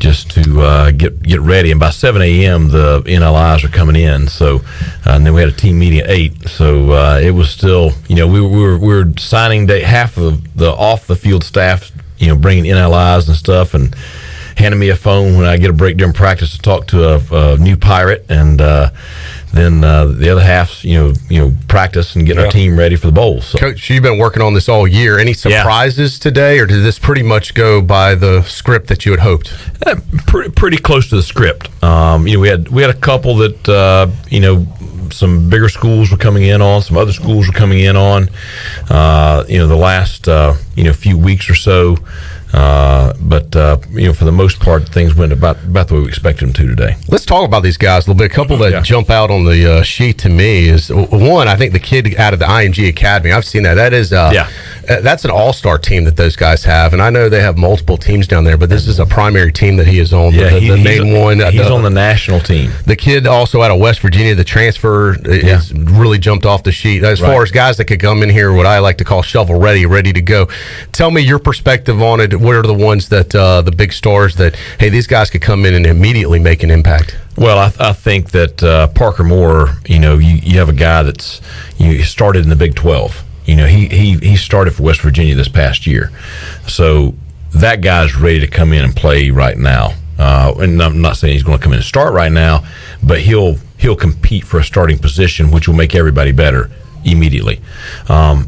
just to get ready. And by 7 a.m., the NLIs are coming in. So, and then we had a team meeting at 8. So it was still, we were signing day, half of the off the field staff, bringing NLIs and stuff, and handing me a phone when I get a break during practice to talk to a new Pirate, and then the other half, practice and getting our team ready for the bowl. So. Coach, you've been working on this all year. Any surprises today, or did this pretty much go by the script that you had hoped? Pretty close to the script. We had a couple that some bigger schools were coming in on, some other schools were coming in on. The last few weeks or so. But for the most part, things went about the way we expected them to today. Let's talk about these guys a little bit. A couple that jump out on the sheet to me is one. I think the kid out of the IMG Academy. I've seen that. That is that's an all-star team that those guys have, and I know they have multiple teams down there, but this is a primary team that he is on. The main one. He's on the national team. The kid also out of West Virginia, the transfer, is really jumped off the sheet. As far as guys that could come in here, what I like to call shovel ready to go. Tell me your perspective on it. What are the ones that the big stars that, hey, these guys could come in and immediately make an impact? Well, I think that Parker Moore, you have a guy that's started in the Big 12. He started for West Virginia this past year, so that guy's ready to come in and play right now. And I'm not saying he's going to come in and start right now, but he'll compete for a starting position, which will make everybody better immediately. A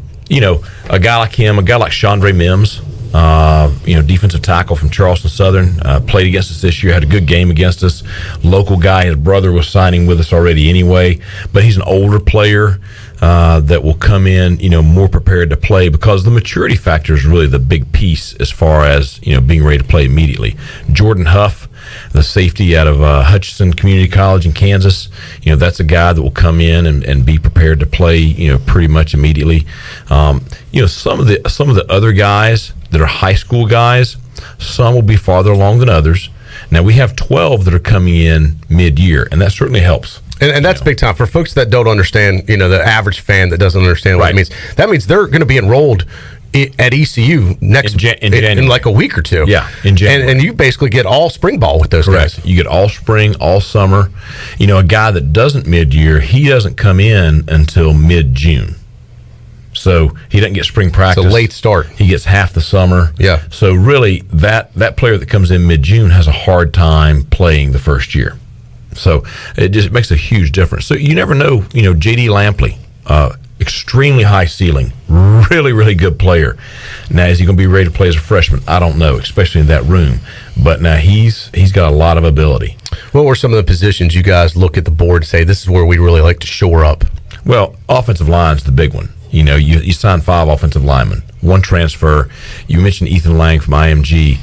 guy like him, a guy like Chandre Mims. Defensive tackle from Charleston Southern, played against us this year, had a good game against us. Local guy, his brother was signing with us already anyway, but he's an older player that will come in, more prepared to play, because the maturity factor is really the big piece as far as, being ready to play immediately. Jordan Huff, the safety out of Hutchinson Community College in Kansas, that's a guy that will come in and be prepared to play, pretty much immediately. Some of the other guys that are high school guys, some will be farther along than others. Now we have 12 that are coming in mid-year, and that certainly helps. And that's big time for folks that don't understand. The average fan that doesn't understand what it means. That means they're going to be enrolled at ECU in like a week or two. Yeah, in January. And you basically get all spring ball with those guys. You get all spring, all summer. A guy that doesn't mid-year, he doesn't come in until mid-June. So he doesn't get spring practice. It's a late start. He gets half the summer. Yeah. So really, that player that comes in mid-June has a hard time playing the first year. So it just makes a huge difference. So you never know. J.D. Lampley, extremely high ceiling, really, really good player. Now, is he going to be ready to play as a freshman? I don't know, especially in that room. But now he's got a lot of ability. What were some of the positions you guys look at the board and say, this is where we really like to shore up? Well, offensive line's the big one. You sign 5 offensive linemen, 1 transfer. You mentioned Ethan Lang from IMG.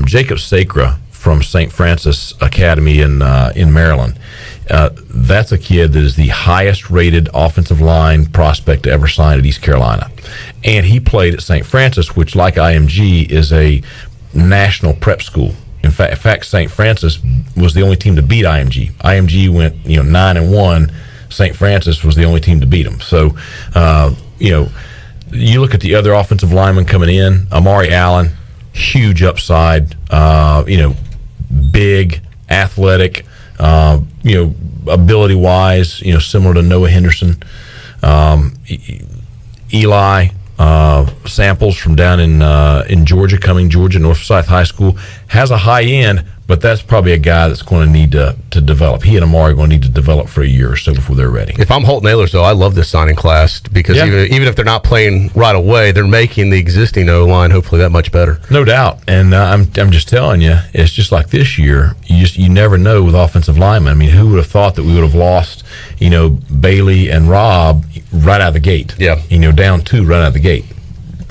Jacob Sacra from St. Francis Academy in Maryland. That's a kid that is the highest rated offensive line prospect to ever sign at East Carolina. And he played at St. Francis, which, like IMG, is a national prep school. In fact, St. Francis was the only team to beat IMG. IMG went 9-1. St. Francis was the only team to beat them. So, you look at the other offensive linemen coming in. Omari Allen, huge upside. Big, athletic. Ability wise, similar to Noah Henderson. Eli Samples from down in Georgia, Northside High School, has a high end, but that's probably a guy that's going to need to develop. He and Omari are going to need to develop for a year or so before they're ready. If I'm Holton Ahlers, though, I love this signing class because even if they're not playing right away, they're making the existing O-line hopefully that much better. No doubt. And I'm just telling you, it's just like this year. You never know with offensive linemen. I mean, who would have thought that we would have lost, Bailey and Rob right out of the gate? Yeah. Down 2 right out of the gate.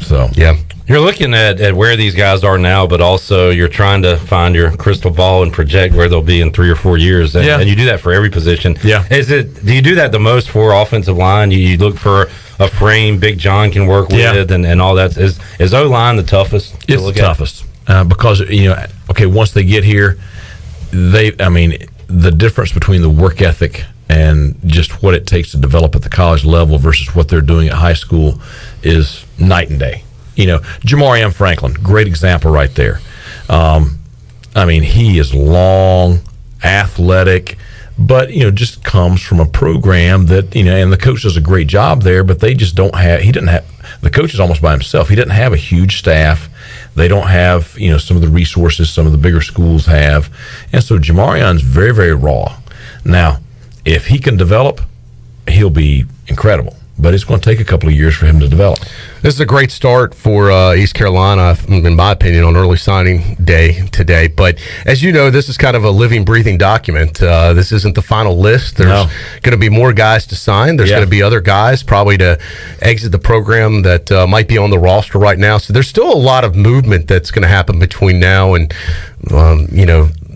So yeah. You're looking at where these guys are now, but also you're trying to find your crystal ball and project where they'll be in 3 or 4 years. And you do that for every position. Yeah. Do you do that the most for offensive line? You look for a frame Big John can work with and all that. Is O-line the toughest? It's the toughest because, once they get here, the difference between the work ethic and just what it takes to develop at the college level versus what they're doing at high school is night and day. Jamari M. Franklin, great example right there. I mean, he is long, athletic, but just comes from a program that and the coach does a great job there, but they just don't have. He didn't have. The coach is almost by himself. He didn't have a huge staff. They don't have some of the resources some of the bigger schools have, and so Jamarion's very, very raw. Now, if he can develop, he'll be incredible. But it's going to take a couple of years for him to develop. This is a great start for East Carolina, in my opinion, on early signing day today. But as you know, this is kind of a living, breathing document. This isn't the final list. There's going to be more guys to sign. There's going to be other guys probably to exit the program that might be on the roster right now. So there's still a lot of movement that's going to happen between now and,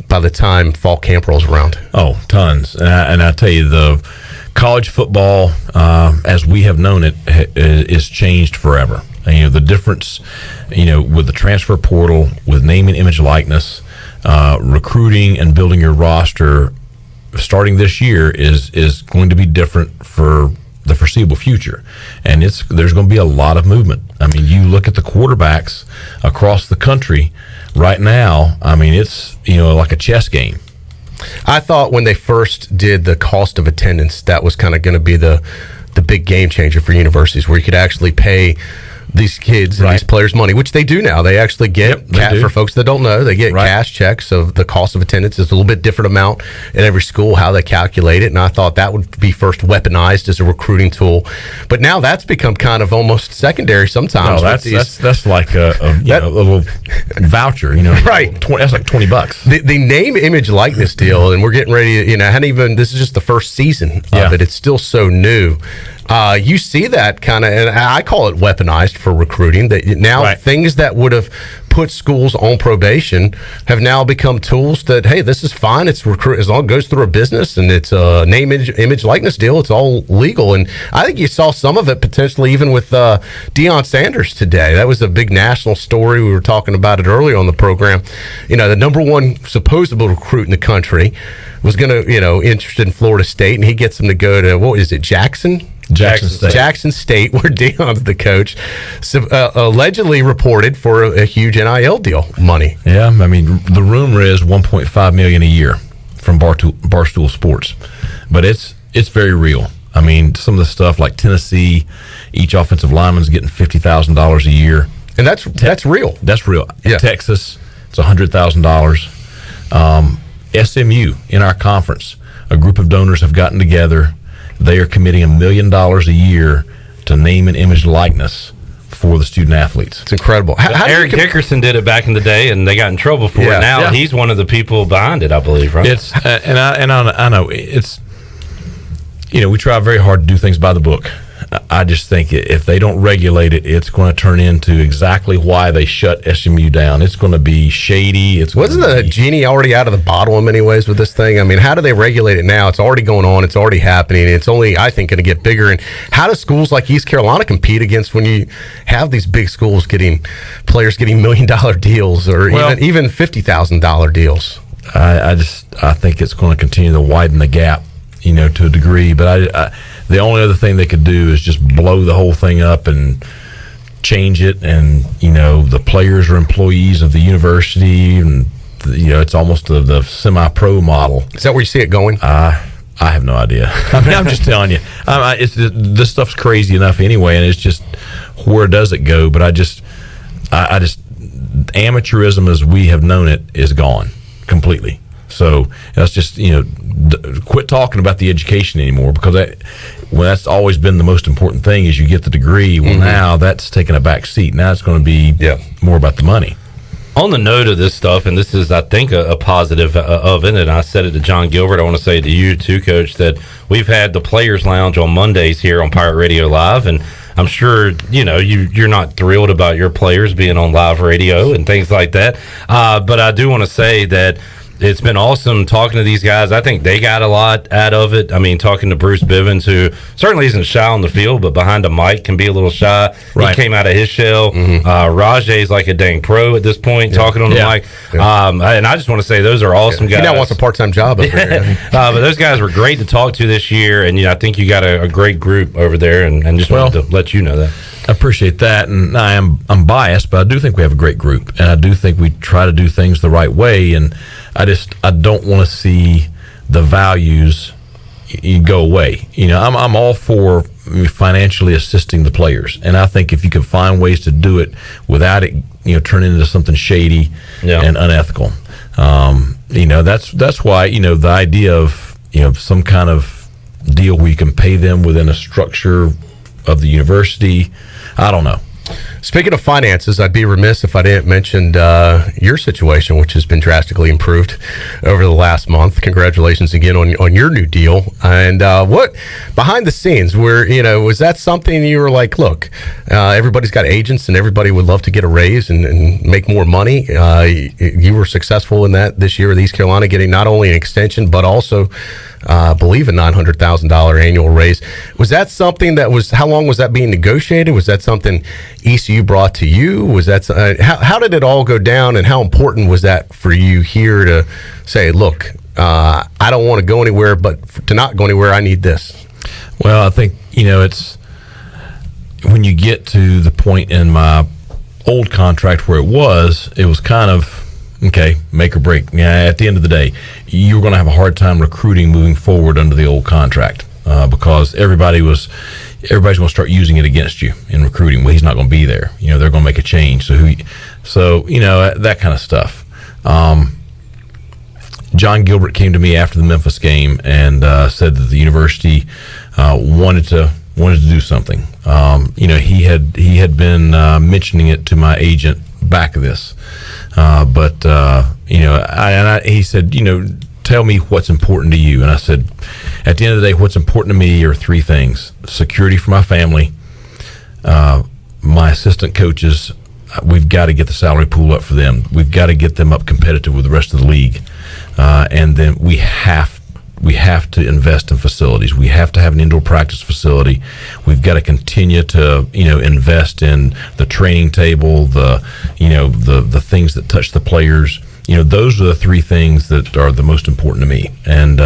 by the time fall camp rolls around. Oh, tons. And I tell you, the college football, as we have known it, is changed forever. And, the difference, with the transfer portal, with name and image likeness, recruiting and building your roster, starting this year is going to be different for the foreseeable future. And there's going to be a lot of movement. I mean, you look at the quarterbacks across the country right now. I mean, it's like a chess game. I thought when they first did the cost of attendance, that was kind of going to be the big game changer for universities, where you could actually pay these kids and these players money, which they do now. They actually get for folks that don't know, they get cash checks of the cost of attendance. It's a little bit different amount in every school how they calculate it, and I thought that would be first weaponized as a recruiting tool. But now that's become kind of almost secondary sometimes. No, that's like a little voucher, right? That's like $20. The name, image, likeness deal, and we're getting ready to, this is just the first season of it. It's still so new. You see that kind of, and I call it weaponized for recruiting, that now things that would have put schools on probation have now become tools that, hey, this is fine. It's as long as it goes through a business and it's a name, image, likeness deal, it's all legal. And I think you saw some of it potentially even with Deion Sanders today. That was a big national story. We were talking about it earlier on the program. The number one supposed recruit in the country was going to, interested in Florida State, and he gets them to go to, what is it, Jackson State, where Deion's the coach, allegedly reported for a huge NIL deal money. Yeah, I mean, the rumor is $1.5 million a year from Barstool Sports, but it's very real. I mean, some of the stuff like Tennessee, each offensive lineman's getting $50,000 a year, and that's real. That's real. Yeah. Texas, it's $100,000. SMU in our conference, a group of donors have gotten together. They are committing $1 million a year to name and image likeness for the student athletes. It's incredible. Eric Dickerson did it back in the day, and they got in trouble for it. Now he's one of the people behind it, I believe. Right? It's and I know it's we try very hard to do things by the book. I just think if they don't regulate it, it's going to turn into exactly why they shut SMU down. It's going to be shady. Wasn't the genie already out of the bottle in many ways with this thing? I mean, how do they regulate it now? It's already going on. It's already happening. It's only, I think, going to get bigger. And how do schools like East Carolina compete against when you have these big schools players getting $1 million deals or even $50,000 deals? I think it's going to continue to widen the gap, to a degree. But the only other thing they could do is just blow the whole thing up and change it. And, the players are employees of the university, and, it's almost the semi-pro model. Is that where you see it going? I have no idea. I mean, I'm just telling you. This stuff's crazy enough anyway, and it's just, where does it go? But I just amateurism as we have known it is gone completely. So that's just, quit talking about the education anymore, because that's always been the most important thing, is you get the degree. Well, now that's taking a back seat. Now it's going to be more about the money. On the note of this stuff, and this is, I think, a positive of it, and I said it to John Gilbert, I want to say it to you too, Coach, that we've had the Players Lounge on Mondays here on Pirate Radio Live, and I'm sure, you're not thrilled about your players being on live radio and things like that, but I do want to say that it's been awesome talking to these guys. I think they got a lot out of it. I mean, talking to Bruce Bivens, who certainly isn't shy on the field, but behind a mic can be a little shy. Right. He came out of his shell. Rajay's like a dang pro at this point, talking on the mic. And I just want to say those are awesome guys. He now wants a part-time job up there. But those guys were great to talk to this year, and I think you got a great group over there, and just wanted to let you know that. I appreciate that, and I'm biased, but I do think we have a great group, and I do think we try to do things the right way, and I don't want to see the values go away. I'm all for financially assisting the players, and I think if you can find ways to do it without it turning into something shady and unethical, that's why the idea of some kind of deal where you can pay them within a structure of the university, I don't know. Speaking of finances, I'd be remiss if I didn't mention your situation, which has been drastically improved over the last month. Congratulations again on your new deal. And what behind the scenes, was that something you were like, look, everybody's got agents and everybody would love to get a raise and make more money. You were successful in that this year with East Carolina, getting not only an extension, but also I believe a $900,000 annual raise. Was that something how long was that being negotiated? Was that something ECU brought to you? Was that how did it all go down, and how important was that for you here to say, look, I don't want to go anywhere, but to not go anywhere, I need this? Well, I think it's when you get to the point in my old contract where it was kind of okay, make or break. At the end of the day, you're going to have a hard time recruiting moving forward under the old contract because everybody's going to start using it against you in recruiting. Well, he's not going to be there. They're going to make a change. So that kind of stuff. John Gilbert came to me after the Memphis game and said that the university wanted to do something. He had been mentioning it to my agent back of this. He said, tell me what's important to you. And I said, at the end of the day, what's important to me are three things: security for my family, my assistant coaches. We've got to get the salary pool up for them. We've got to get them up competitive with the rest of the league. And then we have to invest in facilities. We have to have an indoor practice facility. We've got to continue to, invest in the training table, the things that touch the players. Those are the three things that are the most important to me. And,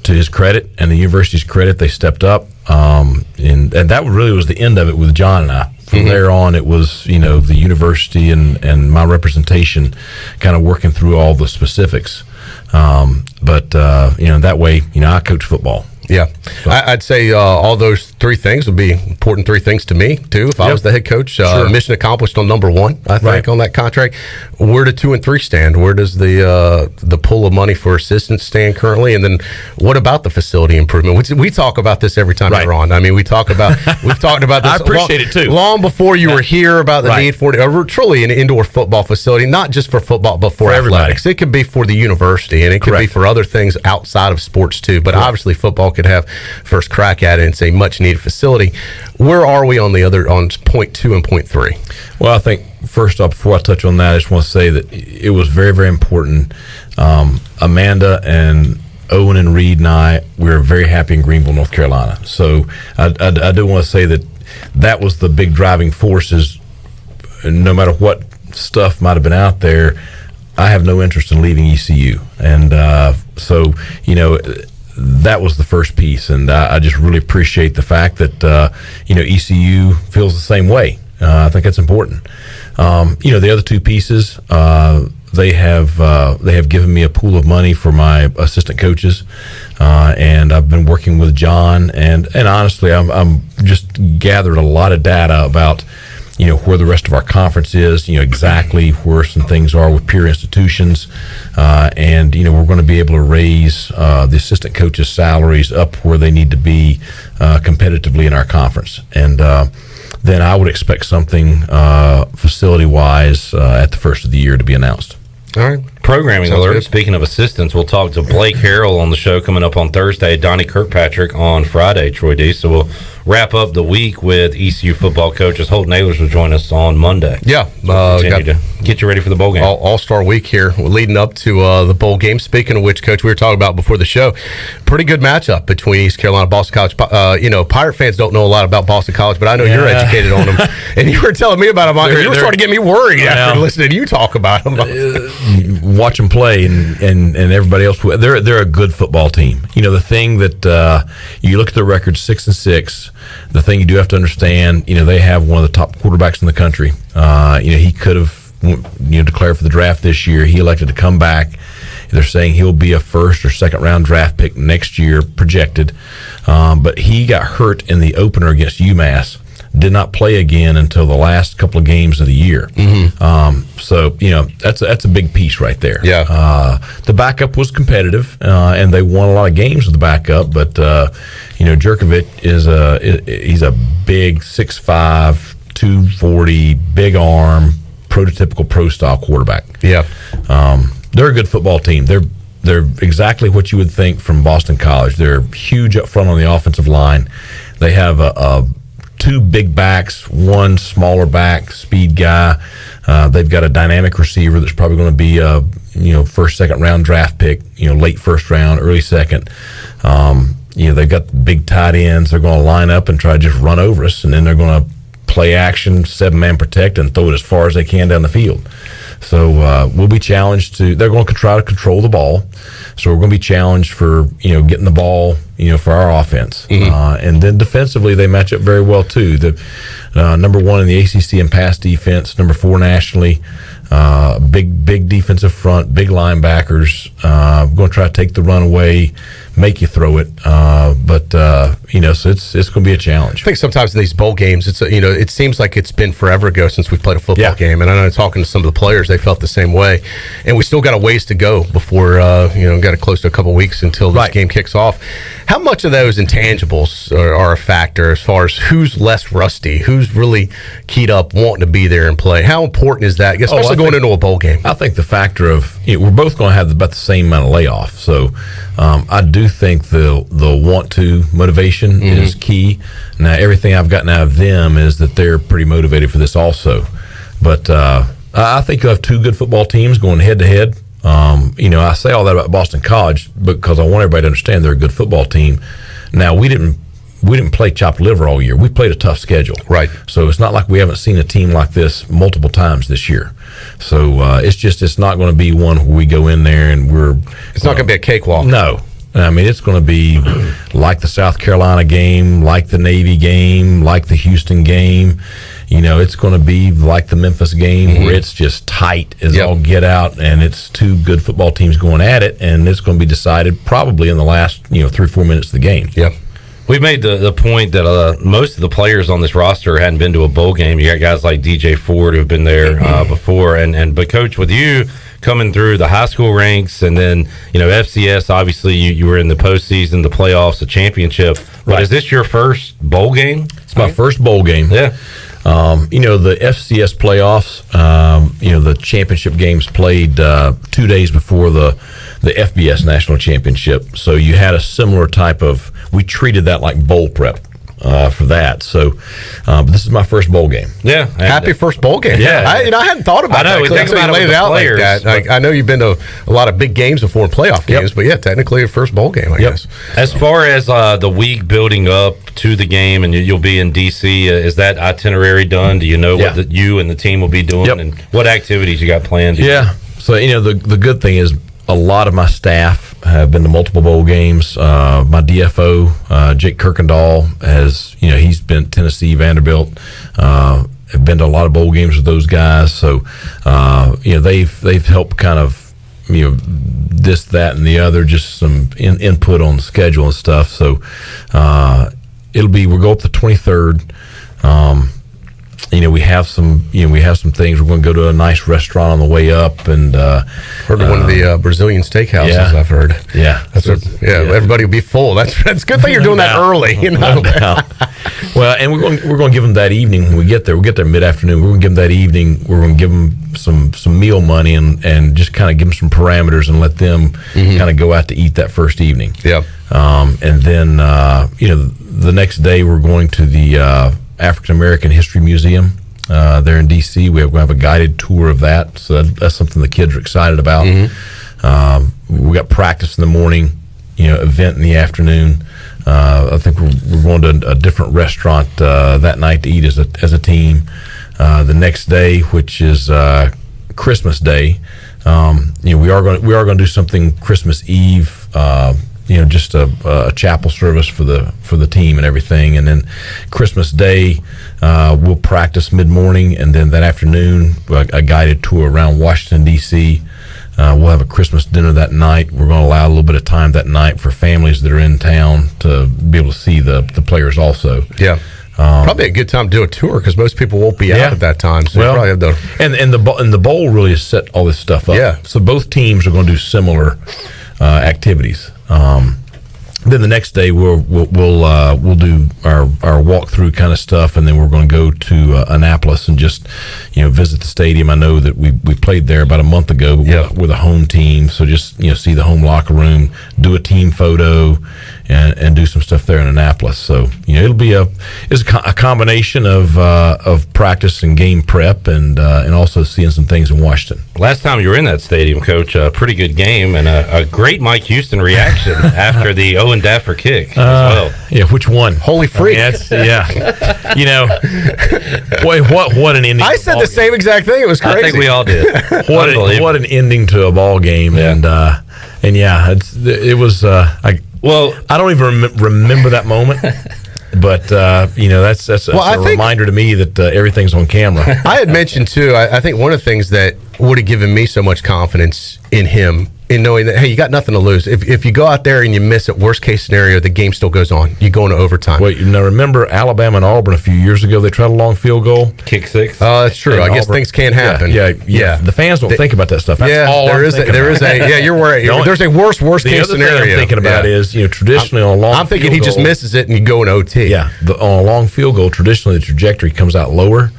to his credit and the university's credit, they stepped up. And that really was the end of it with John and I. From there on, it was, the university and my representation kind of working through all the specifics. That way, I coach football. Yeah. I'd say all those three things would be important three things to me, too, if I was the head coach. Sure. Mission accomplished on number one, I think, on that contract. Where do 2 and 3 stand? Where does the pool of money for assistants stand currently? And then what about the facility improvement? We talk about this every time you're on. I mean, we've talked about this. I appreciate it, too. Long before you were here about the need for truly an indoor football facility, not just for football, but for athletics. Everybody. It could be for the university, and it could be for other things outside of sports, too. But obviously, football could have first crack at it and say much needed facility. Where are we on point 2 and point 3? Well, I think first off, before I touch on that, I just want to say that it was very, very important. Amanda and Owen and Reed and I, we were very happy in Greenville, North Carolina. So I do want to say that was the big driving force. Is no matter what stuff might have been out there, I have no interest in leaving ECU. And that was the first piece, and I just really appreciate the fact that ECU feels the same way. I think that's important. The other two pieces, they have given me a pool of money for my assistant coaches, and I've been working with John, and honestly, I'm just gathered a lot of data about where the rest of our conference is, exactly where some things are with peer institutions. And we're going to be able to raise the assistant coaches' salaries up where they need to be competitively in our conference. And then I would expect something facility-wise at the first of the year to be announced. All right. Programming Sounds alert. good. Speaking of assistants, we'll talk to Blake Harrell on the show coming up on Thursday, Donnie Kirkpatrick on Friday, Troy D. So we'll wrap up the week with ECU football coaches. Holton Ahlers will join us on Monday. Yeah. So continue to get you ready for the bowl game. All-star week here, leading up to the bowl game. Speaking of which, Coach, we were talking about before the show, pretty good matchup between East Carolina and Boston College. Pirate fans don't know a lot about Boston College, but I know you're educated on them. And you were telling me about them. You were starting to get me worried after listening to you talk about them. Watch them play and everybody else. They're a good football team. The thing that you look at their record 6-6. The thing you do have to understand, they have one of the top quarterbacks in the country. He could have, declared for the draft this year. He elected to come back. They're saying he'll be a first or second round draft pick next year, projected. But he got hurt in the opener against UMass. Did not play again until the last couple of games of the year. So that's a big piece right there. Yeah. The backup was competitive, and they won a lot of games with the backup. But Jerkovic he's a big 6'5", 240, big arm, prototypical pro style quarterback. Yeah. They're a good football team. They're exactly what you would think from Boston College. They're huge up front on the offensive line. They have two big backs, one smaller back, speed guy. They've got a dynamic receiver that's probably going to be a first, second round draft pick, late first round, early second. They've got big tight ends. They're going to line up and try to just run over us, and then they're going to play action, 7-man protect, and throw it as far as they can down the field. So we'll be challenged they're going to try to control the ball. So we're going to be challenged for, getting the ball, for our offense. And then defensively, they match up very well too. The number 1 in the ACC in pass defense, number 4 nationally, big defensive front, big linebackers. We're going to try to take the run away, make you throw it. So it's going to be a challenge. I think sometimes in these bowl games, it seems like it's been forever ago since we played a football game. And I know talking to some of the players, they felt the same way. And we still got a ways to go before, got it close to a couple weeks until this game kicks off. How much of those intangibles are a factor as far as who's less rusty, who's really keyed up, wanting to be there and play? How important is that, especially going into a bowl game? I think the factor of we're both going to have about the same amount of layoff. So I do think the want to motivation is key. Now, everything I've gotten out of them is that they're pretty motivated for this also. But I think you'll have two good football teams going head to head. I say all that about Boston College because I want everybody to understand they're a good football team. Now, we didn't play chopped liver all year. We played a tough schedule. Right. So it's not like we haven't seen a team like this multiple times this year. So it's not going to be one where we go in there and it's not going to be a cakewalk. No. I mean, it's going to be like the South Carolina game, like the Navy game, like the Houston game. It's going to be like the Memphis game where it's just tight as all get out, and it's two good football teams going at it, and it's going to be decided probably in the last 3 or 4 minutes of the game. Yep. We made the point that most of the players on this roster hadn't been to a bowl game. You got guys like DJ Ford who have been there before, but Coach, with you coming through the high school ranks, and then FCS, obviously you were in the postseason, the playoffs, the championship. But is this your first bowl game? It's my first bowl game. Yeah. The FCS playoffs, the championship games played 2 days before the FBS national championship. So you had a similar type of, we treated that like bowl prep for that. So but this is my first bowl game. Yeah. Happy first bowl game. Yeah. I hadn't thought about that. We think about you laid it out players, like that. I know you've been to a lot of big games before in playoff games, but technically your first bowl game, I guess. As far as the week building up to the game, and you'll be in D.C., is that itinerary done? Do you know what you and the team will be doing and what activities you got planned? Yeah. So, the good thing is a lot of my staff have been to multiple bowl games. My DFO, Jake Kirkendall, he's been Tennessee, Vanderbilt. Have been to a lot of bowl games with those guys. So, they've helped kind of, this, that, and the other, just some input on the schedule and stuff. So, we'll go up the 23rd. We have some things. We're going to go to a nice restaurant on the way up, and heard of one of the Brazilian steakhouses. I've heard. Yeah, everybody will be full. That's a good thing you're doing that early. Well, and we're going to give them that evening when we get there. We'll get there mid-afternoon. We're going to give them that evening. We're going to give them some meal money and just kind of give them some parameters and let them kind of go out to eat that first evening. Yeah. And then the next day we're going to the African American History Museum there in D.C. We have a guided tour of that, so that's something the kids are excited about. We got practice in the morning, event in the afternoon. I think we're going to a different restaurant that night to eat as a team. The next day, which is Christmas Day, we are going to do something Christmas Eve. just a chapel service for the team and everything, and then Christmas Day we'll practice mid-morning, and then that afternoon a guided tour around Washington D.C. We'll have a Christmas dinner that night. We're going to allow a little bit of time that night for families that are in town to be able to see the players also. Yeah. Probably a good time to do a tour because most people won't be out at that time. So you probably have the bowl really has set all this stuff up. Yeah. So both teams are going to do similar activities. Then the next day we'll do our walkthrough kind of stuff, and then we're going to go to Annapolis and just visit the stadium. I know that we played there about a month ago with a home team, so just see the home locker room, do a team photo, and do some stuff there in Annapolis. So it'll be a combination of practice and game prep, and also seeing some things in Washington. Last time you were in that stadium, Coach, a pretty good game and a great Mike Houston reaction after the Owen Daffer kick as well. Yeah, which one? Holy freak! I mean, what an ending! I said the same exact thing. It was crazy. I think we all did. What an ending to a ball game, it was. I don't even remember that moment. But that's a reminder to me that everything's on camera. I had mentioned too. I think one of the things that would have given me so much confidence in him, in knowing that, hey, you got nothing to lose. If you go out there and you miss it, worst case scenario, the game still goes on. You go into overtime. Wait, now remember Alabama and Auburn a few years ago? They tried a long field goal, kick six. That's true. I guess things can happen. Yeah. The fans don't think about that stuff. That's all there is. You're worried. There's a worst case scenario. Thing I'm thinking about is traditionally on a long. I'm thinking he just misses it and you go in OT. Yeah, on a long field goal, traditionally the trajectory comes out lower.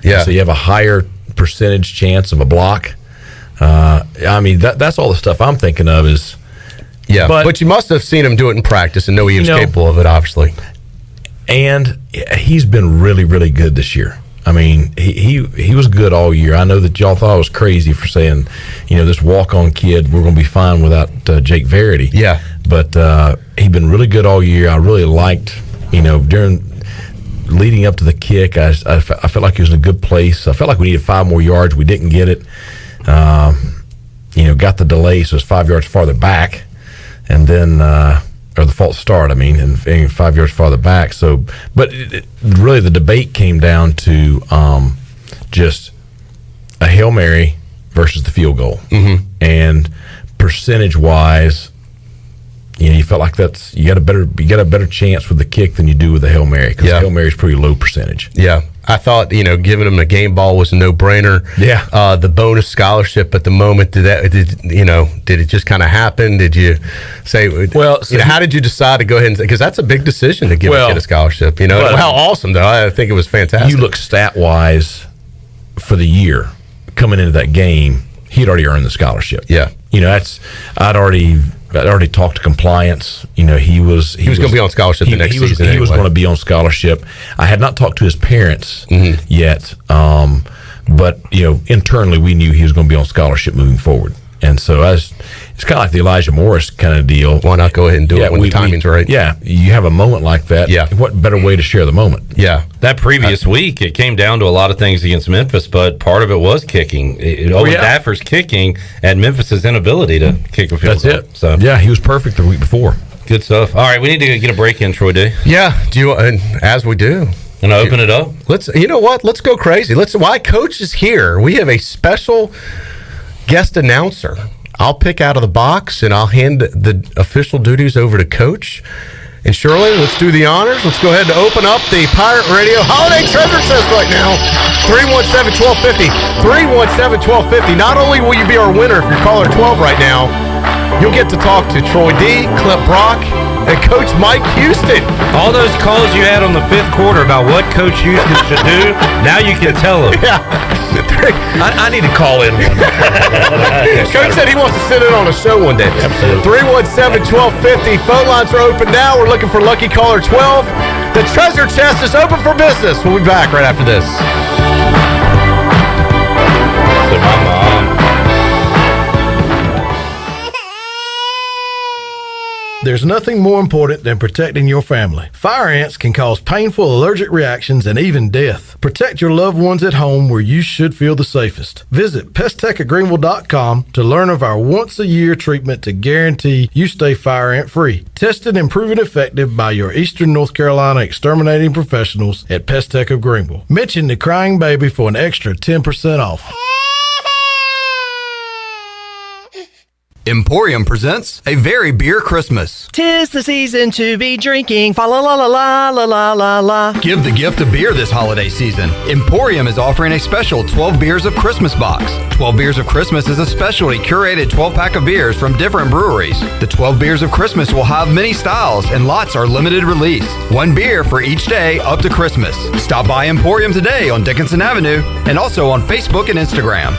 Yeah, so you have a higher percentage chance of a block. I mean, that's all the stuff I'm thinking of is. Yeah, but you must have seen him do it in practice and know he was capable of it, obviously. And he's been really, really good this year. I mean, he was good all year. I know that y'all thought I was crazy for saying, this walk-on kid, we're going to be fine without Jake Verity. Yeah. But he's been really good all year. I really liked, during leading up to the kick, I felt like he was in a good place. I felt like we needed 5 more yards. We didn't get it. Got the delay, so it's 5 yards farther back, and then or the false start. I mean, and 5 yards farther back. So, but really, the debate came down to just a Hail Mary versus the field goal, and percentage wise. You felt like you got a better chance with the kick than you do with the Hail Mary, because the Hail Mary is pretty low percentage. Yeah, I thought giving him the game ball was a no brainer. Yeah, the bonus scholarship at the moment did it just kind of happen? Did you say how did you decide to go ahead and, because that's a big decision to give a kid a scholarship? How awesome though. I think it was fantastic. You look stat wise for the year coming into that game, he'd already earned the scholarship. Yeah, I'd already talked to compliance. He was going to be on scholarship the next season. He was going to be on scholarship. I had not talked to his parents yet, but internally we knew he was going to be on scholarship moving forward. And so it's kind of like the Elijah Morris kind of deal. Why not go ahead and do it when the timing's right? Yeah, you have a moment like that. Yeah, what better way to share the moment? Yeah, that previous week it came down to a lot of things against Memphis, but part of it was kicking. Owen Daffer's kicking and Memphis's inability to kick a field goal. That's it. So he was perfect the week before. Good stuff. All right, we need to get a break in, Troy D. Yeah, as we do. And open it up. Let's go crazy. While Coach is here, we have a special guest announcer. I'll pick out of the box and I'll hand the official duties over to Coach. And Shirley, let's do the honors. Let's go ahead and open up the Pirate Radio Holiday Treasure Chest right now. 317-1250. 317-1250. Not only will you be our winner if you're caller 12 right now, you'll get to talk to Troy D, Clip Brock, and Coach Mike Houston. All those calls you had on the 5th quarter about what Coach Houston should do, now you can tell them. Yeah. I need to call in one. Coach said he wants to sit in on a show one day. Absolutely. 317-1250. Phone lines are open now. We're looking for lucky caller 12. The treasure chest is open for business. We'll be back right after this. So my mom. There's nothing more important than protecting your family. Fire ants can cause painful allergic reactions and even death. Protect your loved ones at home where you should feel the safest. Visit pesttechofgreenville.com to learn of our once-a-year treatment to guarantee you stay fire ant free. Tested and proven effective by your Eastern North Carolina exterminating professionals at Pest Tech of Greenville. Mention the crying baby for an extra 10% off. Emporium presents A Very Beer Christmas. 'Tis the season to be drinking. Fa la la la la la la la la. Give the gift of beer this holiday season. Emporium is offering a special 12 Beers of Christmas box. 12 Beers of Christmas is a specialty curated 12-pack of beers from different breweries. The 12 Beers of Christmas will have many styles and lots are limited release. One beer for each day up to Christmas. Stop by Emporium today on Dickinson Avenue and also on Facebook and Instagram.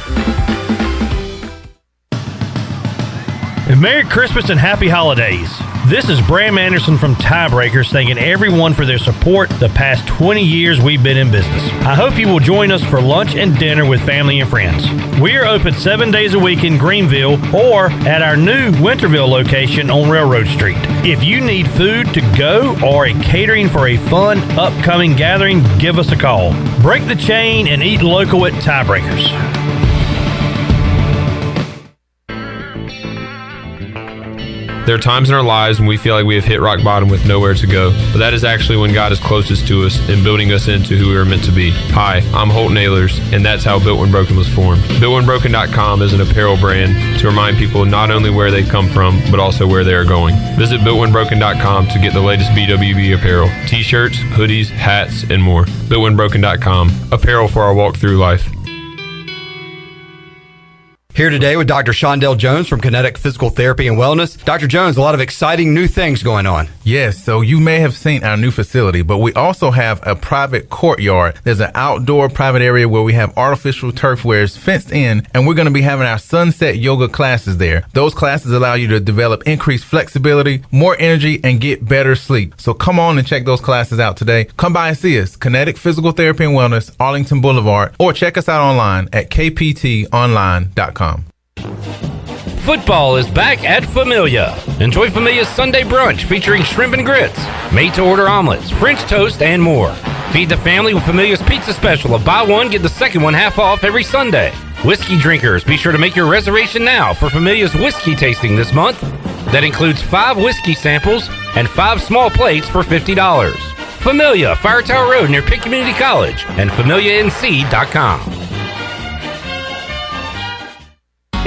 And Merry Christmas and Happy Holidays. This is Bram Anderson from Tiebreakers thanking everyone for their support the past 20 years we've been in business. I hope you will join us for lunch and dinner with family and friends. We are open 7 days a week in Greenville or at our new Winterville location on Railroad Street. If you need food to go or a catering for a fun upcoming gathering, give us a call. Break the chain and eat local at Tiebreakers. There are times in our lives when we feel like we have hit rock bottom with nowhere to go, but that is actually when God is closest to us and building us into who we are meant to be. Hi, I'm Holt Nailers, and that's how Built When Broken was formed. BuiltWhenBroken.com is an apparel brand to remind people not only where they come from, but also where they are going. Visit BuiltWhenBroken.com to get the latest BWB apparel, t-shirts, hoodies, hats, and more. BuiltWhenBroken.com, apparel for our walk through life. Here today with Dr. Shondell Jones from Kinetic Physical Therapy and Wellness. Dr. Jones, a lot of exciting new things going on. Yes, so you may have seen our new facility, but we also have a private courtyard. There's an outdoor private area where we have artificial turf where it's fenced in, and we're going to be having our sunset yoga classes there. Those classes allow you to develop increased flexibility, more energy, and get better sleep. So come on and check those classes out today. Come by and see us, Kinetic Physical Therapy and Wellness, Arlington Boulevard, or check us out online at kptonline.com. Football is back at Familia. Enjoy Familia's Sunday brunch featuring shrimp and grits, made-to-order omelets, French toast, and more. Feed the family with Familia's pizza special of buy one, get the second one half off every Sunday. Whiskey drinkers, be sure to make your reservation now for Familia's whiskey tasting this month. That includes 5 whiskey samples and 5 small plates for $50. Familia, Fire Tower Road near Pitt Community College, and FamiliaNC.com.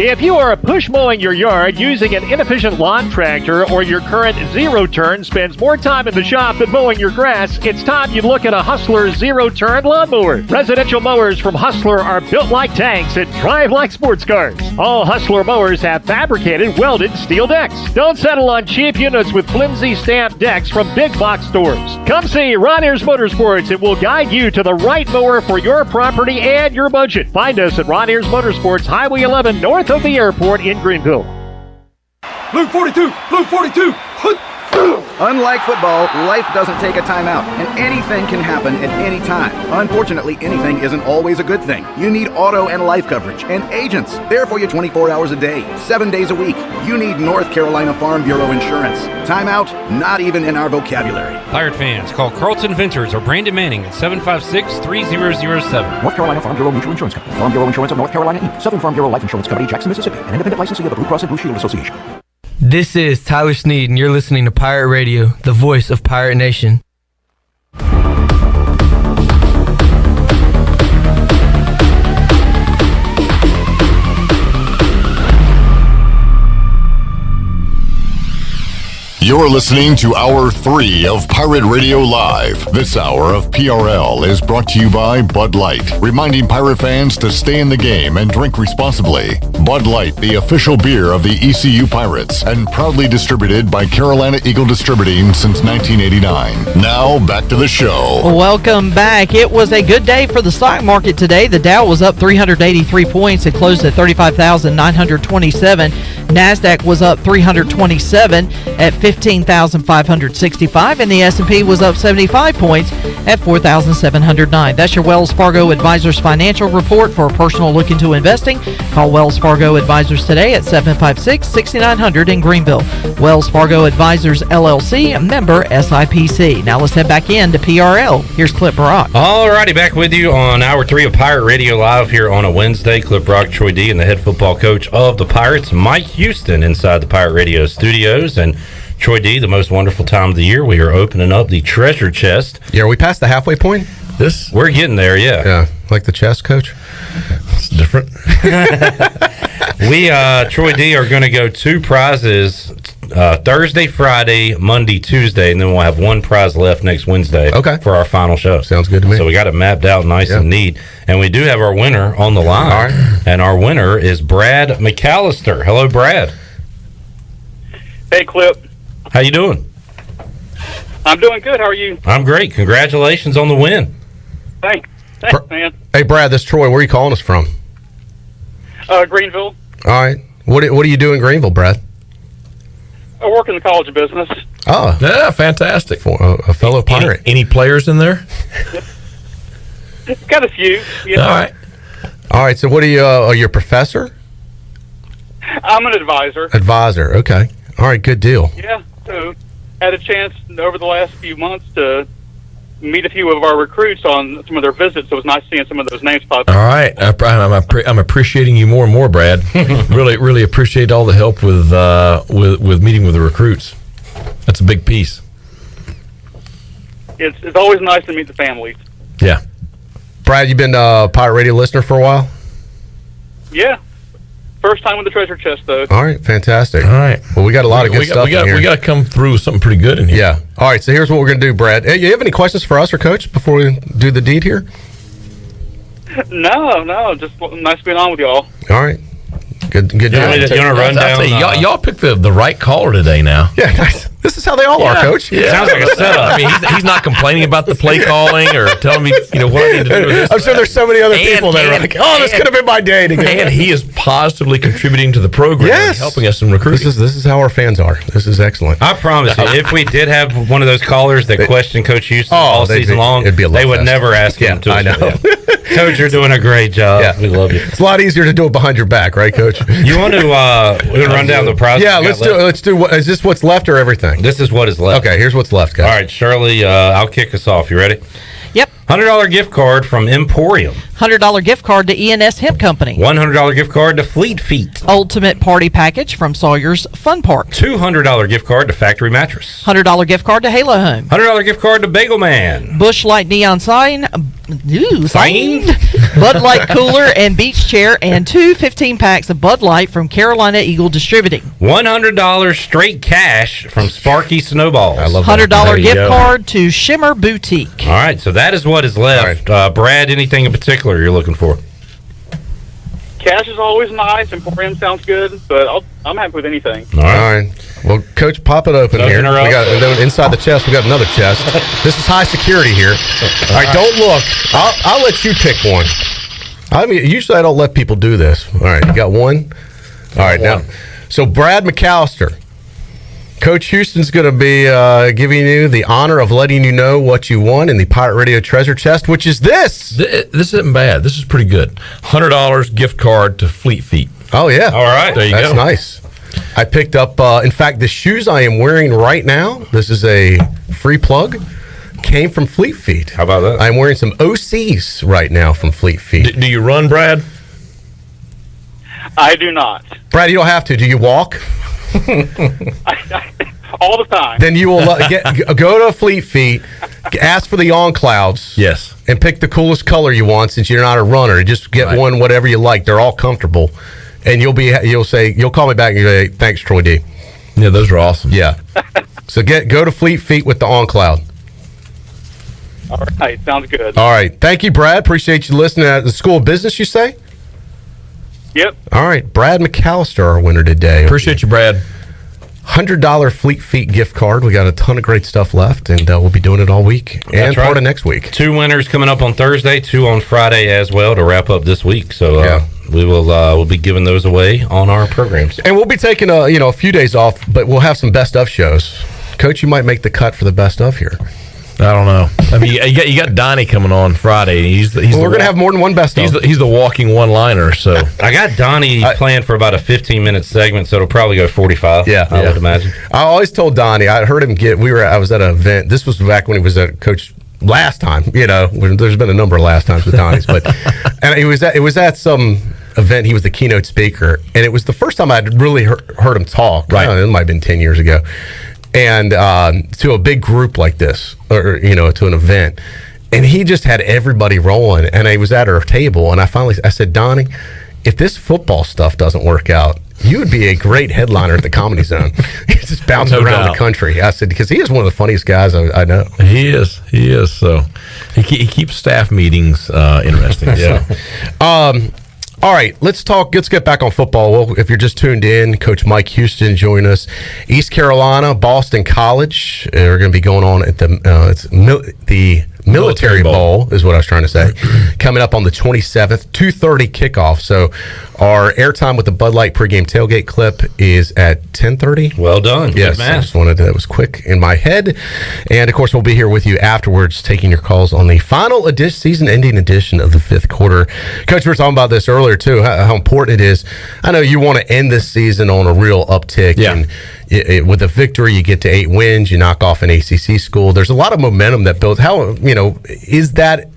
If you are push mowing your yard using an inefficient lawn tractor or your current zero-turn spends more time in the shop than mowing your grass, it's time you look at a Hustler zero-turn lawnmower. Residential mowers from Hustler are built like tanks and drive like sports cars. All Hustler mowers have fabricated, welded steel decks. Don't settle on cheap units with flimsy stamped decks from big box stores. Come see Ron Ayers Motorsports. It will guide you to the right mower for your property and your budget. Find us at Ron Ayers Motorsports, Highway 11, north of the airport in Greenville. Blue 42! Blue 42! Unlike football, life doesn't take a timeout, and anything can happen at any time. Unfortunately, anything isn't always a good thing. You need auto and life coverage, and agents. There for you 24 hours a day, 7 days a week. You need North Carolina Farm Bureau insurance. Timeout? Not even in our vocabulary. Pirate fans, call Carlton Ventures or Brandon Manning at 756-3007. North Carolina Farm Bureau Mutual Insurance Company. Farm Bureau Insurance of North Carolina, Inc. Southern Farm Bureau Life Insurance Company, Jackson, Mississippi. An independent licensee of the Blue Cross and Blue Shield Association. This is Tyler Sneed, and you're listening to Pirate Radio, the voice of Pirate Nation. You're listening to Hour 3 of Pirate Radio Live. This hour of PRL is brought to you by Bud Light, reminding pirate fans to stay in the game and drink responsibly. Bud Light, the official beer of the ECU Pirates, and proudly distributed by Carolina Eagle Distributing since 1989. Now, back to the show. Welcome back. It was a good day for the stock market today. The Dow was up 383 points. It closed at 35,927. NASDAQ was up 327 at 15,565, and the S&P was up 75 points at 4,709. That's your Wells Fargo Advisors financial report. For a personal look into investing, call Wells Fargo Advisors today at 756-6900 in Greenville. Wells Fargo Advisors, LLC, a member SIPC. Now let's head back in to PRL. Here's Clip Brock. All righty, back with you on Hour 3 of Pirate Radio Live here on a Wednesday. Clip Brock, Troy D, and the head football coach of the Pirates, Mike Houston, inside the Pirate Radio studios. And Troy D, the most wonderful time of the year, we are opening up the treasure chest. Yeah, are we past the halfway point? We're getting there, yeah. Yeah, like the chest, coach? It's different. We, Troy D, are going to go 2 prizes Thursday, Friday, Monday, Tuesday, and then we'll have 1 prize left next Wednesday for our final show. Sounds good to me. So we got it mapped out nice and neat. And we do have our winner on the line. All right. And our winner is Brad McAllister. Hello, Brad. Hey, Clip. How you doing? I'm doing good. How are you? I'm great. Congratulations on the win. Thanks, man. Hey, Brad, this is Troy. Where are you calling us from? Greenville. All right. What do you do in Greenville, Brad? I work in the College of Business. Oh. Yeah, fantastic. A fellow pirate. Any players in there? Got a few. Yeah. All right. All right. So what are you a professor? I'm an advisor. Advisor. Okay. All right. Good deal. Yeah. So had a chance over the last few months to meet a few of our recruits on some of their visits. So it was nice seeing some of those names pop up. All right. I'm appreciating you more and more, Brad. really appreciate all the help with meeting with the recruits. That's a big piece. It's always nice to meet the families. Yeah. Brad, you've been a Pirate Radio listener for a while? Yeah. First time with the treasure chest, though. All right, fantastic. All right. Well, we got a lot of good stuff in here. We got to come through with something pretty good in here. Yeah. All right, so here's what we're going to do, Brad. Hey, you have any questions for us or Coach before we do the deed here? No. Just nice being on with y'all. All right. Good job. You want to run down? Y'all picked the right caller today now. Yeah, nice. This is how they all are, Coach. Yeah. Sounds like a setup. I mean, he's not complaining about the play calling or telling me, what I need to do with this. I'm sure there's so many other people that are like, this could have been my day to get. And he is positively contributing to the program, and helping us in recruiting. This is how our fans are. This is excellent. I promise you, if we did have one of those callers that questioned Coach Houston all season long, it'd be a they would fest. never ask him to. I know. Coach, you're doing a great job. Yeah. We love you. It's a lot easier to do it behind your back, right, Coach? You want to run down the process? Yeah, let's do. Is this what's left or everything? This is what is left. Okay, here's what's left, guys. All right, Shirley, I'll kick us off. You ready? Yep. $100 gift card from Emporium. $100 gift card to ENS Hemp Company. $100 gift card to Fleet Feet. Ultimate party package from Sawyer's Fun Park. $200 gift card to Factory Mattress. $100 gift card to Halo Home. $100 gift card to Bagel Man. Bush Light Neon Sign. Bud Light Cooler and Beach Chair, and 2 15-packs of Bud Light from Carolina Eagle Distributing. $100 straight cash from Sparky Snowballs. I love $100 gift card to Shimmer Boutique. All right, so that is what is left. Brad, anything in particular you're looking for? Cash is always nice. Emporium sounds good, but I'm happy with anything. All right. Well, Coach, pop it open here. We got inside the chest. We got another chest. This is high security here. All right, don't look. I'll let you pick one. I mean, usually I don't let people do this. All right, you got one. All right, now, so Brad McAllister. Coach Houston's going to be giving you the honor of letting you know what you won in the Pirate Radio Treasure Chest, which is this. This isn't bad. This is pretty good. $100 gift card to Fleet Feet. Oh, yeah. All right. There you go. That's nice. I picked up, in fact, the shoes I am wearing right now, this is a free plug, came from Fleet Feet. How about that? I'm wearing some OCs right now from Fleet Feet. Do you run, Brad? I do not. Brad, you don't have to. Do you walk? All the time. Then you will go to Fleet Feet, ask for the On Clouds. Yes. And pick the coolest color you want since you're not a runner. Just get one, whatever you like. They're all comfortable. And you'll call me back and you'll say, thanks, Troy D. Yeah, those are awesome. Yeah. So go to Fleet Feet with the On Cloud. All right, sounds good. All right. Thank you, Brad. Appreciate you listening at the School of Business, you say? Yep. All right. Brad McAllister, our winner today. Appreciate you, Brad. $100 Fleet Feet gift card. We got a ton of great stuff left, and we'll be doing it all week and part of next week. 2 winners coming up on Thursday, 2 on Friday as well to wrap up this week. So we will we'll be giving those away on our programs. And we'll be taking a few days off, but we'll have some best of shows. Coach, you might make the cut for the best of here. I don't know. I mean, you got Donnie coming on Friday. We're going to have more than one best of. He's the walking one-liner. So I got Donnie planned for about a 15-minute segment, so it'll probably go 45. Yeah, I would imagine. I always told Donnie. I heard him I was at an event. This was back when he was a coach last time. There's been a number of last times with Donnie's, but and it was at some event. He was the keynote speaker, and it was the first time I'd really heard him talk. Right, it might have been 10 years ago. And to a big group like this, or to an event, and he just had everybody rolling. And I was at our table, and I said, Donnie, if this football stuff doesn't work out, you would be a great headliner at the Comedy Zone. He's just bouncing around the country. I said, because he is one of the funniest guys I know. He is. So he keeps staff meetings interesting. Yeah. All right, let's get back on football. Well, if you're just tuned in, Coach Mike Houston joined us. East Carolina, Boston College are going to be going on at the Military Bowl is what I was trying to say. Coming up on the 27th, 2:30 kickoff. So our airtime with the Bud Light pregame tailgate clip is at 10:30. Well done. Yes, I just wanted that was quick in my head. And of course, we'll be here with you afterwards, taking your calls on the final season-ending edition of the fifth quarter. Coach, we were talking about this earlier too. How important it is. I know you want to end this season on a real uptick. Yeah. And with a victory, you get to 8 wins. You knock off an ACC school. There's a lot of momentum that builds. How is that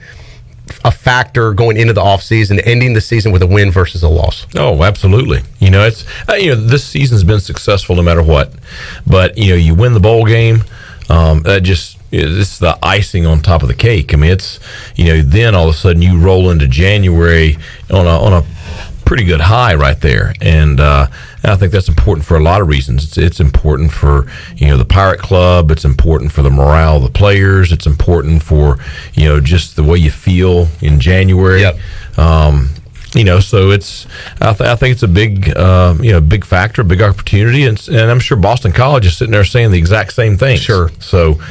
a factor going into the offseason, ending the season with a win versus a loss? Oh, absolutely. It's this season's been successful no matter what, but you win the bowl game. This is the icing on top of the cake. I mean, it's then all of a sudden you roll into January on a pretty good high right there, and I think that's important for a lot of reasons. It's important for the Pirate Club. It's important for the morale of the players. It's important for just the way you feel in January. Yep. So it's I think it's a big big factor, big opportunity, and I'm sure Boston College is sitting there saying the exact same thing. Sure. So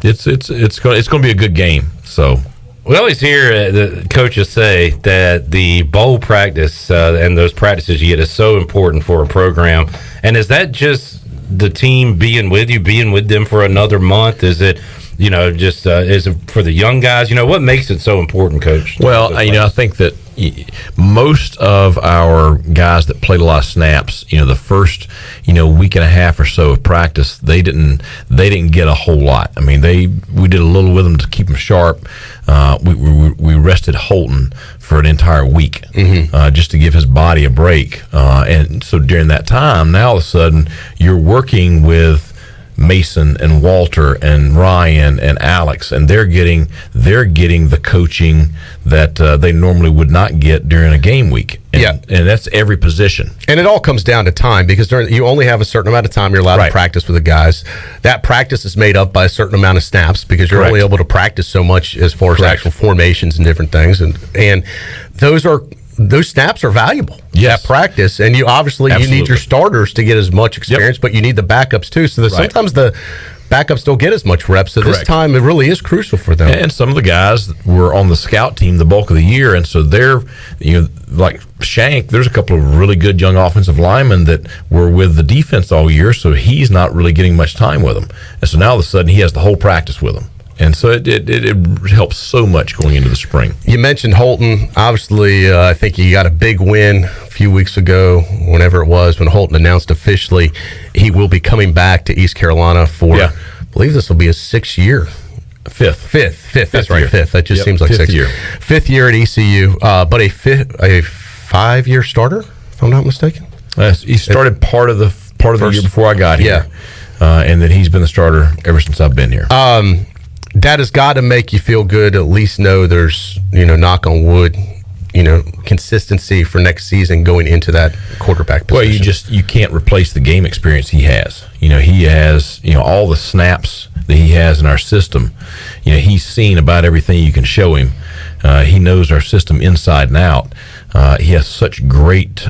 it's going to be a good game. So. We always hear the coaches say that the bowl practice and those practices you get is so important for a program. And is that just the team being with them for another month? Is it, is it for the young guys? What makes it so important, Coach? Well, I think that most of our guys that played a lot of snaps, the first, week and a half or so of practice, they didn't get a whole lot. I mean, we did a little with them to keep them sharp. We rested Holton for an entire week, just to give his body a break. And so during that time, now all of a sudden you're working with Mason and Walter and Ryan and Alex, and they're getting the coaching that they normally would not get during a game week. And that's every position. And it all comes down to time, because you only have a certain amount of time you're allowed to practice with the guys. That practice is made up by a certain amount of snaps, because you're only able to practice so much as far as actual formations and different things. And those snaps are valuable at practice, and you need your starters to get as much experience, but you need the backups too. So sometimes the backups don't get as much reps. So this time it really is crucial for them. And some of the guys were on the scout team the bulk of the year, and so they're like Shank. There's a couple of really good young offensive linemen that were with the defense all year, so he's not really getting much time with them. And so now all of a sudden he has the whole practice with them. And so it helps so much going into the spring. You mentioned Holton. Obviously, I think he got a big win a few weeks ago, whenever it was, when Holton announced officially he will be coming back to East Carolina for, I believe this will be his 6th year. Fifth. That's right, fifth. That just seems like 6 years. 5th year at ECU, but a 5-year starter, if I'm not mistaken. He started part of the year before I got here. And then he's been the starter ever since I've been here. That has got to make you feel good. At least know there's, knock on wood, consistency for next season going into that quarterback position. Well, you can't replace the game experience he has. He has, all the snaps that he has in our system. He's seen about everything you can show him. He knows our system inside and out. He has such great,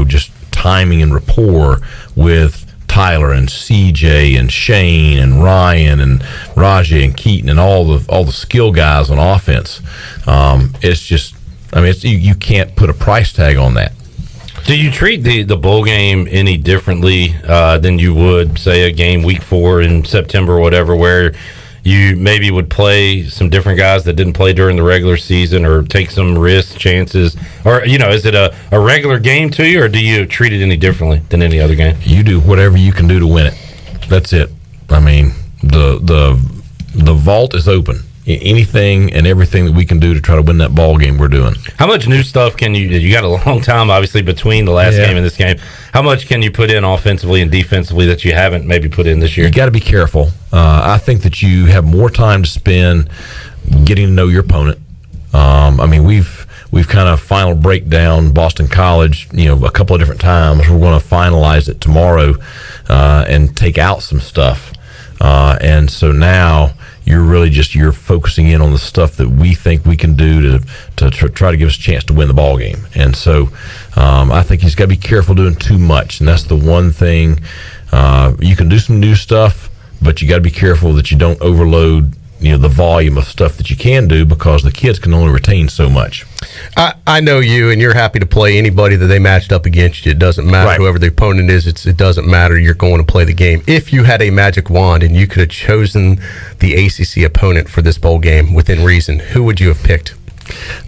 just timing and rapport with Tyler and CJ and Shane and Ryan and Rajay and Keaton and all the skill guys on offense. I mean, you can't put a price tag on that. Do you treat the bowl game any differently than you would, say, a game week 4 in September or whatever, where you maybe would play some different guys that didn't play during the regular season, or take some risks, chances? Or, is it a regular game to you, or do you treat it any differently than any other game? You do whatever you can do to win it. That's it. I mean, the vault is open. Anything and everything that we can do to try to win that ball game, we're doing. How much new stuff can you got a long time, obviously, between the last game and this game. How much can you put in offensively and defensively that you haven't maybe put in this year? You got to be careful. I think that you have more time to spend getting to know your opponent. I mean, we've kind of final breakdown Boston College, a couple of different times. We're going to finalize it tomorrow and take out some stuff. And so now you're focusing in on the stuff that we think we can do to try to give us a chance to win the ball game. And so I think he's got to be careful doing too much. And that's the one thing. You can do some new stuff, but you got to be careful that you don't overload the volume of stuff that you can do, because the kids can only retain so much. I know you, and you're happy to play anybody that they matched up against you. It doesn't matter whoever the opponent is. It doesn't matter. You're going to play the game. If you had a magic wand and you could have chosen the ACC opponent for this bowl game within reason, who would you have picked?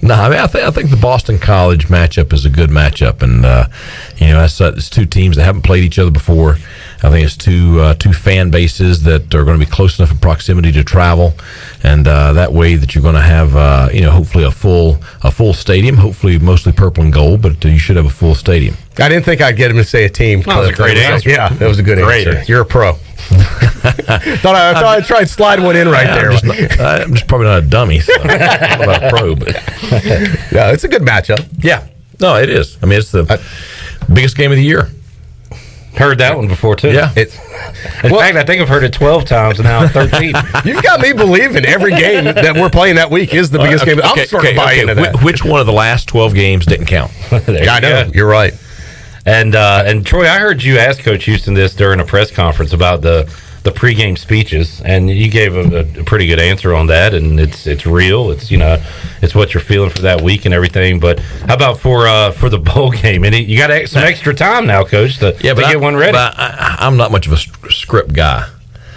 No, I mean, I think the Boston College matchup is a good matchup, and it's two teams that haven't played each other before. I think it's two fan bases that are going to be close enough in proximity to travel, and that way that you're going to have hopefully a full stadium, hopefully mostly purple and gold, but you should have a full stadium. I didn't think I'd get him to say a team. That was a great answer. Yeah, that was a good answer. You're a pro. thought I'd try and slide one in right there. I'm just probably not a dummy, so I'm not a pro. But yeah, it's a good matchup. Yeah, no, it is. I mean, it's the biggest game of the year. Heard that one before too. Yeah. In fact, I think I've heard it 12 times now. 13. You've got me believing every game that we're playing that week is the biggest game. I'm sort of buying into that. Which one of the last 12 games didn't count? I know. You're right. And Troy, I heard you ask Coach Houston this during a press conference about the pregame speeches, and you gave a pretty good answer on that. And it's real. It's what you're feeling for that week and everything. But how about for the bowl game? And you got some extra time now, Coach, to get one ready. But I'm not much of a script guy.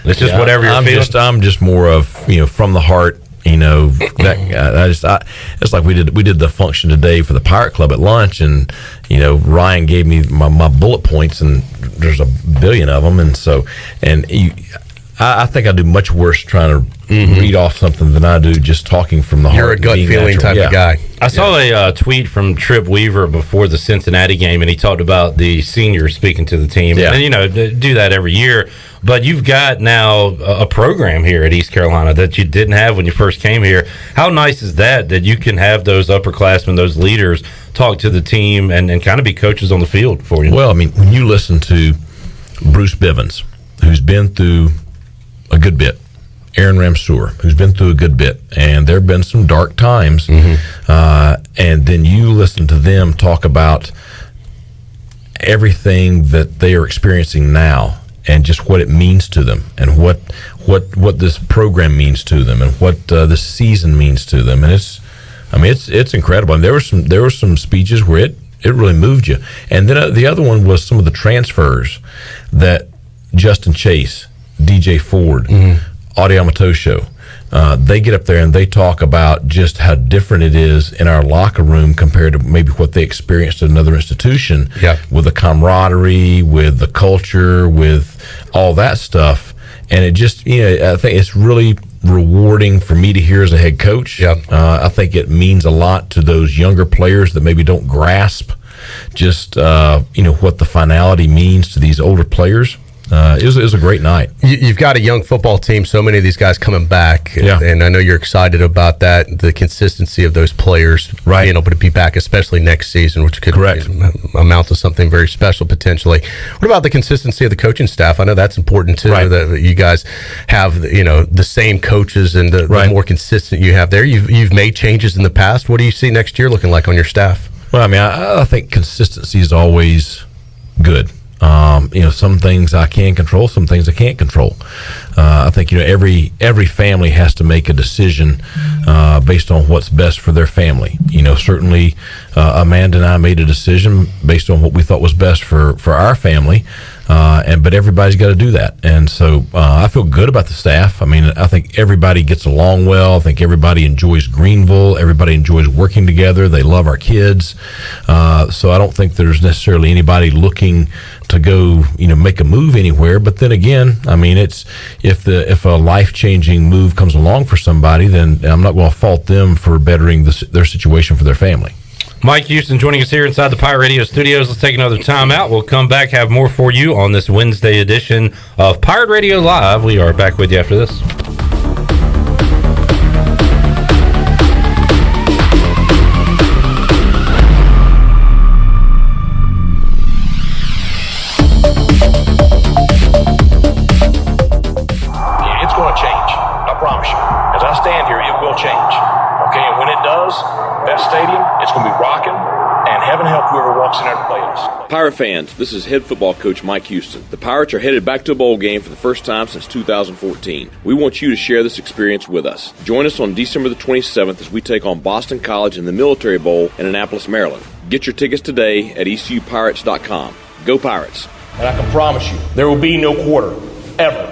It's just whatever you're feeling. I'm just more of from the heart. It's like we did the function today for the Pirate Club at lunch, and Ryan gave me my bullet points, and there's a billion of them, and so I think I do much worse trying to read off something than I do just talking from the heart. You're a gut feeling type of guy. I saw a tweet from Trip Weaver before the Cincinnati game, and he talked about the seniors speaking to the team. Yeah. And, do that every year. But you've got now a program here at East Carolina that you didn't have when you first came here. How nice is that you can have those upperclassmen, those leaders, talk to the team and kind of be coaches on the field for you? Well, I mean, when you listen to Bruce Bivens, who's been through a good bit, Aaron Ramsour, who's been through a good bit, and there have been some dark times, and then you listen to them talk about everything that they are experiencing now, and just what it means to them, and what this program means to them, and what this season means to them, and it's incredible. And there were some speeches where it really moved you. And then the other one was some of the transfers that Justin Chase, DJ Ford, Audie Amatosho, they get up there and they talk about just how different it is in our locker room compared to maybe what they experienced at another institution, with the camaraderie, with the culture, with all that stuff. And it just, I think it's really rewarding for me to hear as a head coach. I think it means a lot to those younger players that maybe don't grasp just, what the finality means to these older players. It was a great night. You've got a young football team, so many of these guys coming back, and I know you're excited about that, the consistency of those players being able to be back, especially next season, which could amount to something very special potentially. What about the consistency of the coaching staff? I know that's important too, that you guys have the same coaches and the more consistent you have there. You've made changes in the past. What do you see next year looking like on your staff? Well, I mean, I think consistency is always good. Some things I can control, some things I can't control. I think every family has to make a decision based on what's best for their family. Certainly Amanda and I made a decision based on what we thought was best for our family. But everybody's got to do that. And so I feel good about the staff. I think everybody gets along well. I think everybody enjoys Greenville. Everybody enjoys working together. They love our kids. So I don't think there's necessarily anybody looking to go, make a move anywhere. But then again, it's if a life-changing move comes along for somebody, then I'm not going to fault them for bettering their situation for their family. Mike Houston joining us here inside the Pirate Radio studios. Let's take another time out. We'll come back, have more for you on this Wednesday edition of Pirate Radio Live. We are back with you after this. It's going to change. I promise you. As I stand here, it will change. Okay, and when it does, that stadium, it's going to be rocking, and heaven help whoever walks in there to play us. Pirate fans, this is head football coach Mike Houston. The Pirates are headed back to a bowl game for the first time since 2014. We want you to share this experience with us. Join us on December the 27th as we take on Boston College in the Military Bowl in Annapolis, Maryland. Get your tickets today at ECUPirates.com. Go Pirates. And I can promise you, there will be no quarter, ever.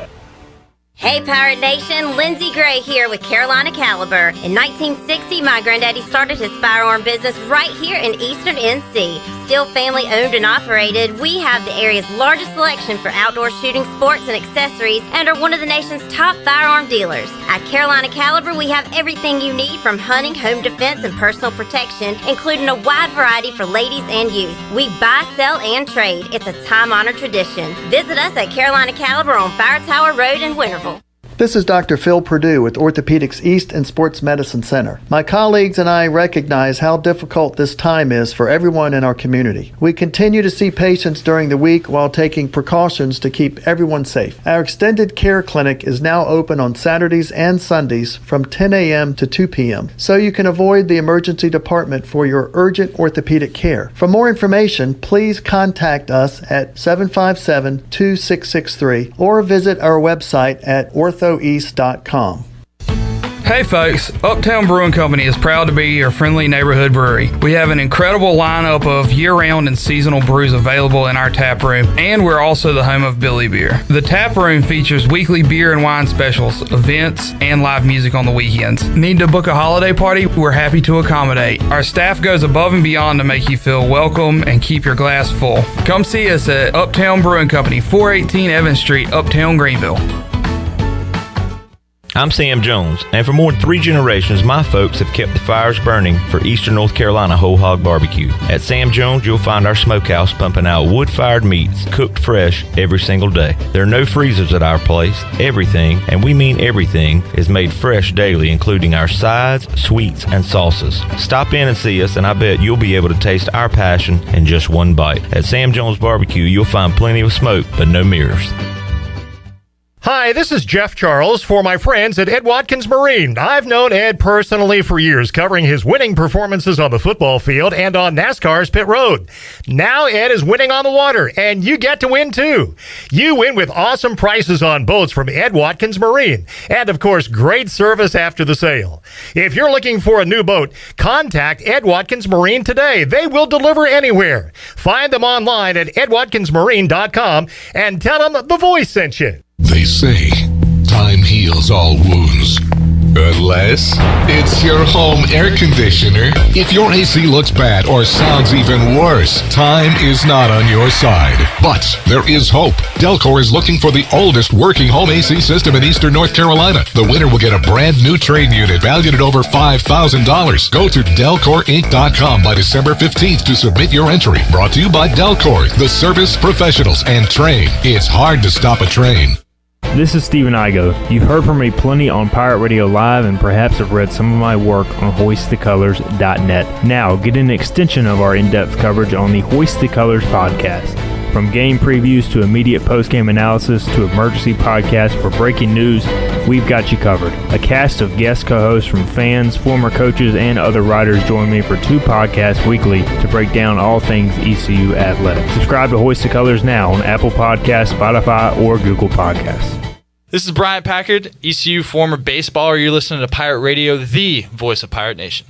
Hey Pirate Nation, Lindsey Gray here with Carolina Caliber. In 1960, my granddaddy started his firearm business right here in Eastern NC. Still family owned and operated, we have the area's largest selection for outdoor shooting sports and accessories and are one of the nation's top firearm dealers. At Carolina Caliber, we have everything you need from hunting, home defense, and personal protection, including a wide variety for ladies and youth. We buy, sell, and trade. It's a time-honored tradition. Visit us at Carolina Caliber on Fire Tower Road in Winterville. This is Dr. Phil Perdue with Orthopedics East and Sports Medicine Center. My colleagues and I recognize how difficult this time is for everyone in our community. We continue to see patients during the week while taking precautions to keep everyone safe. Our extended care clinic is now open on Saturdays and Sundays from 10 a.m. to 2 p.m. so you can avoid the emergency department for your urgent orthopedic care. For more information, please contact us at 757-2663 or visit our website at orthoeast.com. Hey folks, Uptown Brewing Company is proud to be your friendly neighborhood brewery. We have an incredible lineup of year-round and seasonal brews available in our tap room, and we're also the home of Billy Beer. The tap room features weekly beer and wine specials, events, and live music on the weekends. Need to book a holiday party? We're happy to accommodate. Our staff goes above and beyond to make you feel welcome and keep your glass full. Come see us at Uptown Brewing Company, 418 Evans Street, Uptown Greenville. I'm Sam Jones, and for more than 3 generations, my folks have kept the fires burning for Eastern North Carolina Whole Hog Barbecue. At Sam Jones, you'll find our smokehouse pumping out wood-fired meats, cooked fresh every single day. There are no freezers at our place. Everything, and we mean everything, is made fresh daily, including our sides, sweets, and sauces. Stop in and see us, and I bet you'll be able to taste our passion in just one bite. At Sam Jones Barbecue, you'll find plenty of smoke, but no mirrors. Hi, this is Jeff Charles for my friends at Ed Watkins Marine. I've known Ed personally for years, covering his winning performances on the football field and on NASCAR's pit road. Now Ed is winning on the water, and you get to win too. You win with awesome prices on boats from Ed Watkins Marine, and of course, great service after the sale. If you're looking for a new boat, contact Ed Watkins Marine today. They will deliver anywhere. Find them online at edwatkinsmarine.com and tell them the voice sent you. They say time heals all wounds. Unless it's your home air conditioner. If your AC looks bad or sounds even worse, time is not on your side. But there is hope. Delcor is looking for the oldest working home AC system in Eastern North Carolina. The winner will get a brand new trade unit valued at over $5,000. Go to DelcorInc.com by December 15th to submit your entry. Brought to you by Delcor, the service professionals, and Train. It's hard to stop a train. This is Stephen Igoe. You've heard from me plenty on Pirate Radio Live and perhaps have read some of my work on HoistTheColors.net. Now, get an extension of our in-depth coverage on the Hoist the Colors podcast. From game previews to immediate post-game analysis to emergency podcasts for breaking news, we've got you covered. A cast of guest co-hosts from fans, former coaches, and other writers join me for 2 podcasts weekly to break down all things ECU athletics. Subscribe to Hoist the Colors now on Apple Podcasts, Spotify, or Google Podcasts. This is Brian Packard, ECU former baseballer. You're listening to Pirate Radio, the voice of Pirate Nation.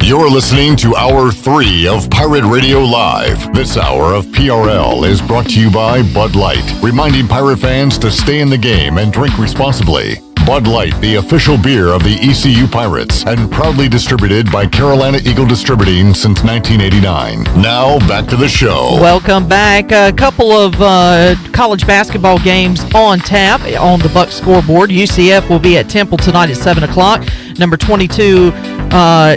You're listening to Hour 3 of Pirate Radio Live. This hour of PRL is brought to you by Bud Light, reminding Pirate fans to stay in the game and drink responsibly. Bud Light, the official beer of the ECU Pirates, and proudly distributed by Carolina Eagle Distributing since 1989. Now, back to the show. Welcome back. A couple of college basketball games on tap on the Buck scoreboard. UCF will be at Temple tonight at 7 o'clock. Number 22,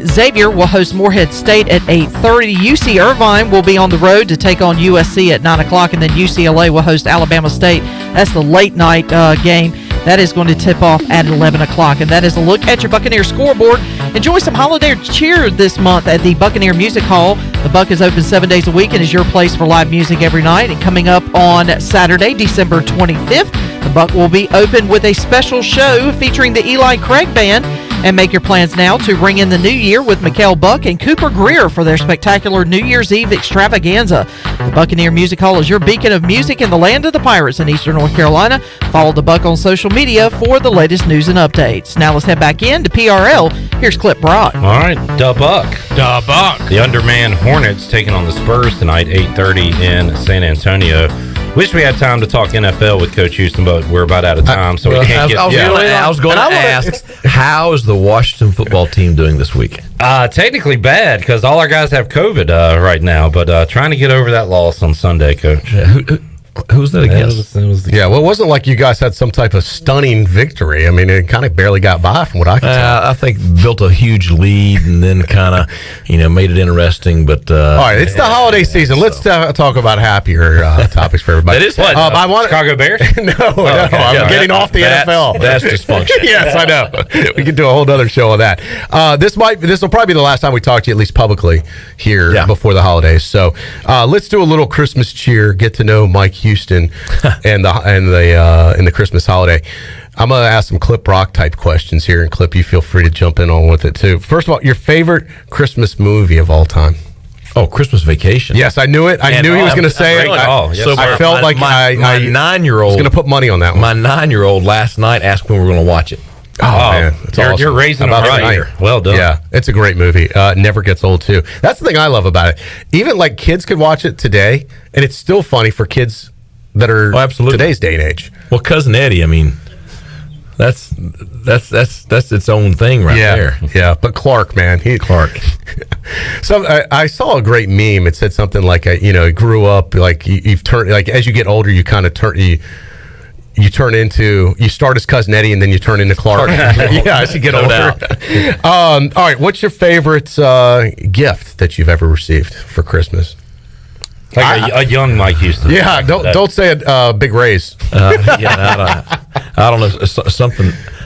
Xavier will host Morehead State at 8:30. UC Irvine will be on the road to take on USC at 9 o'clock, and then UCLA will host Alabama State. That's the late night game. That is going to tip off at 11 o'clock. And that is a look at your Buccaneer scoreboard. Enjoy some holiday cheer this month at the Buccaneer Music Hall. The Buck is open 7 days a week and is your place for live music every night. And coming up on Saturday, December 25th, the Buck will be open with a special show featuring the Eli Craig Band. And make your plans now to ring in the new year with Mikhail Buck and Cooper Greer for their spectacular New Year's Eve extravaganza. The Buccaneer Music Hall is your beacon of music in the land of the Pirates in Eastern North Carolina. Follow the Buck on social media for the latest news and updates. Now let's head back in to PRL. Here's Clip Brock. All right, Da Buck. The undermanned Hornets taking on the Spurs tonight, 8:30 in San Antonio. Wish we had time to talk NFL with Coach Houston, but we're about out of time, so we can't get. I was going to ask, how is the Washington football team doing this week? Technically bad because all our guys have COVID right now, but trying to get over that loss on Sunday, Coach. Who's that against? Well, it wasn't like you guys had some type of stunning victory. I mean, it kind of barely got by from what I can tell. I think built a huge lead and then kind of, made it interesting. But all right, it's the holiday season. Let's talk about happier topics for everybody. That is what? I want Chicago Bears? No, I'm getting off the NFL. That's dysfunction. Yes, I know. We could do a whole other show on that. This will probably be the last time we talk to you, at least publicly, here before the holidays. So let's do a little Christmas cheer. Get to know Mike Houston and the Christmas holiday. I'm gonna ask some Clip Brock type questions here, and Clip, you feel free to jump in on with it too. First of all, your favorite Christmas movie of all time? Oh, Christmas Vacation. Yes, I knew it. I knew he was going to say it. I felt like my 9-year-old was going to put money on that one. My 9-year-old last night asked when we were going to watch it. Oh man, it's awesome. You're raising them right. Well done. Yeah, it's a great movie. Never gets old too. That's the thing I love about it. Even like kids could watch it today, and it's still funny for kids that are today's day and age. Well, Cousin Eddie, I mean, that's its own thing right there. Yeah, but Clark, man, Clark. So I saw a great meme. It said something like, you grew up like you've turned like as you get older, you kind of turn you start as Cousin Eddie and then you turn into Clark. Yeah, as you get older. All right, what's your favorite gift that you've ever received for Christmas? Like a young Mike Houston. Yeah, don't say a big raise. I don't know,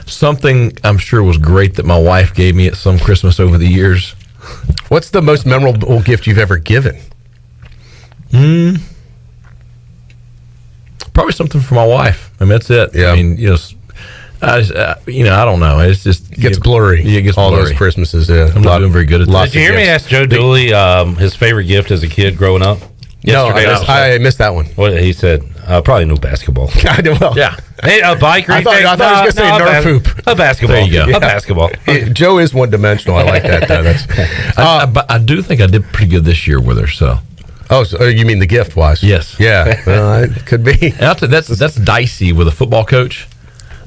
something I'm sure was great that my wife gave me at some Christmas over the years. What's the most memorable gift you've ever given? Probably something for my wife. I mean, that's it. Yeah. I mean, I don't know. It's just gets blurry. Yeah, it gets all blurry. Those Christmases. Yeah, I'm not doing very good at that. Did you hear me ask Joe Dooley his favorite gift as a kid growing up? Yesterday, no, I missed that one. What he said? Probably no basketball. Yeah. Hey, a bike or I thought he was going to say Nerf hoop. A basketball. There you go. Yeah. A basketball. Joe is one-dimensional. I like that. I do think I did pretty good this year with her. So. Oh, so you mean the gift-wise? Yes. Yeah. It could be. That's dicey with a football coach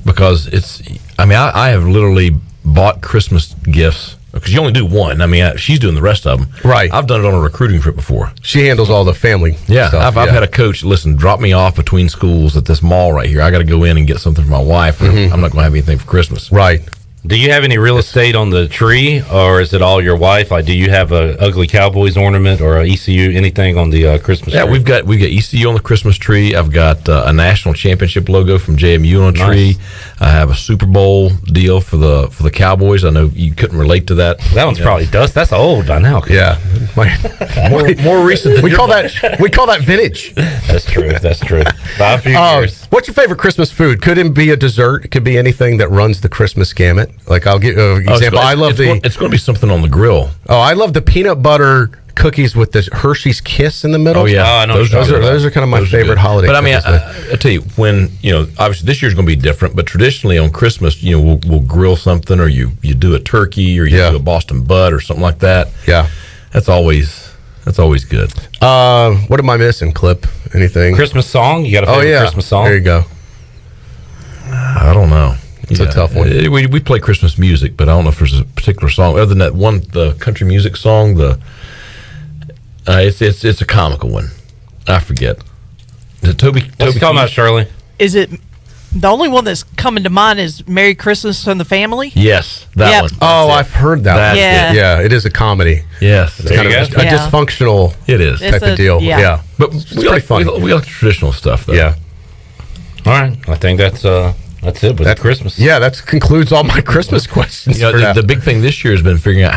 because I have literally bought Christmas gifts. Because you only do one. I mean, she's doing the rest of them. Right. I've done it on a recruiting trip before. She handles all the family stuff. I've had a coach, listen, drop me off between schools at this mall right here. I got to go in and get something for my wife. I'm not going to have anything for Christmas. Right. Do you have any real estate on the tree, or is it all your wife? Like, do you have a ugly Cowboys ornament or a ECU, anything on the Christmas tree? Yeah, we've got ECU on the Christmas tree. I've got a national championship logo from JMU on the tree. I have a Super Bowl deal for the Cowboys. I know you couldn't relate to that. That one's probably dust. That's old by now. Yeah, more recent. Than we call that vintage. That's true. That's true. By a few years. What's your favorite Christmas food? Could it be a dessert? It could be anything that runs the Christmas gamut. Like, I'll give an example. It's going to be something on the grill. Oh, I love the peanut butter cookies with the Hershey's Kiss in the middle. Oh yeah, I know those are kind of my favorite holiday. But I mean, cookies, I tell you, when obviously this year's going to be different. But traditionally on Christmas, we'll grill something, or you do a turkey, or you do a Boston butt, or something like that. Yeah, that's always good. What am I missing? Clip anything? Christmas song? You got a favorite Christmas song? There you go. I don't know. It's a tough one. We play Christmas music, but I don't know if there's a particular song other than that one, the country music song. It's a comical one. I forget. Is it Toby? What's it called about, Shirley? Is it the only one that's coming to mind? Is Merry Christmas from the Family? Yes, that one. Oh, I've heard that. Yeah. It is a comedy. Yes, it's kind of a dysfunctional. It is type of deal. Yeah, but we like funny. We like the traditional stuff, though. Yeah. All right, I think that's it with Christmas. Yeah, that concludes all my Christmas questions. The big thing this year has been figuring out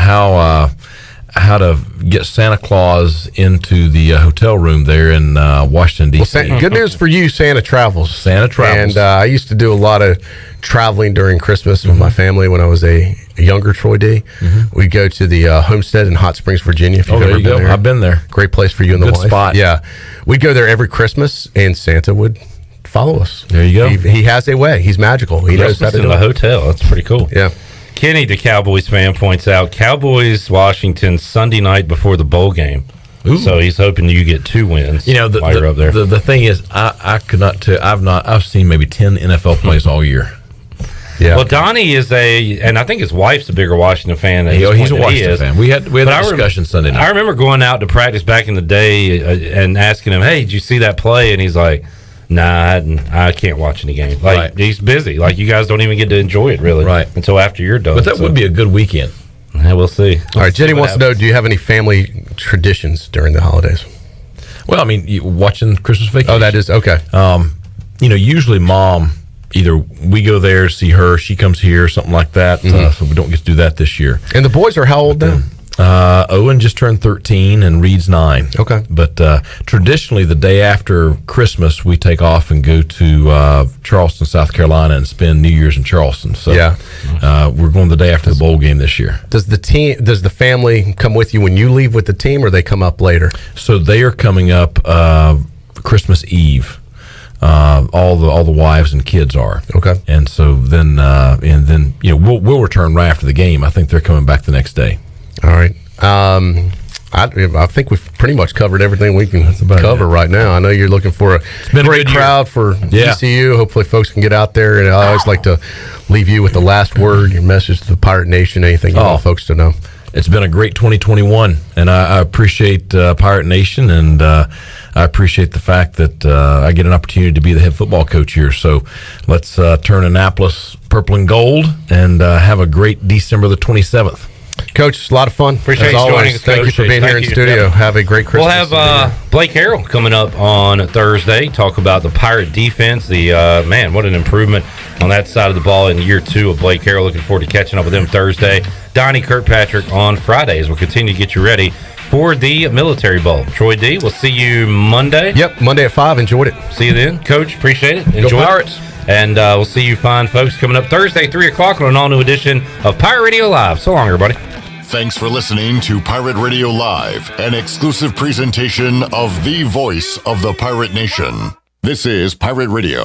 how to get Santa Claus into the hotel room there in Washington, D.C. Well, good news for you, Santa travels. Santa travels. And I used to do a lot of traveling during Christmas with my family when I was a younger Troy D. We'd go to the homestead in Hot Springs, Virginia. If you've ever been there. I've been there. Great place for you and the Good wife. spot. Yeah. We'd go there every Christmas, and Santa would follow us. There you go. He has a way. He's magical. He knows how to in do the it. hotel. That's pretty cool. Yeah. Kenny, the Cowboys fan, points out Cowboys Washington Sunday night before the bowl game. Ooh. So he's hoping you get 2 wins. While you're up there. The thing is, I could not tell. I've seen maybe 10 NFL plays all year. Yeah. Well, Donnie is and I think his wife's a bigger Washington fan than he's a Washington fan. We had a discussion Sunday night. I remember going out to practice back in the day and asking him, "Hey, did you see that play?" And he's like, "Nah, I can't watch any game." Like, he's busy. Like, you guys don't even get to enjoy it really, until after you're done. But that would be a good weekend. Yeah, we'll see. All right, Jenny wants to know: do you have any family traditions during the holidays? Well, I mean, watching Christmas Vacation. Oh, that is okay. Usually mom. Either we go there, see her, she comes here, something like that. So we don't get to do that this year. And the boys are how old then? Owen just turned 13 and Reed's 9. Okay. But traditionally, the day after Christmas, we take off and go to Charleston, South Carolina, and spend New Year's in Charleston. So we're going the day after the bowl game this year. Does the family come with you when you leave with the team, or they come up later? So they are coming up Christmas Eve. All the wives and kids are okay, and so then we'll return right after the game. I think they're coming back the next day. All right. I think we've pretty much covered everything we can cover right now. I know you're looking for a great crowd for ECU. Hopefully, folks can get out there. And I always like to leave you with the last word, your message to the Pirate Nation. Anything you want folks to know. It's been a great 2021, and I appreciate Pirate Nation, and I appreciate the fact that I get an opportunity to be the head football coach here. So let's turn Annapolis purple and gold and have a great December the 27th. Coach, it's a lot of fun. Appreciate you joining us, Thank you for being here in studio. Have a great Christmas. We'll have Blake Harrell coming up on Thursday. Talk about the Pirate defense. Man, what an improvement on that side of the ball in year 2 of Blake Harrell. Looking forward to catching up with him Thursday. Donnie Kirkpatrick on Fridays. We'll continue to get you ready for the Military Bowl. Troy D, we'll see you Monday. Yep, Monday at 5. Enjoyed it. See you then. Coach, appreciate it. Enjoy Go Pirates. And we'll see you fine folks coming up Thursday, 3 o'clock on an all-new edition of Pirate Radio Live. So long, everybody. Thanks for listening to Pirate Radio Live, an exclusive presentation of the voice of the Pirate Nation. This is Pirate Radio.